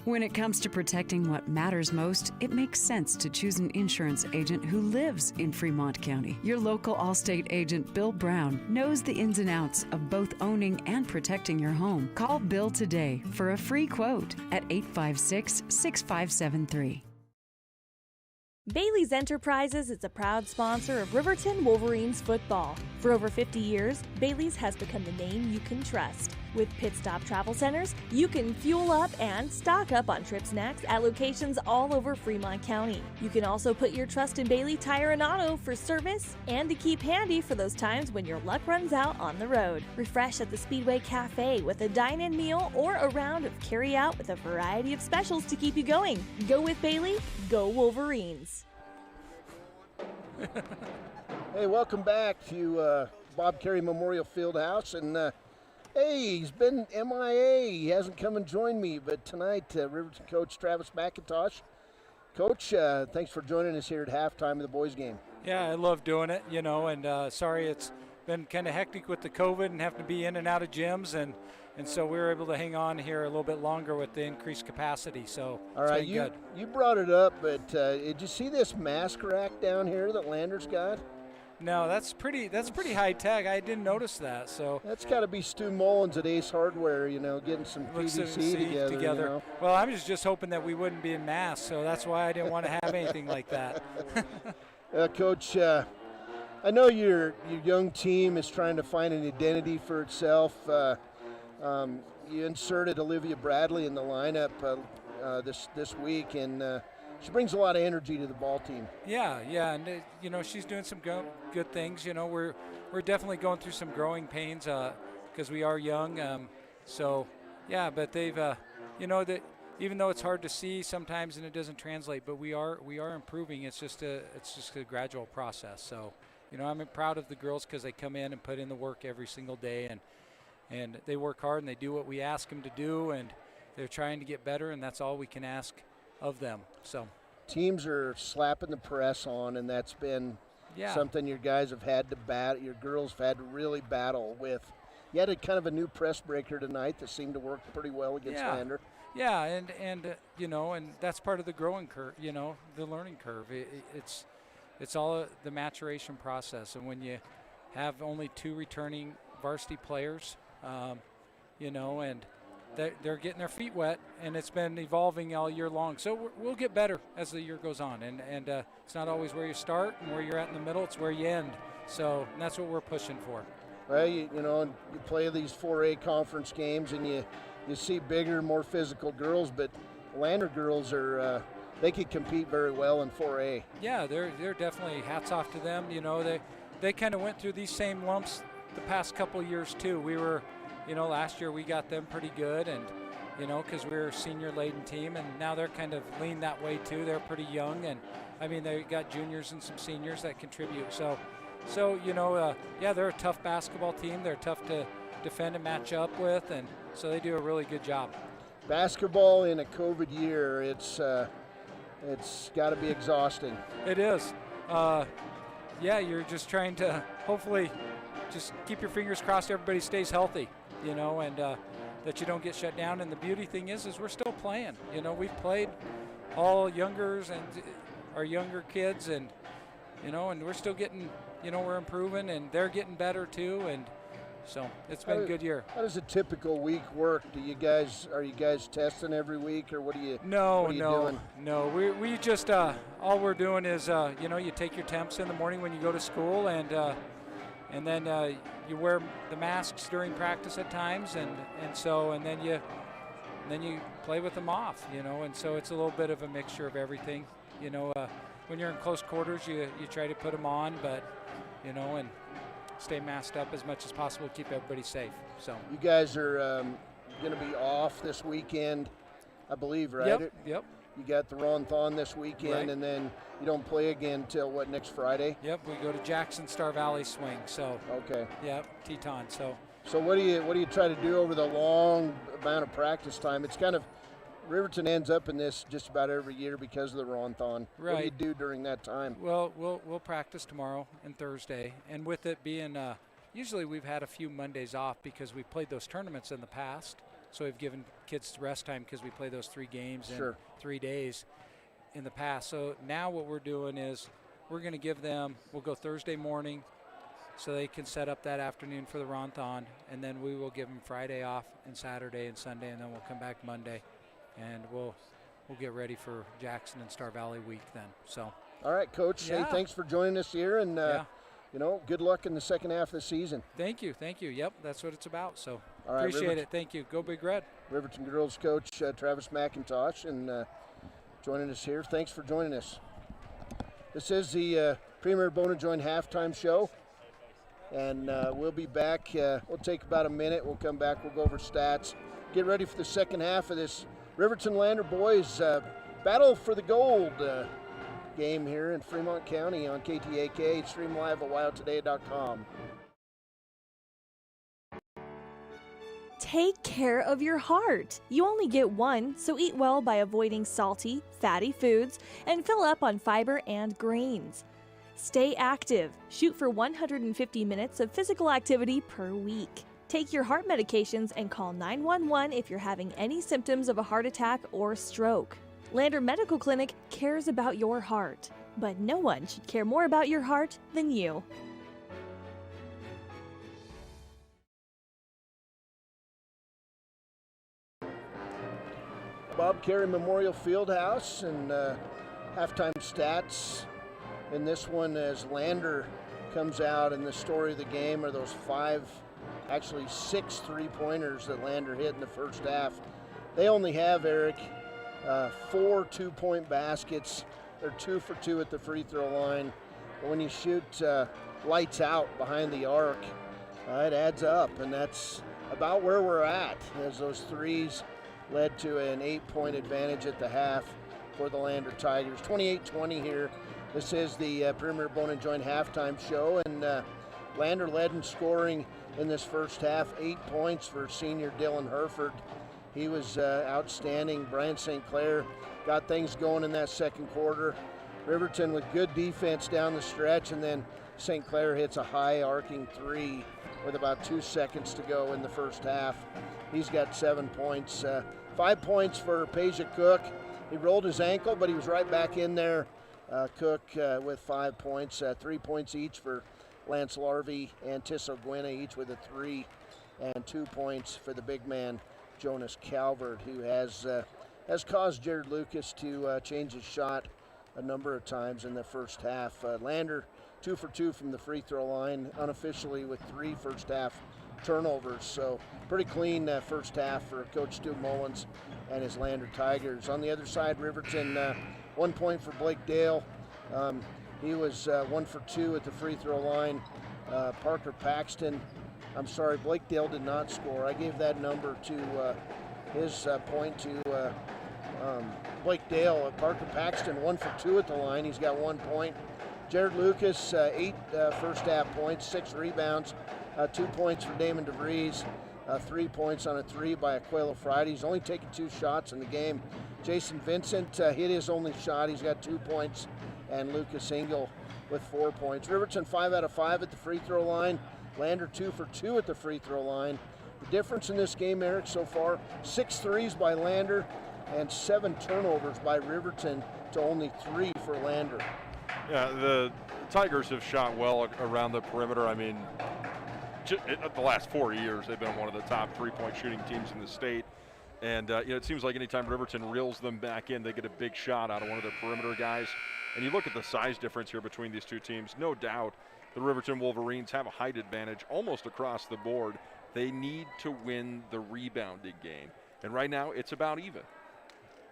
S5: When it comes to protecting what matters most, it makes sense to choose an insurance agent who lives in Fremont County. Your local Allstate agent, Bill Brown, knows the ins and outs of both owning and protecting your home. Call Bill today for a free quote at 856-6573.
S3: Bailey's Enterprises is a proud sponsor of Riverton Wolverines football. For over 50 years, Bailey's has become the name you can trust. With Pit Stop Travel Centers, you can fuel up and stock up on trip snacks at locations all over Fremont County. You can also put your trust in Bailey Tire and Auto for service and to keep handy for those times when your luck runs out on the road. Refresh at the Speedway Cafe with a dine-in meal or a round of carry-out with a variety of specials to keep you going. Go with Bailey, go Wolverines.
S2: Hey, welcome back to Bob Carey Memorial Fieldhouse, and hey, he's been MIA. He hasn't come and joined me, but tonight, Riverton coach Travis McIntosh. Coach, thanks for joining us here at halftime of the boys' game.
S19: Yeah, I love doing it, and sorry it's been kind of hectic with the COVID and having to be in and out of gyms, and so we were able to hang on here a little bit longer with the increased capacity, so
S2: all right,
S19: it's been good.
S2: You brought it up, but did you see this mask rack down here that Lander's got?
S19: No, that's pretty high tech. I didn't notice that. So
S2: that's got to be Stu Mullins at Ace Hardware, getting some PVC together.
S19: Well, I'm just hoping that we wouldn't be in masks, so that's why I didn't want to have anything like that.
S2: Coach, I know your young team is trying to find an identity for itself. You inserted Olivia Bradley in the lineup this week, and she brings a lot of energy to the ball team.
S19: Yeah, and she's doing some good things. We're definitely going through some growing pains because we are young. But they've that even though it's hard to see sometimes and it doesn't translate, but we are improving. It's just a gradual process. So I'm proud of the girls because they come in and put in the work every single day, and they work hard and they do what we ask them to do, and they're trying to get better, and that's all we can ask of them. So
S2: teams are slapping the press on, and that's been something your guys have had to battle. Your girls have had to really battle with. You had a kind of a new press breaker tonight that seemed to work pretty well against Lander.
S19: Yeah, and that's part of the growing curve. The learning curve. It's all the maturation process, and when you have only 2 returning varsity players, and they're getting their feet wet, and it's been evolving all year long. So we'll get better as the year goes on, and it's not always where you start and where you're at in the middle, it's where you end. So that's what we're pushing for.
S2: Well, you play these 4A conference games, and you see bigger, more physical girls, but Lander girls they can compete very well in 4A.
S19: Yeah, they're definitely hats off to them. They kind of went through these same lumps the past couple years too. We were last year we got them pretty good, and because we're a senior-laden team, and now they're kind of lean that way too. They're pretty young, and they got juniors and some seniors that contribute. So they're a tough basketball team. They're tough to defend and match up with, and so they do a really good job.
S2: Basketball in a COVID year, it's got to be exhausting.
S19: It is. You're just trying to hopefully just keep your fingers crossed everybody stays healthy, and that you don't get shut down. And the beauty thing is we're still playing. We've played all youngers and our younger kids, and we're still getting, we're improving, and they're getting better too, and so it's been a good year.
S2: How does a typical week work? Are you guys testing every week, or what are you doing?
S19: No. We just all we're doing is you take your temps in the morning when you go to school, and then you wear the masks during practice at times, and then you play with them off, and so it's a little bit of a mixture of everything. When you're in close quarters, you try to put them on, but and stay masked up as much as possible to keep everybody safe. So
S2: you guys are going to be off this weekend, I believe, right?
S19: Yep.
S2: You got the Ron-Thon this weekend,
S19: right.
S2: And then you don't play again till next Friday?
S19: Yep, we go to Jackson Star Valley Swing. So
S2: okay.
S19: Yep, Teton. So
S2: what do you try to do over the long amount of practice time? It's kind of Riverton ends up in this just about every year because of the Ron-Thon.
S19: Right.
S2: What do you do during that time?
S19: Well, we'll practice tomorrow and Thursday, and with it being usually we've had a few Mondays off because we've played those tournaments in the past. So we've given kids rest time because we play those 3 games in
S2: Sure.
S19: 3 days in the past. So now what we're doing is we're going to give them, we'll go Thursday morning so they can set up that afternoon for the Ronthon, and then we will give them Friday off and Saturday and Sunday, and then we'll come back Monday, and we'll get ready for Jackson and Star Valley week then. So.
S2: All right, Coach.
S19: Yeah.
S2: Hey, thanks for joining us here, and good luck in the second half of the season.
S19: Thank you. Yep, that's what it's about. So
S2: all right,
S19: appreciate it. Thank you. Go Big Red.
S2: Riverton girls coach Travis McIntosh, and joining us here. Thanks for joining us. This is the Premier Bona Joint halftime show, and we'll be back. We'll take about a minute. We'll come back. We'll go over stats. Get ready for the second half of this Riverton Lander boys battle for the gold game here in Fremont County on KTAK. Stream live at wildtoday.com.
S3: Take care of your heart. You only get one, so eat well by avoiding salty, fatty foods and fill up on fiber and grains. Stay active. Shoot for 150 minutes of physical activity per week. Take your heart medications and call 911 if you're having any symptoms of a heart attack or stroke. Lander Medical Clinic cares about your heart, but no one should care more about your heart than you.
S2: Bob Carey Memorial Fieldhouse, and halftime stats in this one as Lander comes out, and the story of the game are those 6 3-pointers that Lander hit in the first half. They only have, Eric, 4 2-point baskets. They're 2 for 2 at the free throw line. But when you shoot lights out behind the arc, it adds up, and that's about where we're at, as those threes led to an 8-point advantage at the half for the Lander Tigers. 28-20 here. This is the Premier Bona Joint halftime show, and Lander led in scoring in this first half, 8 points for senior Dylan Herford. He was outstanding. Brian St. Clair got things going in that second quarter. Riverton with good defense down the stretch, and then St. Clair hits a high arcing 3 with about 2 seconds to go in the first half. He's got 7 points. 5 points for Peja Cook. He rolled his ankle, but he was right back in there. Cook with 5 points, 3 points each for Lance Larvey and Tisso Gwynna, each with a 3, and 2 points for the big man Jonas Calvert, who has caused Jared Lucas to change his shot a number of times in the first half. Lander 2 for 2 from the free throw line, unofficially with 3 first half turnovers. So pretty clean first half for Coach Stu Mullins and his Lander Tigers. On the other side, Riverton 1 point for Blake Dale. He was 1 for 2 at the free throw line. Blake Dale did not score. I gave that number to his point to Blake Dale. Parker Paxton 1 for 2 at the line. He's got 1 point. Jared Lucas 8 first half points, 6 rebounds, 2 points for Damon DeVries, 3 points on a 3 by Aquila Friday. He's only taken 2 shots in the game. Jason Vincent hit his only shot. He's got 2 points, and Lucas Engel with 4 points. Riverton 5 out of 5 at the free throw line. Lander 2 for 2 at the free throw line. The difference in this game, Eric, so far, 6 threes by Lander and 7 turnovers by Riverton to only 3 for Lander.
S6: Yeah, the Tigers have shot well around the perimeter. I mean, the last 4 years, they've been one of the top 3-point shooting teams in the state. And it seems like anytime Riverton reels them back in, they get a big shot out of one of their perimeter guys. And you look at the size difference here between these two teams, no doubt the Riverton Wolverines have a height advantage almost across the board. They need to win the rebounding game. And right now, it's about even.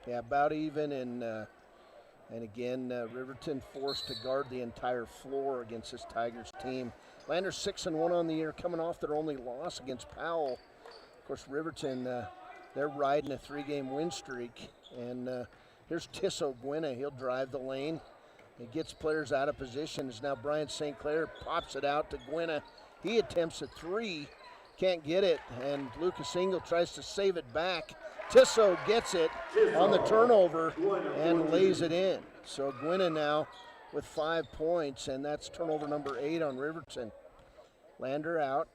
S2: Yeah, about even, and again, Riverton forced to guard the entire floor against this Tigers team. Lander 6-1 on the year, coming off their only loss against Powell. Of course, Riverton, they're riding a 3-game win streak. And here's Tisso Gwynna. He'll drive the lane. He gets players out of position. As now Brian St. Clair pops it out to Gwynna. He attempts a 3, can't get it, and Lucas Engel tries to save it back. Tisso gets it on the turnover and lays it in. So Gwynna now with 5 points, and that's turnover number 8 on Riverton. Lander out,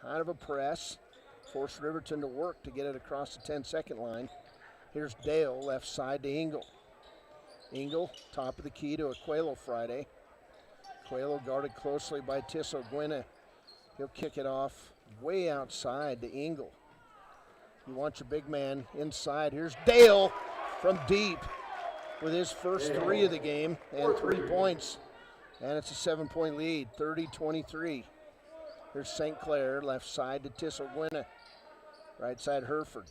S2: kind of a press. force Riverton to work to get it across the 10-second line. Here's Dale, left side to Engel. Engel, top of the key to Aquelo Friday. Aquelo guarded closely by Tissot Gwynna. He'll kick it off way outside to Engel. You want your big man inside. Here's Dale from deep with his first 3 of the game and 3 points. And it's a 7-point lead, 30-23. Here's St. Clair, left side to Tissot Gwynna. Right side Hereford.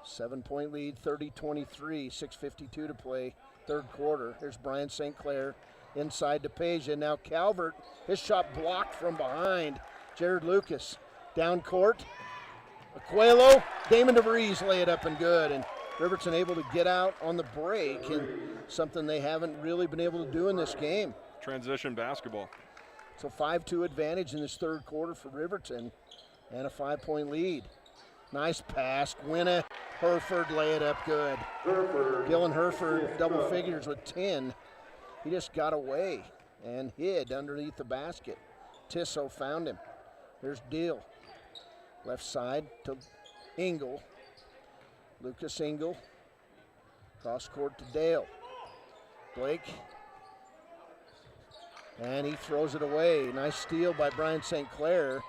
S2: 7-point lead, 30-23, 6:52 to play, third quarter. Here's Brian St. Clair inside to Peja. Now Calvert, his shot blocked from behind. Jared Lucas down court. Aquelo, Damon DeVries lay it up and good. And Riverton able to get out on the break, and something they haven't really been able to do in this game.
S6: Transition basketball.
S2: So 5-2 advantage in this third quarter for Riverton and a 5-point lead. Nice pass, Gwynna, Hereford lay it up good. Dylan Hereford double figures with 10. He just got away and hid underneath the basket. Tissot found him. There's Deal. Left side to Engel. Lucas Engel. Cross court to Dale. Blake. And he throws it away. Nice steal by Brian St. Clair.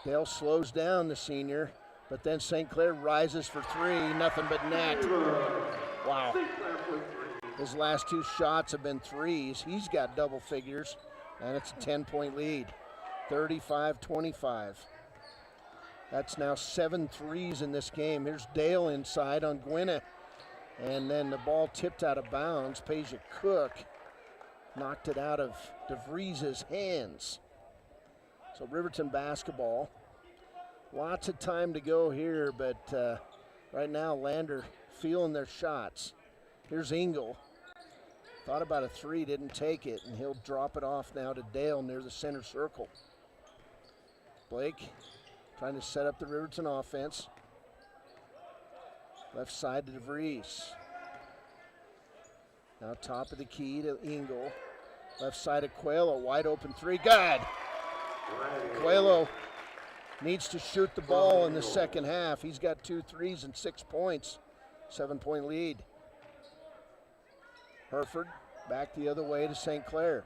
S2: Dale slows down the senior, but then St. Clair rises for 3, nothing but net. Wow. His last 2 shots have been 3s. He's got double figures, and it's a 10-point lead, 35-25. That's now 7 threes in this game. Here's Dale inside on Gwynna, and then the ball tipped out of bounds. Peja Cook knocked it out of DeVries' hands. So Riverton basketball. Lots of time to go here, but right now Lander feeling their shots. Here's Engel. Thought about a 3, didn't take it, and he'll drop it off now to Dale near the center circle. Blake trying to set up the Riverton offense. Left side to DeVries. Now top of the key to Engel. Left side of Aquelo, wide open 3, good! Aquelo needs to shoot the ball in the second half. He's got 2 threes and 6 points. 7-point lead. Hereford back the other way to St. Clair.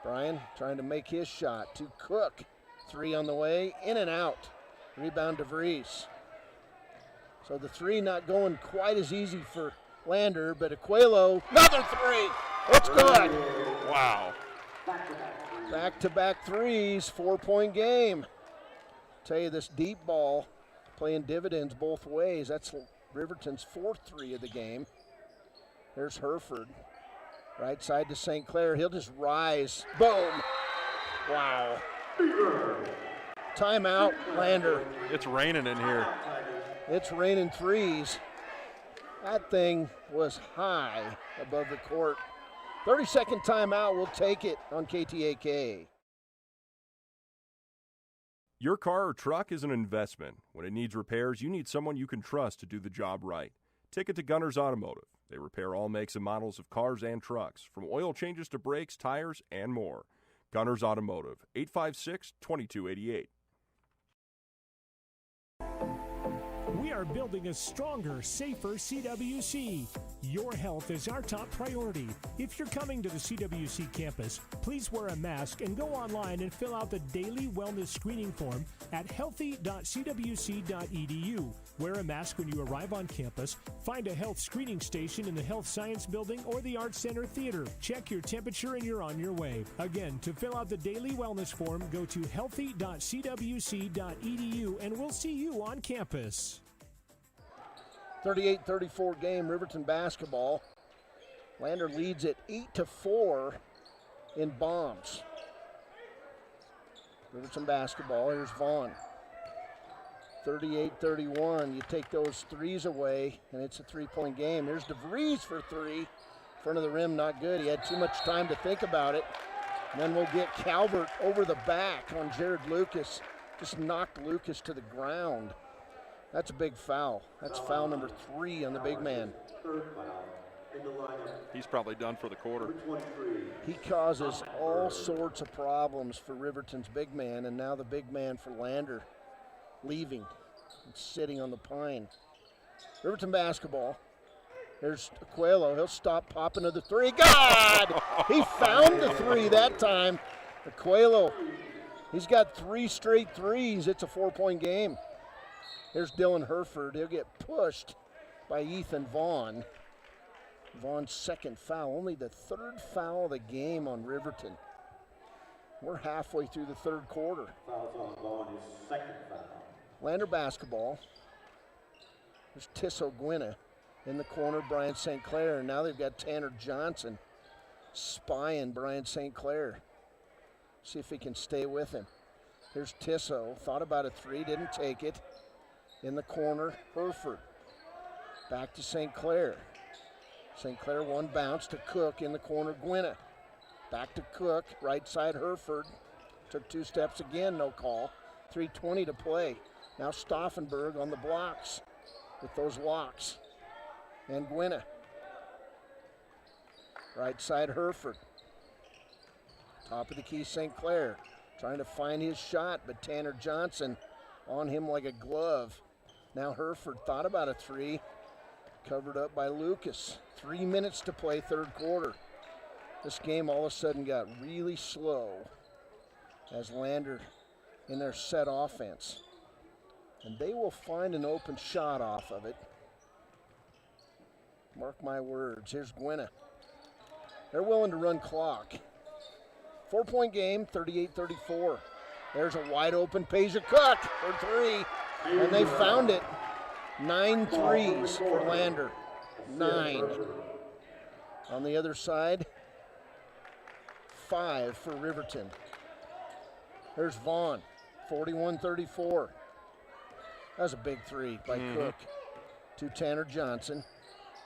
S2: Brian trying to make his shot to Cook. 3 on the way, in and out. Rebound DeVries. So the 3 not going quite as easy for Lander, but Aquelo, another 3. It's good.
S6: Wow.
S2: Back-to-back 3s, 4-point game. Tell you, this deep ball playing dividends both ways. That's Riverton's 4th 3 of the game. There's Hereford. Right side to St. Clair. He'll just rise. Boom. Wow. Timeout, Lander.
S6: It's raining in here.
S2: It's raining 3s. That thing was high above the court. 30-second timeout, we'll take it on KTAK.
S6: Your car or truck is an investment. When it needs repairs, you need someone you can trust to do the job right. Take it to Gunners Automotive. They repair all makes and models of cars and trucks, from oil changes to brakes, tires, and more. Gunners Automotive, 856-2288.
S7: We are building a stronger, safer CWC. Your health is our top priority. If you're coming to the CWC campus, please wear a mask and go online and fill out the daily wellness screening form at healthy.cwc.edu. Wear a mask when you arrive on campus. Find a health screening station in the Health Science Building or the Arts Center Theater. Check your temperature and you're on your way. Again, to fill out the daily wellness form, go to healthy.cwc.edu and we'll see you on campus.
S2: 38-34 game, Riverton basketball. Lander leads it 8-4 in bombs. Riverton basketball, here's Vaughn. 38-31, you take those 3s away, and it's a 3-point game. There's DeVries for 3. In front of the rim, not good. He had too much time to think about it. And then we'll get Calvert over the back on Jared Lucas. Just knocked Lucas to the ground. That's a big foul. That's foul number 3 on the big man.
S1: He's probably done for the quarter.
S2: He causes all sorts of problems for Riverton's big man, and now the big man for Lander leaving and sitting on the pine. Riverton basketball. There's Aquelo. He'll stop popping to the three. God! He found the three that time. Aquelo, he's got 3 straight threes. It's a 4-point game. Here's Dylan Herford. He'll get pushed by Ethan Vaughn. Vaughn's second foul, only the 3rd foul of the game on Riverton. We're halfway through the 3rd quarter.
S17: Fouls on Vaughn, his second foul.
S2: Lander basketball. There's Tisso Gwynna in the corner, Brian St. Clair. And now they've got Tanner Johnson spying Brian St. Clair. See if he can stay with him. Here's Tisso, thought about a 3, didn't take it. In the corner, Herford. Back to St. Clair. St. Clair one bounce to Cook in the corner, Gwynna. Back to Cook, right side Herford. Took 2 steps again, no call. 3:20 to play. Now Stauffenberg on the blocks with those locks. And Gwynna. Right side Herford. Top of the key St. Clair. Trying to find his shot, but Tanner Johnson on him like a glove. Now Herford thought about a 3. Covered up by Lucas. 3 minutes to play, 3rd quarter. This game all of a sudden got really slow as Lander in their set offense. And they will find an open shot off of it. Mark my words. Here's Gwynna. They're willing to run clock. 4-point game, 38-34. There's a wide open Peja Cook for 3. And they found it. 9 threes for Lander. 9. On the other side, 5 for Riverton. There's Vaughn, 41-34. That was a big 3 by Cook. To Tanner Johnson.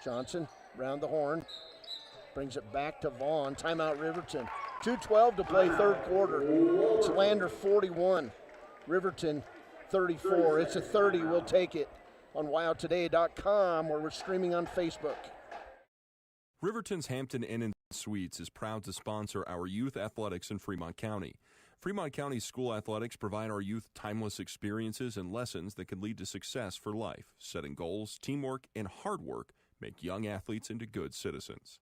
S2: Johnson round the horn. Brings it back to Vaughn. Timeout Riverton. 2:12 to play, 3rd quarter. It's Lander 41. Riverton 34. It's a 30. We'll take it on wildtoday.com, where we're streaming on Facebook.
S6: Riverton's Hampton Inn & Suites is proud to sponsor our youth athletics in Fremont County. Fremont County school athletics provide our youth timeless experiences and lessons that can lead to success for life. Setting goals, teamwork, and hard work make young athletes into good citizens.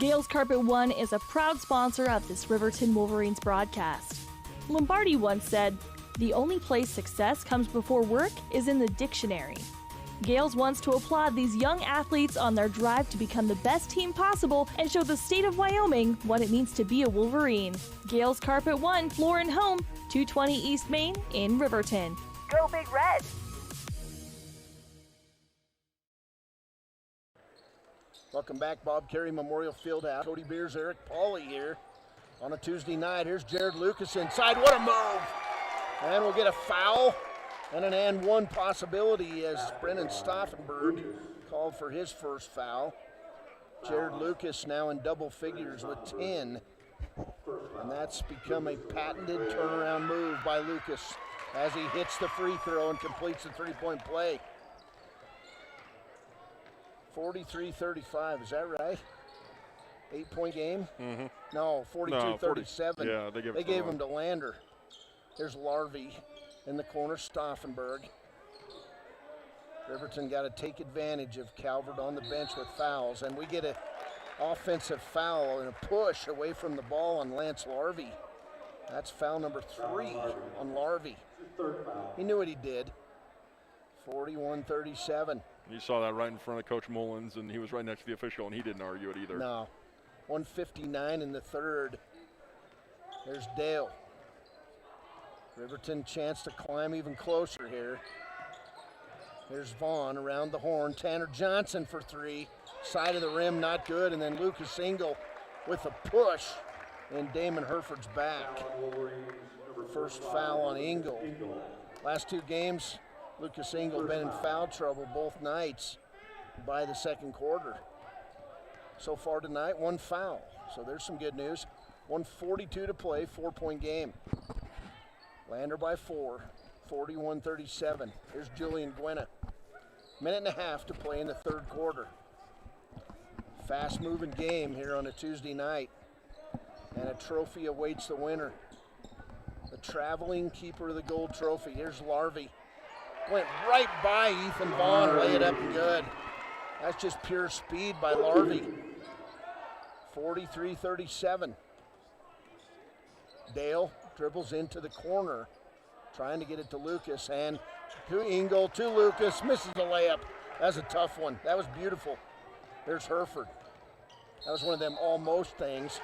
S3: Gales Carpet One is a proud sponsor of this Riverton Wolverines broadcast. Lombardi once said, "The only place success comes before work is in the dictionary." Gales wants to applaud these young athletes on their drive to become the best team possible and show the state of Wyoming what it means to be a Wolverine. Gales Carpet One, floor and home, 220 East Main in Riverton. Go Big Red!
S2: Welcome back, Bob Carey Memorial Fieldhouse. Cody Beers, Eric Pauly here on a Tuesday night. Here's Jared Lucas inside. What a move! And we'll get a foul and an and one possibility as Brennan Stauffenberg called for his first foul. Jared Lucas now in double figures with 10. And that's become a patented turnaround move by Lucas as he hits the free throw and completes the 3-point play. 43-35, is that right? 8-point game? No, 42-37.
S1: Yeah,
S2: they gave him to Lander. There's Larvey in the corner, Stauffenberg. Riverton got to take advantage of Calvert on the bench with fouls, and we get an offensive foul and a push away from the ball on Lance Larvey. That's foul number 3 on Larvey. He knew what he did. 41-37.
S1: You saw that right in front of Coach Mullins, and he was right next to the official, and he didn't argue it either.
S2: No. 1:59 in the 3rd. There's Dale. Riverton chance to climb even closer here. There's Vaughn around the horn. Tanner Johnson for 3. Side of the rim, not good. And then Lucas Engel with a push. And Damon Herford's back. First foul on Engel. Last 2 games, Lucas Engel been in foul trouble both nights by the 2nd quarter. So far tonight, 1 foul. So there's some good news. 1:42 to play, 4-point game. Lander by 4, 41-37. Here's Julian Gwynna. Minute and a half to play in the third quarter. Fast-moving game here on a Tuesday night. And a trophy awaits the winner. The traveling keeper of the gold trophy. Here's Larvey. Went right by Ethan Vaughn, lay it up and good. That's just pure speed by Larvey. 43-37. Dale dribbles into the corner, trying to get it to Lucas, and to Engel, to Lucas, misses the layup. That's a tough one. That was beautiful. There's Hereford. That was one of them almost things.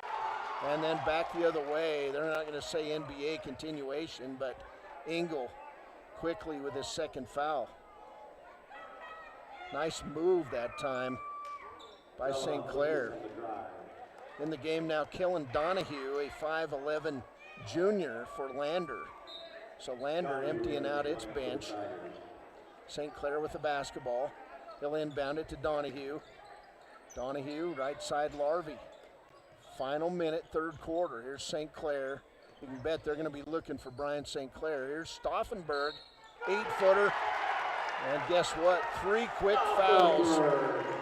S2: And then back the other way. They're not going to say NBA continuation, but Engel quickly with his second foul. Nice move that time by St. Clair. In the game now, Kellen Donahue, a 5'11 junior for Lander. So Lander emptying out its bench. St. Clair with the basketball. He'll inbound it to Donahue. Donahue, right side Larvey. Final minute, third quarter. Here's St. Clair. You can bet they're going to be looking for Brian St. Clair. Here's Stauffenberg, 8-footer. And guess what? 3 quick fouls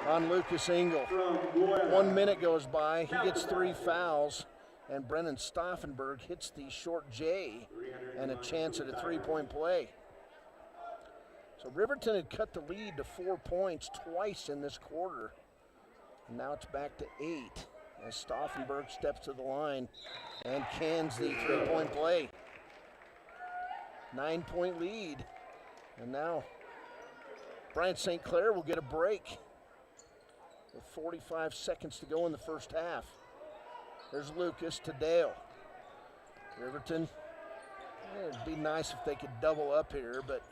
S2: on Lucas Engel. 1 minute goes by. He gets 3 fouls. And Brennan Stauffenberg hits the short J and a chance at a 3-point play. So Riverton had cut the lead to 4 points twice in this quarter. And now it's back to 8 as Stauffenberg steps to the line and cans the 3-point play. 9-point lead. And now Bryant St. Clair will get a break with 45 seconds to go in the first half. There's Lucas to Dale. Riverton, it'd be nice if they could double up here, but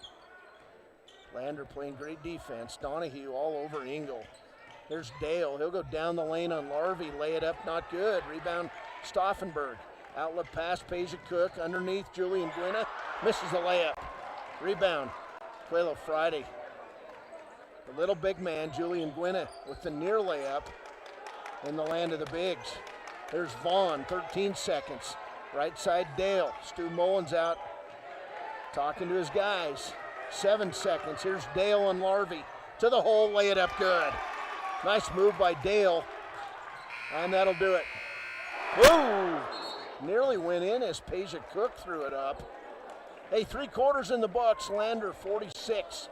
S2: Lander playing great defense. Donahue all over Engel. There's Dale. He'll go down the lane on Larvey, lay it up, not good. Rebound, Stauffenberg. Outlet pass, Peja Cook. Underneath, Julian Gwynna. Misses the layup. Rebound, Quelo Friday. The little big man, Julian Gwynna, with the near layup in the land of the bigs. There's Vaughn, 13 seconds. Right side, Dale. Stu Mullins out, talking to his guys. 7 seconds. Here's Dale and Larvey. To the hole, lay it up good. Nice move by Dale, and that'll do it. Whoa! Nearly went in as Peja Cook threw it up. Hey, 3 quarters in the books. Lander 46,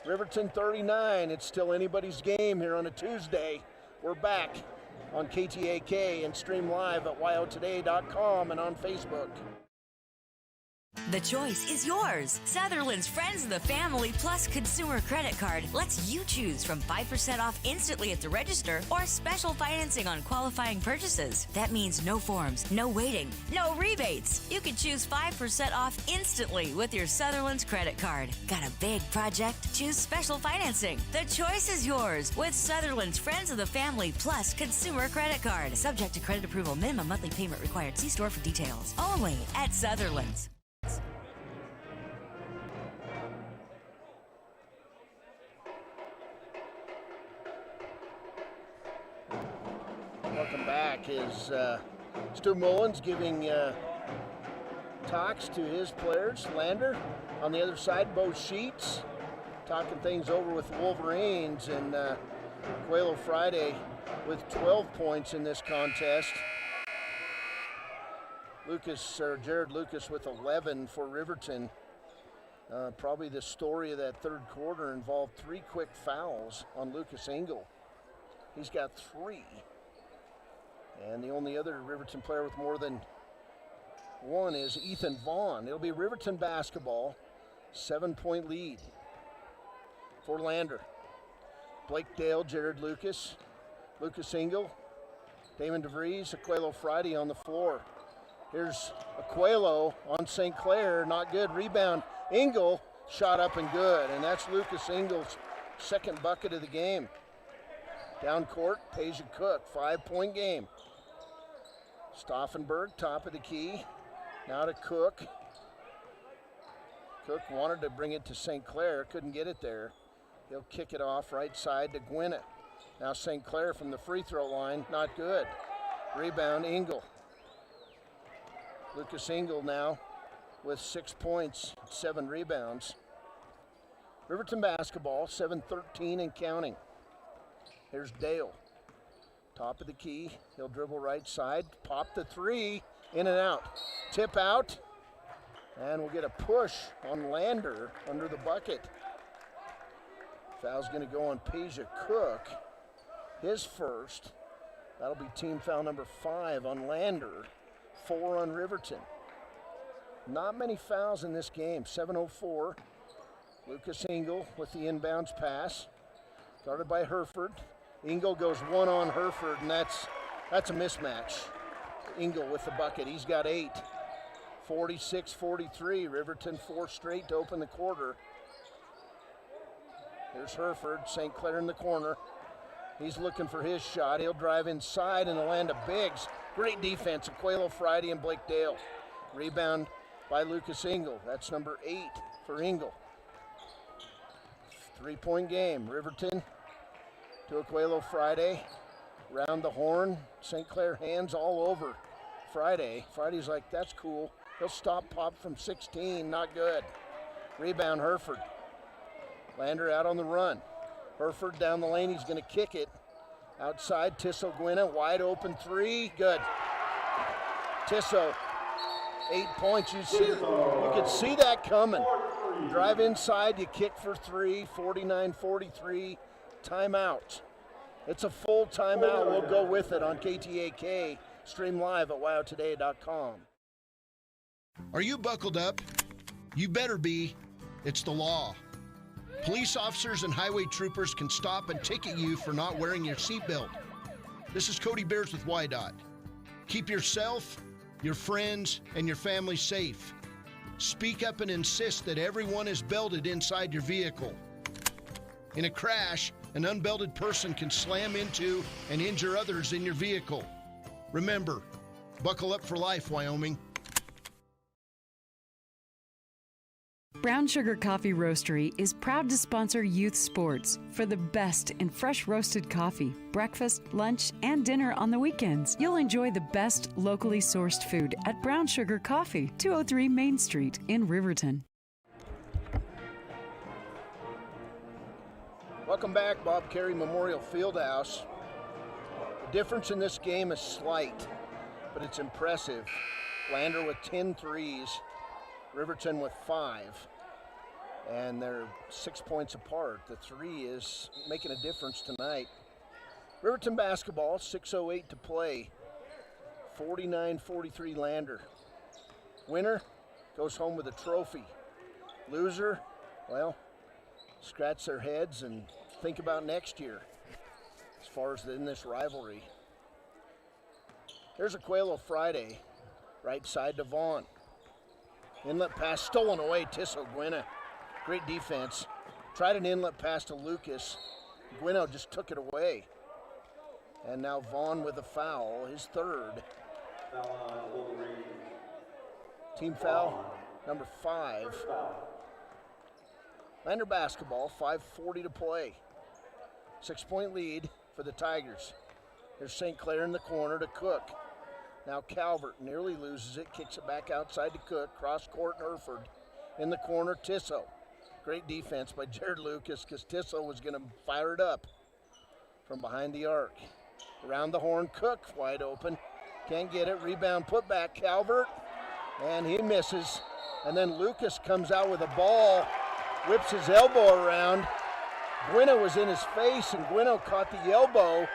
S2: Riverton 39. It's still anybody's game here on a Tuesday. We're back on KTAK and stream live at yotoday.com and on Facebook.
S8: The choice is yours. Sutherland's Friends of the Family Plus Consumer Credit Card lets you choose from 5% off instantly at the register or special financing on qualifying purchases. That means no forms, no waiting, no rebates. You can choose 5% off instantly with your Sutherland's credit card. Got a big project? Choose special financing. The choice is yours with Sutherland's Friends of the Family Plus Consumer Credit Card. Subject to credit approval. Minimum monthly payment required. See store for details. Only at Sutherland's.
S2: Welcome back. Is Stu Mullins giving talks to his players. Lander on the other side, Bo Sheets talking things over with the Wolverines, and Quelo Friday with 12 points in this contest. Jared Lucas with 11 for Riverton. Probably the story of that third quarter involved 3 quick fouls on Lucas Engel. He's got 3. And the only other Riverton player with more than 1 is Ethan Vaughn. It'll be Riverton basketball, 7-point lead for Lander. Blake Dale, Jared Lucas, Lucas Engel, Damon DeVries, Aquelo Friday on the floor. Here's Aquelo on St. Clair, not good. Rebound, Engel, shot up and good. And that's Lucas Engel's second bucket of the game. Down court, Peja Cook, 5-point game. Stauffenberg, top of the key. Now to Cook. Cook wanted to bring it to St. Clair, couldn't get it there. He'll kick it off right side to Gwynna. Now St. Clair from the free throw line, not good. Rebound, Engel. Lucas Engel now with 6 points, 7 rebounds. Riverton basketball, 7:13 and counting. Here's Dale. Top of the key. He'll dribble right side. Pop the three. In and out. Tip out. And we'll get a push on Lander under the bucket. Foul's going to go on Peja Cook. His first. That'll be team foul number 5 on Lander. 4 on Riverton. Not many fouls in this game. 7:04. Lucas Engel with the inbounds pass. Guarded by Herford. Engel goes one on Herford, and that's a mismatch. Engel with the bucket. He's got 8. 46-43. Riverton 4 straight to open the quarter. Here's Herford. St. Clair in the corner. He's looking for his shot. He'll drive inside and land of bigs. Great defense. Aquelo Friday and Blake Dale. Rebound by Lucas Engel. That's number 8 for Engel. 3-point game. Riverton to Aquelo Friday. Round the horn. St. Clair hands all over Friday. Friday's like, that's cool. He'll stop pop from 16. Not good. Rebound Herford. Lander out on the run. Herford down the lane. He's going to kick it. Outside, Tissot Gwynna. Wide open 3. Good. Tissot. 8 points. You could see that coming. Drive inside, you kick for 3, 49-43, timeout. It's a full timeout. We'll go with it on KTAK. Stream live at wowtoday.com.
S11: Are you buckled up? You better be. It's the law. Police officers and highway troopers can stop and ticket you for not wearing your seatbelt. This is Cody Bears with WYDOT. Keep yourself, your friends, and your family safe. Speak up and insist that everyone is belted inside your vehicle. In a crash, an unbelted person can slam into and injure others in your vehicle. Remember, buckle up for life, Wyoming.
S5: Brown Sugar Coffee Roastery is proud to sponsor youth sports for the best in fresh roasted coffee, breakfast, lunch, and dinner on the weekends. You'll enjoy the best locally sourced food at Brown Sugar Coffee, 203 Main Street in Riverton.
S2: Welcome back, Bob Carey Memorial Fieldhouse. The difference in this game is slight, but it's impressive. Lander with 10 threes, Riverton with 5. And they're 6 points apart. The 3 is making a difference tonight. Riverton basketball, 6:08 to play. 49-43 Lander. Winner goes home with a trophy. Loser, well, scratch their heads and think about next year as far as in this rivalry. Here's Aquelo Friday, right side to Vaughn. Inlet pass stolen away, Tissot Gwynna. Great defense. Tried an inlet pass to Lucas. Gwynna just took it away. And now Vaughn with a foul, his 3rd. Team foul number 5. Lander basketball, 5:40 to play. 6-point lead for the Tigers. There's St. Clair in the corner to Cook. Now Calvert nearly loses it, kicks it back outside to Cook. Cross court, Herford. In the corner, Tissot. Great defense by Jared Lucas because Tissot was going to fire it up from behind the arc. Around the horn, Cook wide open. Can't get it. Rebound, put back, Calvert. And he misses. And then Lucas comes out with a ball, whips his elbow around. Gwynna was in his face, and Gwynna caught the elbow.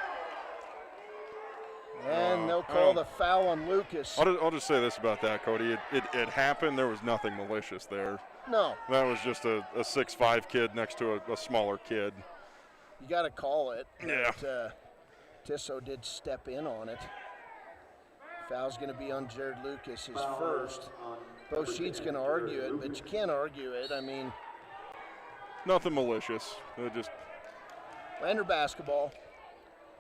S2: And they'll call the foul on Lucas.
S1: I'll just say this about that, Cody. It happened. There was nothing malicious there.
S2: No.
S1: That was just a 6'5" kid next to a smaller kid.
S2: You got to call it.
S1: Yeah.
S2: But, Tissot did step in on it. Foul's going to be on Jared Lucas, his first. Both sheets can argue it, but you can't argue it. I mean,
S1: nothing malicious.
S2: Lander basketball.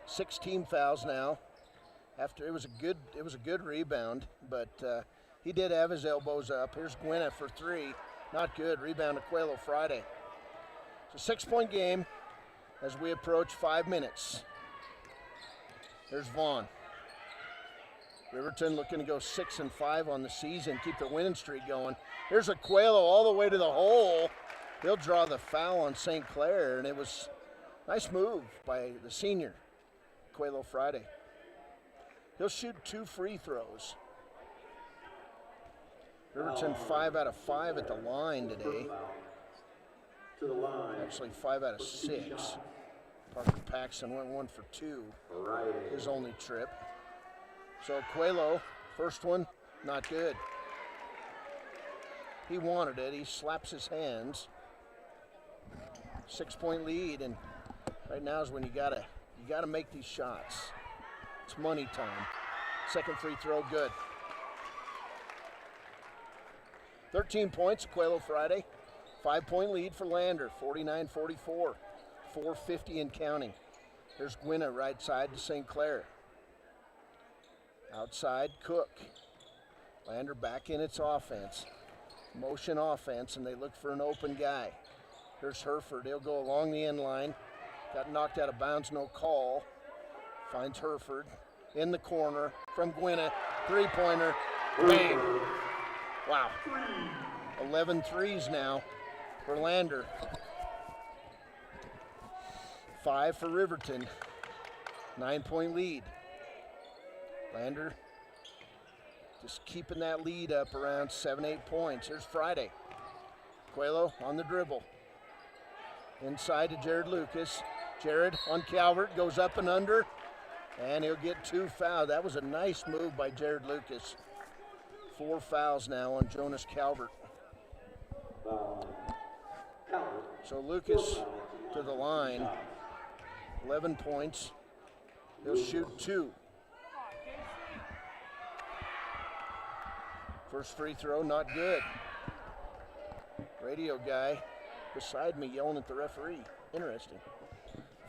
S2: 6 team fouls now. After it was a good rebound, but he did have his elbows up. Here's Gwynna for 3. Not good. Rebound Aquelo Friday. It's a 6-point game as we approach 5 minutes. There's Vaughn. Riverton looking to go 6-5 on the season, keep their winning streak going. Here's Aquelo all the way to the hole. He'll draw the foul on St. Clair, and it was a nice move by the senior, Coelho Friday. He'll shoot 2 free throws. Riverton 5 out of 5 at the line today. Actually 5 out of 6. Parker Paxson went 1 for 2, his only trip. So Coelho, first one, not good. He wanted it, he slaps his hands. 6-point lead, and right now is when you gotta make these shots. It's money time. Second free throw, good. 13 points, Coelho Friday. 5-point lead for Lander, 49-44. 4:50 and counting. There's Gwynna right side to St. Clair. Outside, Cook. Lander back in its offense. Motion offense, and they look for an open guy. Here's Herford. He'll go along the end line. Got knocked out of bounds, no call. Finds Herford in the corner from Gwynna. 3-pointer. Bang. Wow. 11 threes now for Lander. 5 for Riverton. 9-point lead. Lander just keeping that lead up around 7-8 points. Here's Friday. Coelho on the dribble. Inside to Jared Lucas. Jared on Calvert, goes up and under, and he'll get 2 fouls. That was a nice move by Jared Lucas. 4 fouls now on Jonas Calvert. So Lucas to the line. 11 points. He'll shoot 2. First free throw, not good. Radio guy beside me yelling at the referee. Interesting.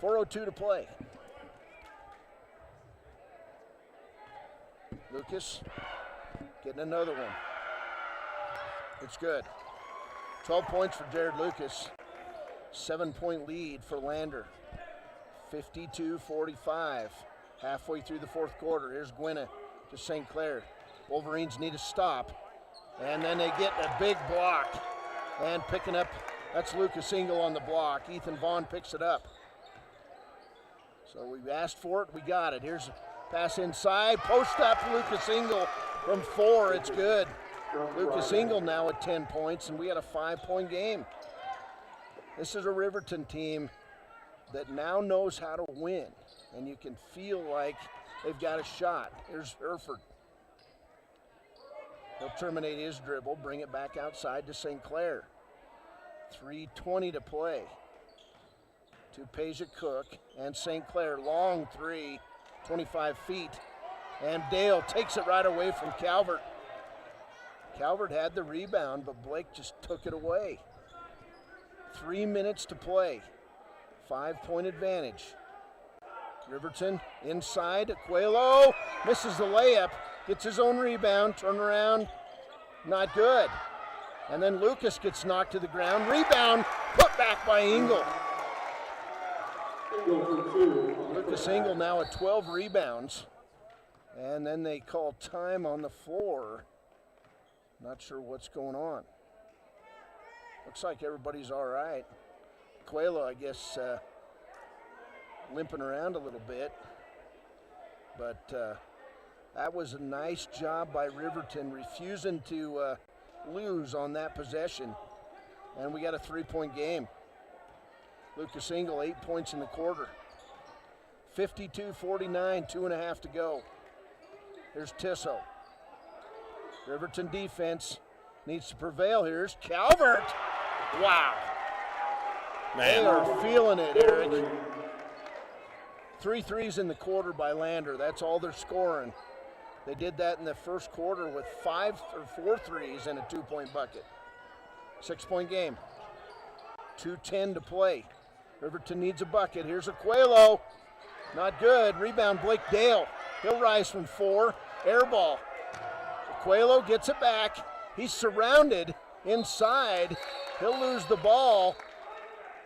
S2: 4:02 to play. Lucas getting another one. It's good. 12 points for Jared Lucas. 7-point lead for Lander. 52-45. Halfway through the fourth quarter. Here's Gwynna to St. Clair. Wolverines need a stop. And then they get a big block. And picking up, that's Lucas Engel on the block. Ethan Vaughn picks it up. So we asked for it, we got it. Here's a pass inside. Post up Lucas Engel from 4. It's good. Lucas Engel now at 10 points, and we had a 5-point game. This is a Riverton team that now knows how to win, and you can feel like they've got a shot. Here's Herford. He'll terminate his dribble, bring it back outside to St. Clair. 3:20 to play. To Peja Cook and St. Clair. Long 3, 25 feet. And Dale takes it right away from Calvert. Calvert had the rebound, but Blake just took it away. 3 minutes to play. 5-point advantage. Riverton inside. Coelho misses the layup. Gets his own rebound. Turn around. Not good. And then Lucas gets knocked to the ground. Rebound put back by Engel. Lucas Engel now at 12 rebounds. And then they call time on the floor. Not sure what's going on. Looks like everybody's all right. Coelho, I guess, limping around a little bit. But that was a nice job by Riverton, refusing to lose on that possession. And we got a 3-point game. Lucas Engel, 8 points in the quarter. 52-49, 2.5 to go. Here's Tissot. Riverton defense needs to prevail. Here's Calvert. Wow. Man. They are feeling it, Eric. 3 threes in the quarter by Lander. That's all they're scoring. They did that in the first quarter with 4 threes and a 2-point bucket. 6-point game. 2:10 to play. Riverton needs a bucket. Here's a Coelho. Not good. Rebound, Blake Dale. He'll rise from 4. Air ball. Coelho gets it back. He's surrounded inside. He'll lose the ball,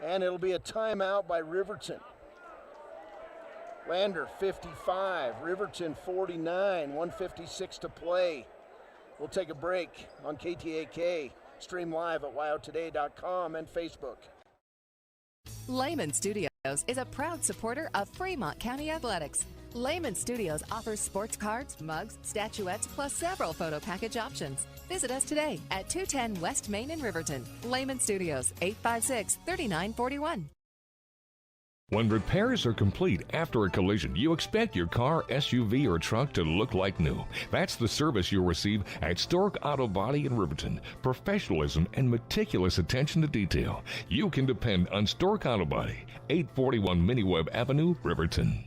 S2: and it'll be a timeout by Riverton. Lander 55, Riverton 49, 1:56 to play. We'll take a break on KTAK Stream live at wyotoday.com and Facebook.
S9: Lehman Studios is a proud supporter of Fremont County Athletics. Lehman Studios offers sports cards, mugs, statuettes, plus several photo package options. Visit us today at 210 West Main in Riverton. Lehman Studios, 856-3941.
S10: When repairs are complete after a collision, you expect your car, SUV, or truck to look like new. That's the service you'll receive at Stork Auto Body in Riverton. Professionalism and meticulous attention to detail. You can depend on Stork Auto Body, 841 Miniweb Avenue, Riverton.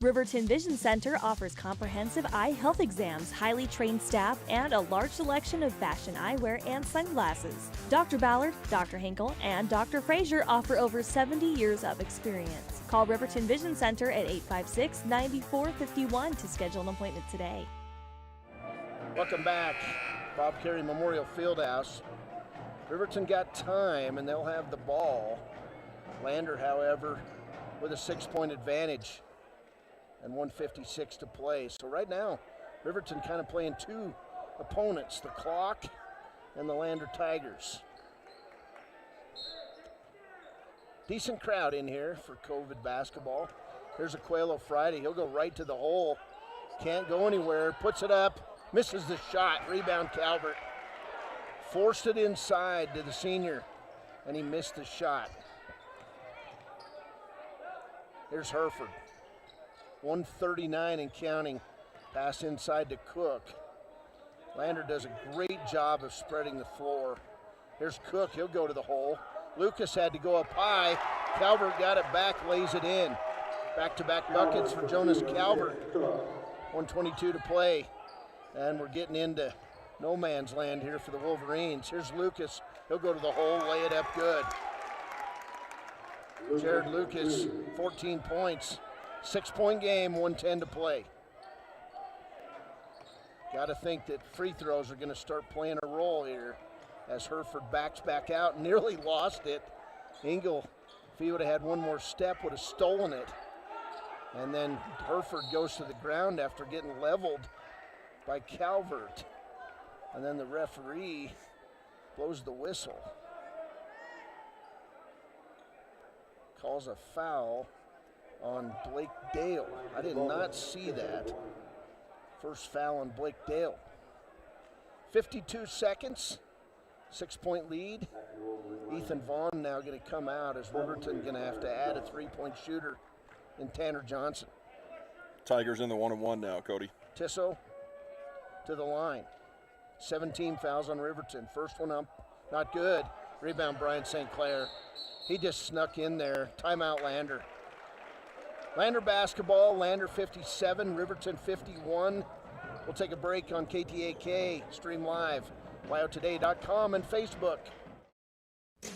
S3: Riverton Vision Center offers comprehensive eye health exams, highly trained staff, and a large selection of fashion eyewear and sunglasses. Dr. Ballard, Dr. Hinkle, and Dr. Frazier offer over 70 years of experience. Call Riverton Vision Center at 856-9451 to schedule an appointment today.
S2: Welcome back, Bob Carey Memorial Fieldhouse. Riverton got time, and they'll have the ball. Lander, however, with a 6-point advantage. And 1:56 to play. So right now, Riverton kind of playing two opponents, the clock and the Lander Tigers. Decent crowd in here for COVID basketball. Here's Aquelo Friday. He'll go right to the hole. Can't go anywhere. Puts it up. Misses the shot. Rebound Calvert. Forced it inside to the senior, and he missed the shot. Here's Hereford. 139 and counting. Pass inside to Cook. Lander does a great job of spreading the floor. Here's Cook. He'll go to the hole. Lucas had to go up high. Calvert got it back, lays it in. Back-to-back buckets for Jonas Calvert. 1:22 to play. And we're getting into no man's land here for the Wolverines. Here's Lucas. He'll go to the hole, lay it up good. Jared Lucas, 14 points. 6-point game, 1:10 to play. Got to think that free throws are going to start playing a role here as Hereford backs back out, nearly lost it. Engel, if he would have had one more step, would have stolen it. And then Hereford goes to the ground after getting leveled by Calvert. And then the referee blows the whistle. Calls a foul on Blake Dale. I did not see that. First foul on Blake Dale. 52 seconds, 6-point lead. Ethan Vaughn now going to come out as Riverton going to have to add a 3-point shooter in Tanner Johnson.
S1: Tigers in the 1-on-1 now, Cody.
S2: Tissot to the line. 17 fouls on Riverton. First one up, not good. Rebound Brian St. Clair. He just snuck in there. Timeout Lander. Lander basketball, Lander 57, Riverton 51. We'll take a break on KTAK, stream live, wyotoday.com and Facebook.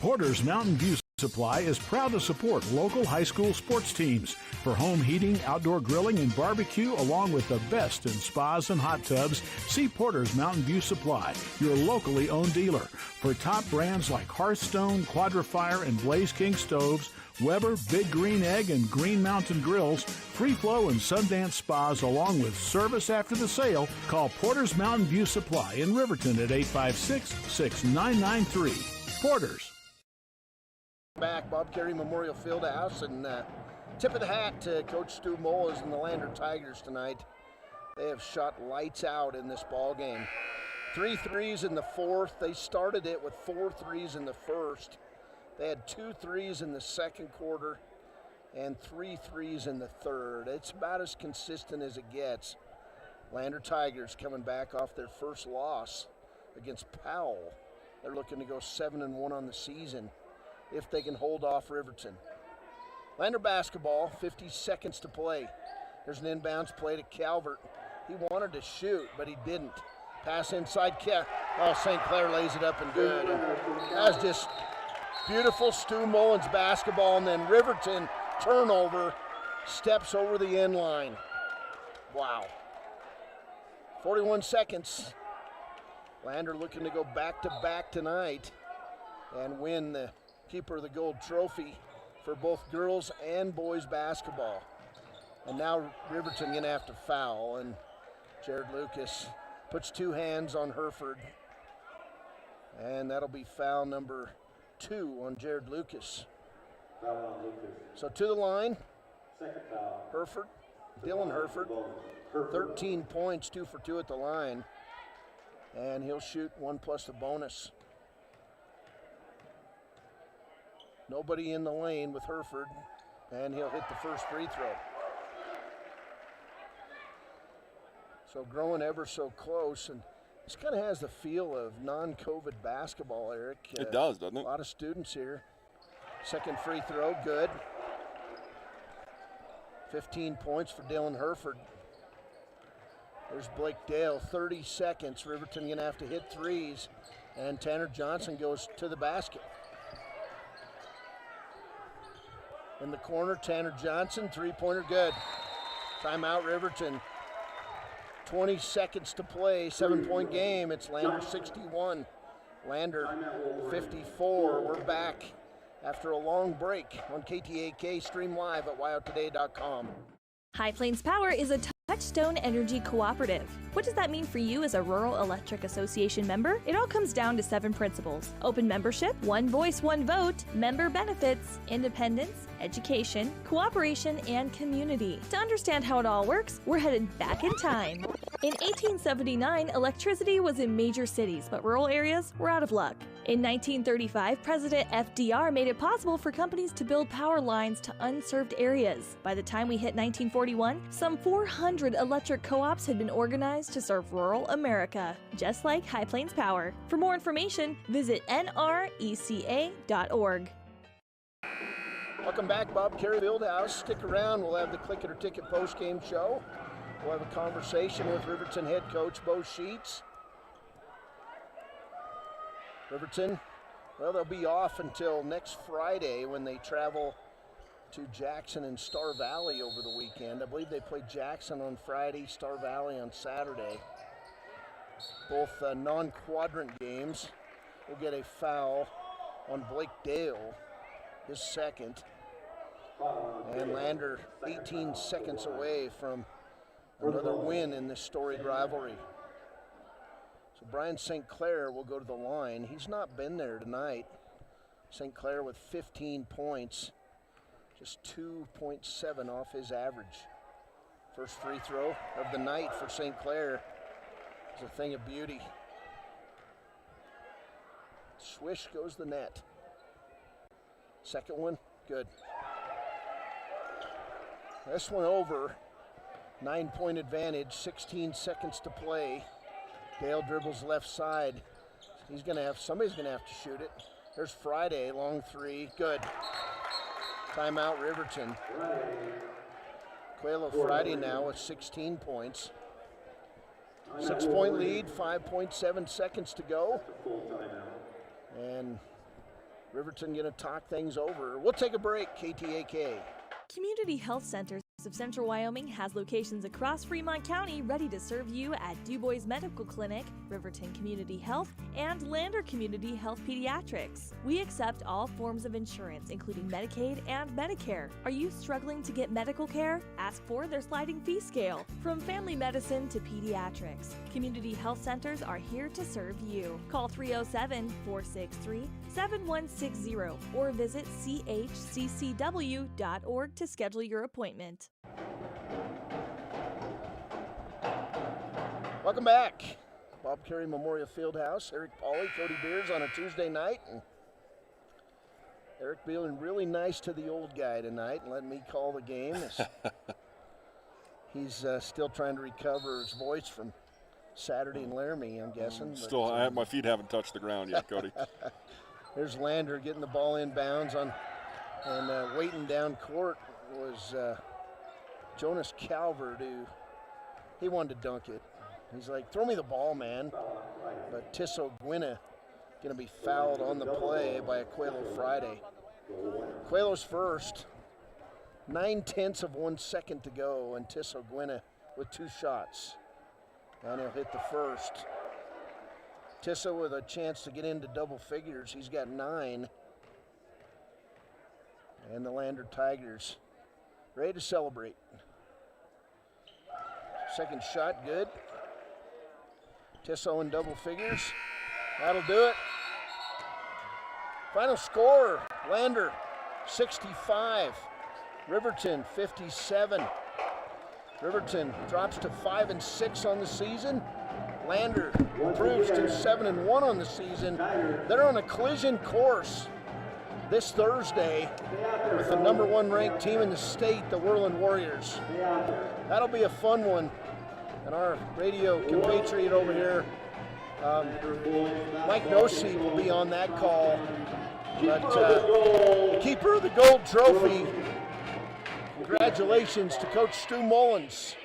S7: Porter's Mountain View Supply is proud to support local high school sports teams for home heating, outdoor grilling, and barbecue, along with the best in spas and hot tubs. See Porter's Mountain View Supply, your locally owned dealer, for top brands like Hearthstone, Quadrifire, and Blaze King stoves, Weber, Big Green Egg, and Green Mountain Grills, Free Flow and Sundance Spas, along with service after the sale. Call Porter's Mountain View Supply in Riverton at 856-6993. Porter's.
S2: Back, Bob Carey Memorial Fieldhouse, and tip of the hat to Coach Stu Molas and the Lander Tigers tonight. They have shot lights out in this ball game. 3 threes in the fourth. They started it with 4 threes in the first. They had 2 threes in the second quarter and 3 threes in the third. It's about as consistent as it gets. Lander Tigers coming back off their first loss against Powell. They're looking to go 7-1 on the season if they can hold off Riverton. Lander basketball, 50 seconds to play. There's an inbounds play to Calvert. He wanted to shoot, but he didn't. Pass inside, St. Clair lays it up and good. And that was just beautiful Stu Mullins basketball, and then Riverton turnover, steps over the end line. Wow. 41 seconds. Lander looking to go back-to-back tonight and win the Keeper of the Gold trophy for both girls and boys basketball. And now Riverton gonna have to foul, and Jared Lucas puts 2 hands on Hereford. And that'll be foul number 2 on Jared Lucas.
S17: Foul on Lucas.
S2: So to the line,
S17: Second foul.
S2: Herford, Dylan Herford, 13 points, 2 for 2 at the line. And he'll shoot 1 plus the bonus. Nobody in the lane with Herford, and he'll hit the first free throw. So growing ever so close, and this kind of has the feel of non-COVID basketball, Eric.
S1: It does, doesn't it?
S2: A lot of students here. Second free throw, good. 15 points for Dylan Herford. There's Blake Dale, 30 seconds. Riverton gonna have to hit threes, and Tanner Johnson goes to the basket. In the corner, Tanner Johnson, three-pointer good. Timeout, Riverton. 20 seconds to play, 7-point game. It's Lander 61, Lander 54. We're back after a long break on KTAK, stream live at wyotoday.com.
S3: High Plains Power is a Touchstone Energy Cooperative. What does that mean for you as a Rural Electric Association member? It all comes down to 7 principles: open membership, one voice, one vote, member benefits, independence, education, cooperation, and community. To understand how it all works, we're headed back in time. In 1879, electricity was in major cities, but rural areas were out of luck. In 1935, President FDR made it possible for companies to build power lines to unserved areas. By the time we hit 1941, some 400 electric co-ops had been organized to serve rural America, just like High Plains Power. For more information, visit nreca.org.
S2: Welcome back, Bob Carey Fieldhouse. Stick around. We'll have the Click It or Ticket post-game show. We'll have a conversation with Riverton head coach Bo Sheets. Riverton, well, they'll be off until next Friday when they travel to Jackson and Star Valley over the weekend. I believe they play Jackson on Friday, Star Valley on Saturday. Both non-quadrant games. We'll get a foul on Blake Dale, his second. And Lander 18 seconds away from another win in this storied rivalry. So Brian St. Clair will go to the line. He's not been there tonight. St. Clair with 15 points, just 2.7 off his average. First free throw of the night for St. Clair is a thing of beauty. Swish goes the net. Second one, good. This one over. 9-point advantage, 16 seconds to play. Dale dribbles left side. Somebody's gonna have to shoot it. There's Friday, long three, good. Timeout, Riverton. Coelho Friday now with 16 points. 6-point lead, 5.7 seconds to go. And Riverton gonna talk things over. We'll take a break, KTAK.
S3: Community Health Centers of Central Wyoming has locations across Fremont County ready to serve you at DuBois Medical Clinic, Riverton Community Health, and Lander Community Health Pediatrics. We accept all forms of insurance, including Medicaid and Medicare. Are you struggling to get medical care? Ask for their sliding fee scale. From family medicine to pediatrics, Community Health Centers are here to serve you. Call 307-463-7160 or visit chccw.org to schedule your appointment.
S2: Welcome back. Bob Carey Memorial Fieldhouse. Eric Pauley, Cody Beers on a Tuesday night. And Eric being really nice to the old guy tonight and letting me call the game. He's still trying to recover his voice from Saturday in Laramie, I'm guessing.
S1: Still, my feet haven't touched the ground yet, Cody.
S2: There's Lander getting the ball in bounds and waiting down court was Jonas Calvert, who he wanted to dunk it. He's like, throw me the ball, man. But Tisso Gwynna going to be fouled on the play by Coelho Friday. Coelho's first, 9/10 of 1 second to go, and Tisso Gwynna with 2 shots. And he'll hit the first. Tisso with a chance to get into double figures. He's got 9. And the Lander Tigers ready to celebrate. Second shot, good. Tisso in double figures. That'll do it. Final score, Lander 65, Riverton 57. Riverton drops to 5-6 on the season. Lander improves to 7-1 on the season. They're on a collision course this Thursday with the #1 ranked team in the state, the Whirling Warriors. That'll be a fun one. And our radio compatriot over here, Mike Nosey, will be on that call. But the keeper of the gold trophy, congratulations to Coach Stu Mullins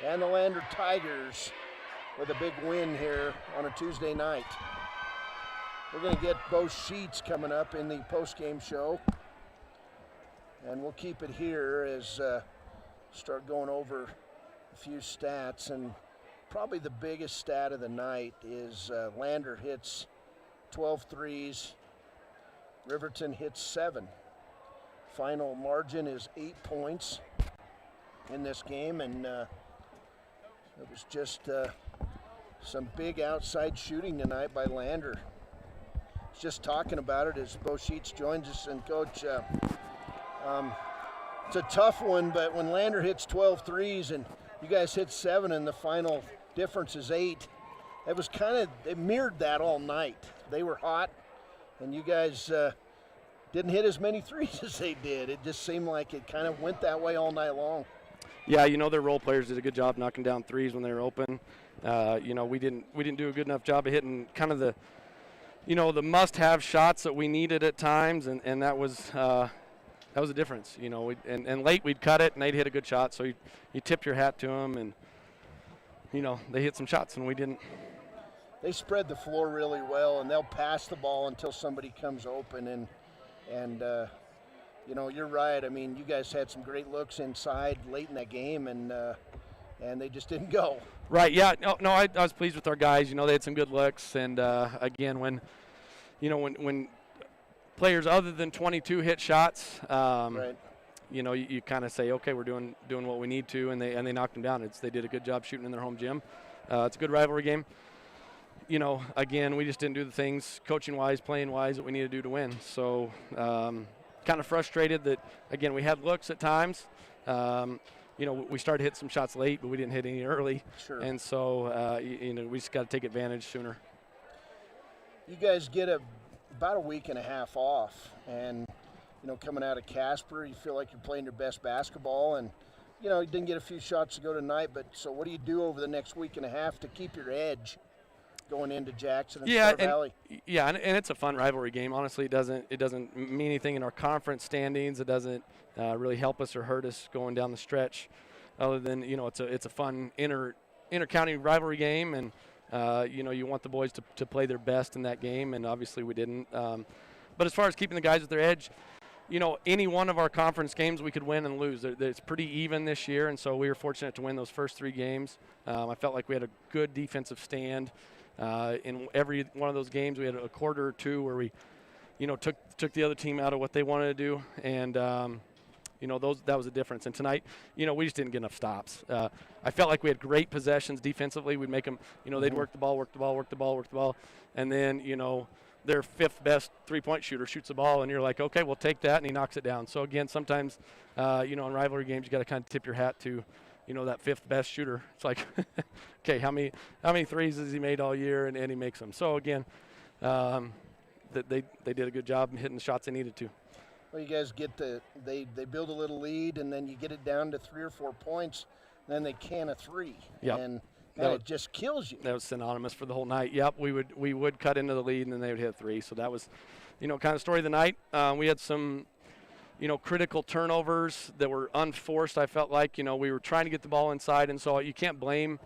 S2: and the Lander Tigers with a big win here on a Tuesday night. We're going to get Bo Sheets coming up in the post-game show. And we'll keep it here as start going over a few stats. And probably the biggest stat of the night is Lander hits 12 threes. Riverton hits 7. Final margin is 8 points in this game. And it was just some big outside shooting tonight by Lander. Just talking about it as Bo Sheets joins us. And Coach, it's a tough one, but when Lander hits 12 threes and you guys hit 7 and the final difference is 8, it was it mirrored that all night. They were hot and you guys didn't hit as many threes as they did. It just seemed like it kind of went that way all night long.
S20: Yeah, their role players did a good job knocking down threes when they were open. We didn't do a good enough job of hitting kind of the must-have shots that we needed at times, and that was the difference. And late we'd cut it, and they'd hit a good shot, so you tip your hat to them, and they hit some shots, and we didn't.
S2: They spread the floor really well, and they'll pass the ball until somebody comes open, and you're right. I mean, you guys had some great looks inside late in that game, and they just didn't go.
S20: Right, yeah. No, I was pleased with our guys. They had some good looks. And, again, when players other than 22 hit shots,
S2: right.
S20: You kind of say, okay, we're doing what we need to, and they knocked them down. They did a good job shooting in their home gym. It's a good rivalry game. Again, we just didn't do the things coaching-wise, playing-wise that we need to do to win. So kind of frustrated that, again, we had looks at times. We started hitting some shots late, but we didn't hit any early.
S2: Sure.
S20: And so, we just got to take advantage sooner.
S2: You guys get about a week and a half off, and coming out of Casper, you feel like you're playing your best basketball, and you didn't get a few shots to go tonight. But so, what do you do over the next week and a half to keep your edge going into Jackson and Star Valley?
S20: Yeah, and it's a fun rivalry game. Honestly, it doesn't mean anything in our conference standings. It doesn't really help us or hurt us going down the stretch, other than it's a fun inter-county rivalry game, and you want the boys to play their best in that game, and obviously we didn't. But as far as keeping the guys at their edge, any one of our conference games we could win and lose. It's pretty even this year, and so we were fortunate to win those first 3 games. I felt like we had a good defensive stand. In every one of those games, we had a quarter or two where we, took the other team out of what they wanted to do, and that was a difference. And tonight, we just didn't get enough stops. I felt like we had great possessions defensively. We'd make them, they'd work the ball, and then their 5th best 3-point shooter shoots the ball, and you're like, okay, we'll take that, and he knocks it down. So again, sometimes, in rivalry games, you got to kind of tip your hat to that 5th best shooter. It's like, okay, how many threes has he made all year, and he makes them. So again, they did a good job hitting the shots they needed to.
S2: Well, you guys get they build a little lead, and then you get it down to 3 or 4 points, and then they can a 3.
S20: Yep.
S2: And it just kills you.
S20: That was synonymous for the whole night. Yep, we would cut into the lead, and then they would hit 3. So that was, kind of story of the night. We had some critical turnovers that were unforced. I felt like, we were trying to get the ball inside, and so you can't blame,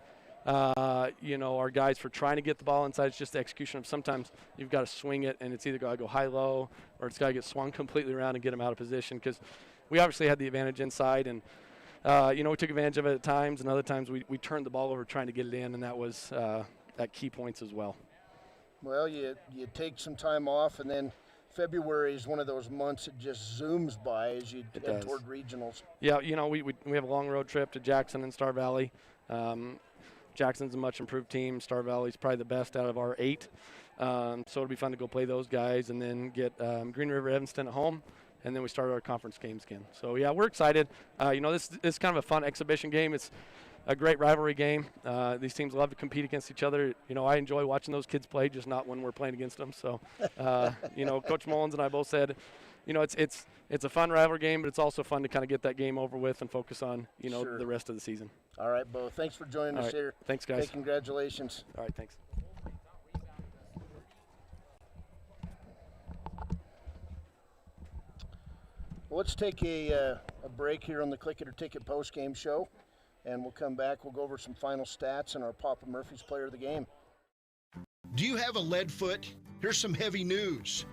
S20: our guys for trying to get the ball inside. It's just the execution of sometimes you've got to swing it, and it's either got to go high-low or it's got to get swung completely around and get them out of position, because we obviously had the advantage inside, and, we took advantage of it at times, and other times we turned the ball over trying to get it in, and that was at key points as well.
S2: Well, you take some time off, and then February is one of those months that just zooms by as you head toward regionals.
S20: Yeah, we have a long road trip to Jackson and Star Valley. Jackson's a much improved team. Star Valley's probably the best out of our 8. So it'll be fun to go play those guys and then get Green River Evanston at home. And then we start our conference games again. So, yeah, we're excited. This is kind of a fun exhibition game. It's a great rivalry game. These teams love to compete against each other. I enjoy watching those kids play, just not when we're playing against them. So, Coach Mullins and I both said, it's a fun rivalry game, but it's also fun to kind of get that game over with and focus on,
S2: Sure.
S20: the rest of the season.
S2: All right, Bo. Thanks for joining us here.
S20: Thanks, guys.
S2: Hey, congratulations.
S20: All right, thanks.
S2: Well, let's take a break here on the Click It or Ticket post-game show, and we'll come back. We'll go over some final stats and our Papa Murphy's Player of the Game.
S11: Do you have a lead foot? Here's some heavy news.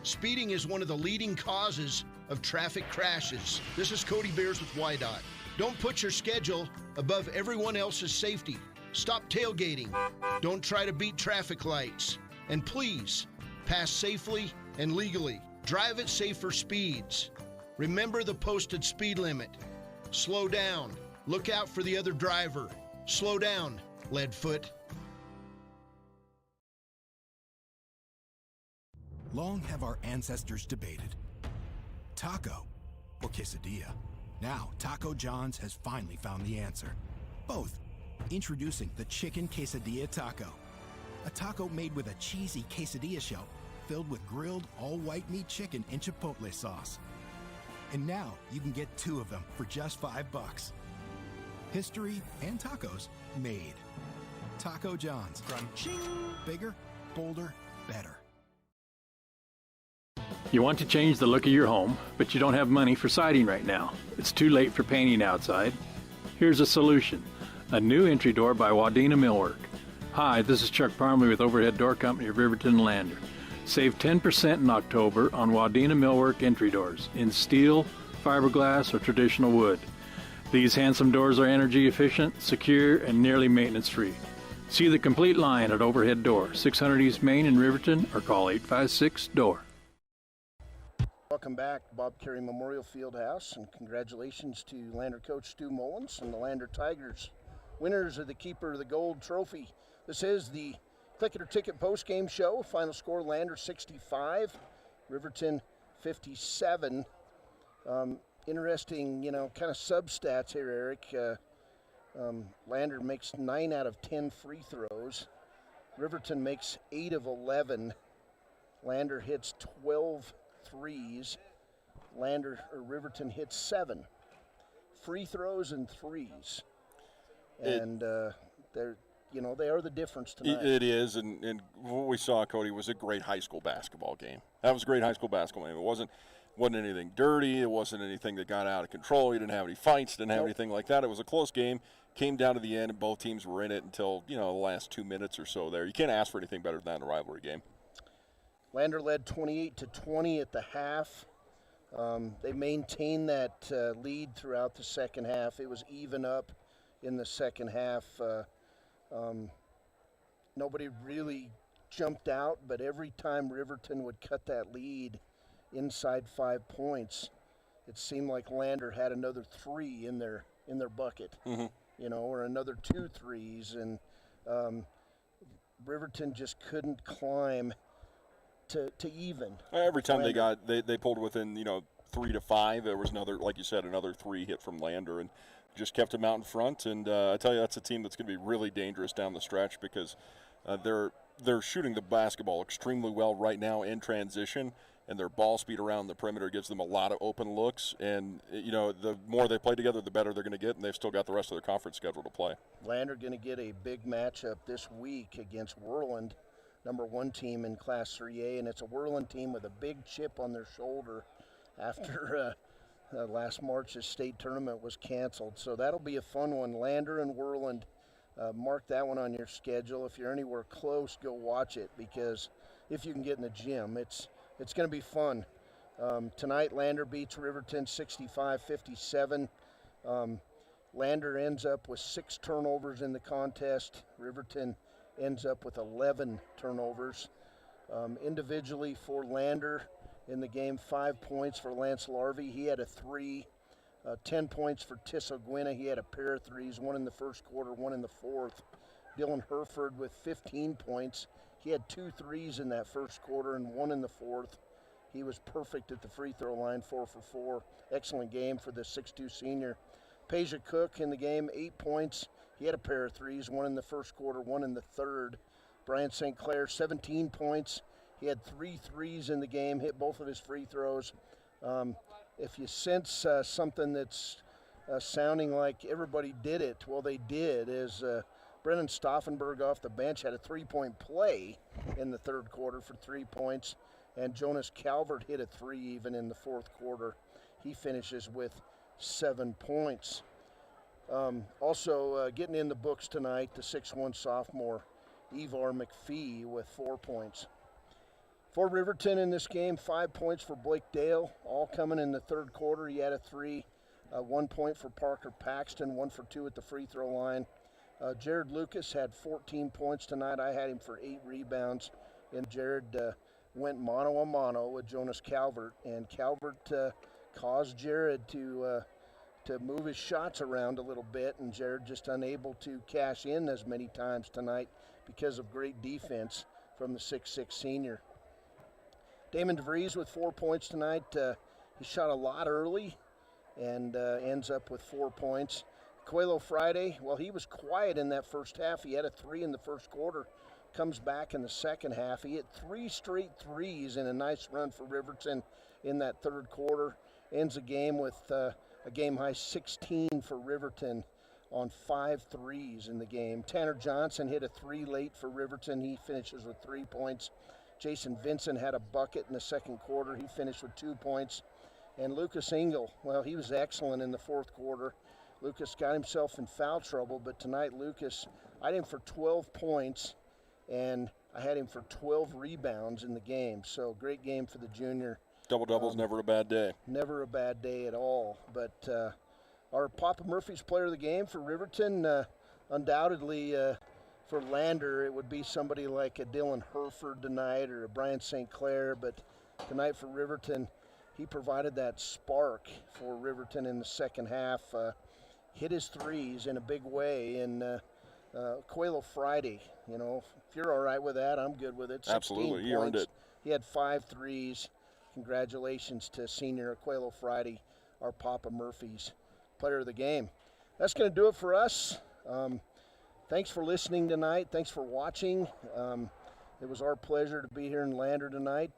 S11: Speeding is one of the leading causes of traffic crashes. This is Cody Bears with YDOT. Don't put your schedule above everyone else's safety. Stop tailgating. Don't try to beat traffic lights. And please, pass safely and legally. Drive at safer speeds. Remember the posted speed limit. Slow down. Look out for the other driver. Slow down, Leadfoot.
S12: Long have our ancestors debated taco or quesadilla. Now, Taco John's has finally found the answer. Both. Introducing the Chicken Quesadilla Taco. A taco made with a cheesy quesadilla shell filled with grilled all-white meat chicken and chipotle sauce. And now you can get 2 of them for just $5. History and tacos made. Taco John's. Crunching. Bigger, bolder, better.
S13: You want to change the look of your home, but you don't have money for siding right now. It's too late for painting outside. Here's a solution. A new entry door by Wadena Millwork. Hi, this is Chuck Parmley with Overhead Door Company of Riverton and Lander. Save 10% in October on Wadena Millwork entry doors in steel, fiberglass, or traditional wood. These handsome doors are energy efficient, secure, and nearly maintenance-free. See the complete line at Overhead Door, 600 East Main in Riverton, or call 856-DOOR.
S2: Welcome back to Bob Carey Memorial Fieldhouse, and congratulations to Lander coach Stu Mullins and the Lander Tigers, winners of the Keeper of the Gold Trophy. This is the Click It or Ticket post-game show. Final score, Lander 65, Riverton 57. Interesting, kind of sub-stats here, Eric. Lander makes 9 out of 10 free throws. Riverton makes 8 of 11. Lander hits 12 threes. Riverton hits 7 free throws and threes, and they're they are the difference tonight.
S1: It is, and what we saw, Cody, was a great high school basketball game. That was a great high school basketball game. It wasn't anything dirty. It wasn't anything that got out of control. You didn't have any fights. Didn't have anything like that. It was a close game. Came down to the end, and both teams were in it until the last 2 minutes or so. There, you can't ask for anything better than that in a rivalry game.
S2: Lander led 28-20 at the half. They maintained that lead throughout the second half. It was even up in the second half. Nobody really jumped out, but every time Riverton would cut that lead inside 5 points, it seemed like Lander had another 3 in their bucket, or another 2 threes, and Riverton just couldn't climb to even.
S1: Every time they pulled within 3 to 5, there was another, like you said, another 3 hit from Lander, and just kept them out in front. And I tell you, that's a team that's going to be really dangerous down the stretch because they're shooting the basketball extremely well right now in transition, and their ball speed around the perimeter gives them a lot of open looks. And the more they play together, the better they're going to get, and they've still got the rest of their conference schedule to play.
S2: Lander going to get a big matchup this week against Worland, number 1 team in Class 3A, and it's a Worland team with a big chip on their shoulder after last March's state tournament was canceled. So that'll be a fun one. Lander and Worland, mark that one on your schedule. If you're anywhere close, go watch it, because if you can get in the gym, it's going to be fun. Tonight, Lander beats Riverton 65-57. Lander ends up with 6 turnovers in the contest. Riverton ends up with 11 turnovers. Individually for Lander in the game, 5 points for Lance Larvey. He had a 3. 10 points for Tissa Gwynna. He had a pair of threes, 1 in the first quarter, 1 in the fourth. Dylan Herford with 15 points. He had 2 threes in that first quarter and 1 in the fourth. He was perfect at the free throw line, 4 for 4. Excellent game for the 6'2 senior. Peja Cook in the game, 8 points. He had a pair of threes, 1 in the first quarter, 1 in the third. Brian St. Clair, 17 points. He had 3 threes in the game, hit both of his free throws. If you sense something that's sounding like everybody did it, well, they did, is Brennan Stauffenberg off the bench had a 3-point play in the third quarter for 3 points, and Jonas Calvert hit a 3 even in the fourth quarter. He finishes with 7 points. Also getting in the books tonight, the 6'1 sophomore, Ivar McPhee with 4 points. For Riverton in this game, 5 points for Blake Dale, all coming in the third quarter. He had a 3, 1 point for Parker Paxton, 1 for 2 at the free throw line. Jared Lucas had 14 points tonight. I had him for 8 rebounds, and Jared went mano-a-mano with Jonas Calvert, and Calvert caused Jared to move his shots around a little bit, and Jared just unable to cash in as many times tonight because of great defense from the 6'6 senior. Damon DeVries with 4 points tonight. He shot a lot early and ends up with 4 points. Coelho Friday, well, he was quiet in that first half. He had a 3 in the first quarter, comes back in the second half. He hit 3 straight threes in a nice run for Riverton in that third quarter. Ends the game with a game-high 16 for Riverton on 5 threes in the game. Tanner Johnson hit a 3 late for Riverton. He finishes with 3 points. Jason Vincent had a bucket in the second quarter. He finished with 2 points. And Lucas Engel, well, he was excellent in the fourth quarter. Lucas got himself in foul trouble, but tonight Lucas, I had him for 12 points, and I had him for 12 rebounds in the game. So great game for the junior.
S1: Double-double's never a bad day.
S2: Never a bad day at all. But our Papa Murphy's player of the game for Riverton, undoubtedly for Lander, it would be somebody like a Dylan Herford tonight or a Brian St. Clair. But tonight for Riverton, he provided that spark for Riverton in the second half. Hit his threes in a big way. And Coelho Friday, you know, if you're all right with that, I'm good with it. 16
S1: Absolutely, he earned
S2: points.
S1: it.
S2: He had 5 threes. Congratulations to senior Coelho Friday, our Papa Murphy's player of the game. That's going to do it for us. Thanks for listening tonight. Thanks for watching. It was our pleasure to be here in Lander tonight.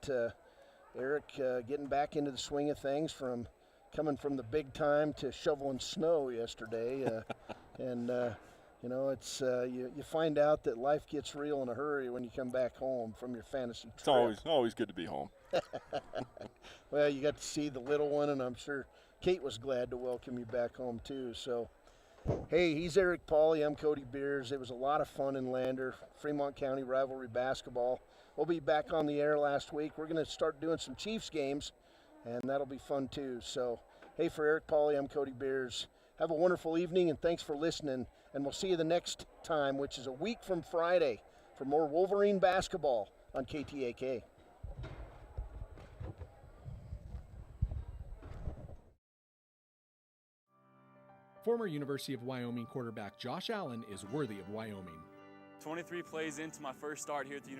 S2: Eric getting back into the swing of things from coming from the big time to shoveling snow yesterday. And you know, it's you find out that life gets real in a hurry when you come back home from your fantasy trip.
S1: It's always good to be home.
S2: Well, you got to see the little one, and I'm sure Kate was glad to welcome you back home too. So, hey, he's Eric Pauly. I'm Cody Beers. It was a lot of fun in Lander, Fremont County rivalry basketball. We'll be back on the air last week. We're going to start doing some Chiefs games, and that'll be fun too. So, hey, for Eric Pauly, I'm Cody Beers. Have a wonderful evening, and thanks for listening. And we'll see you the next time, which is a week from Friday, for more Wolverine basketball on KTAK.
S14: Former University of Wyoming quarterback Josh Allen is worthy of Wyoming.
S15: 23 plays into my first start here at the University.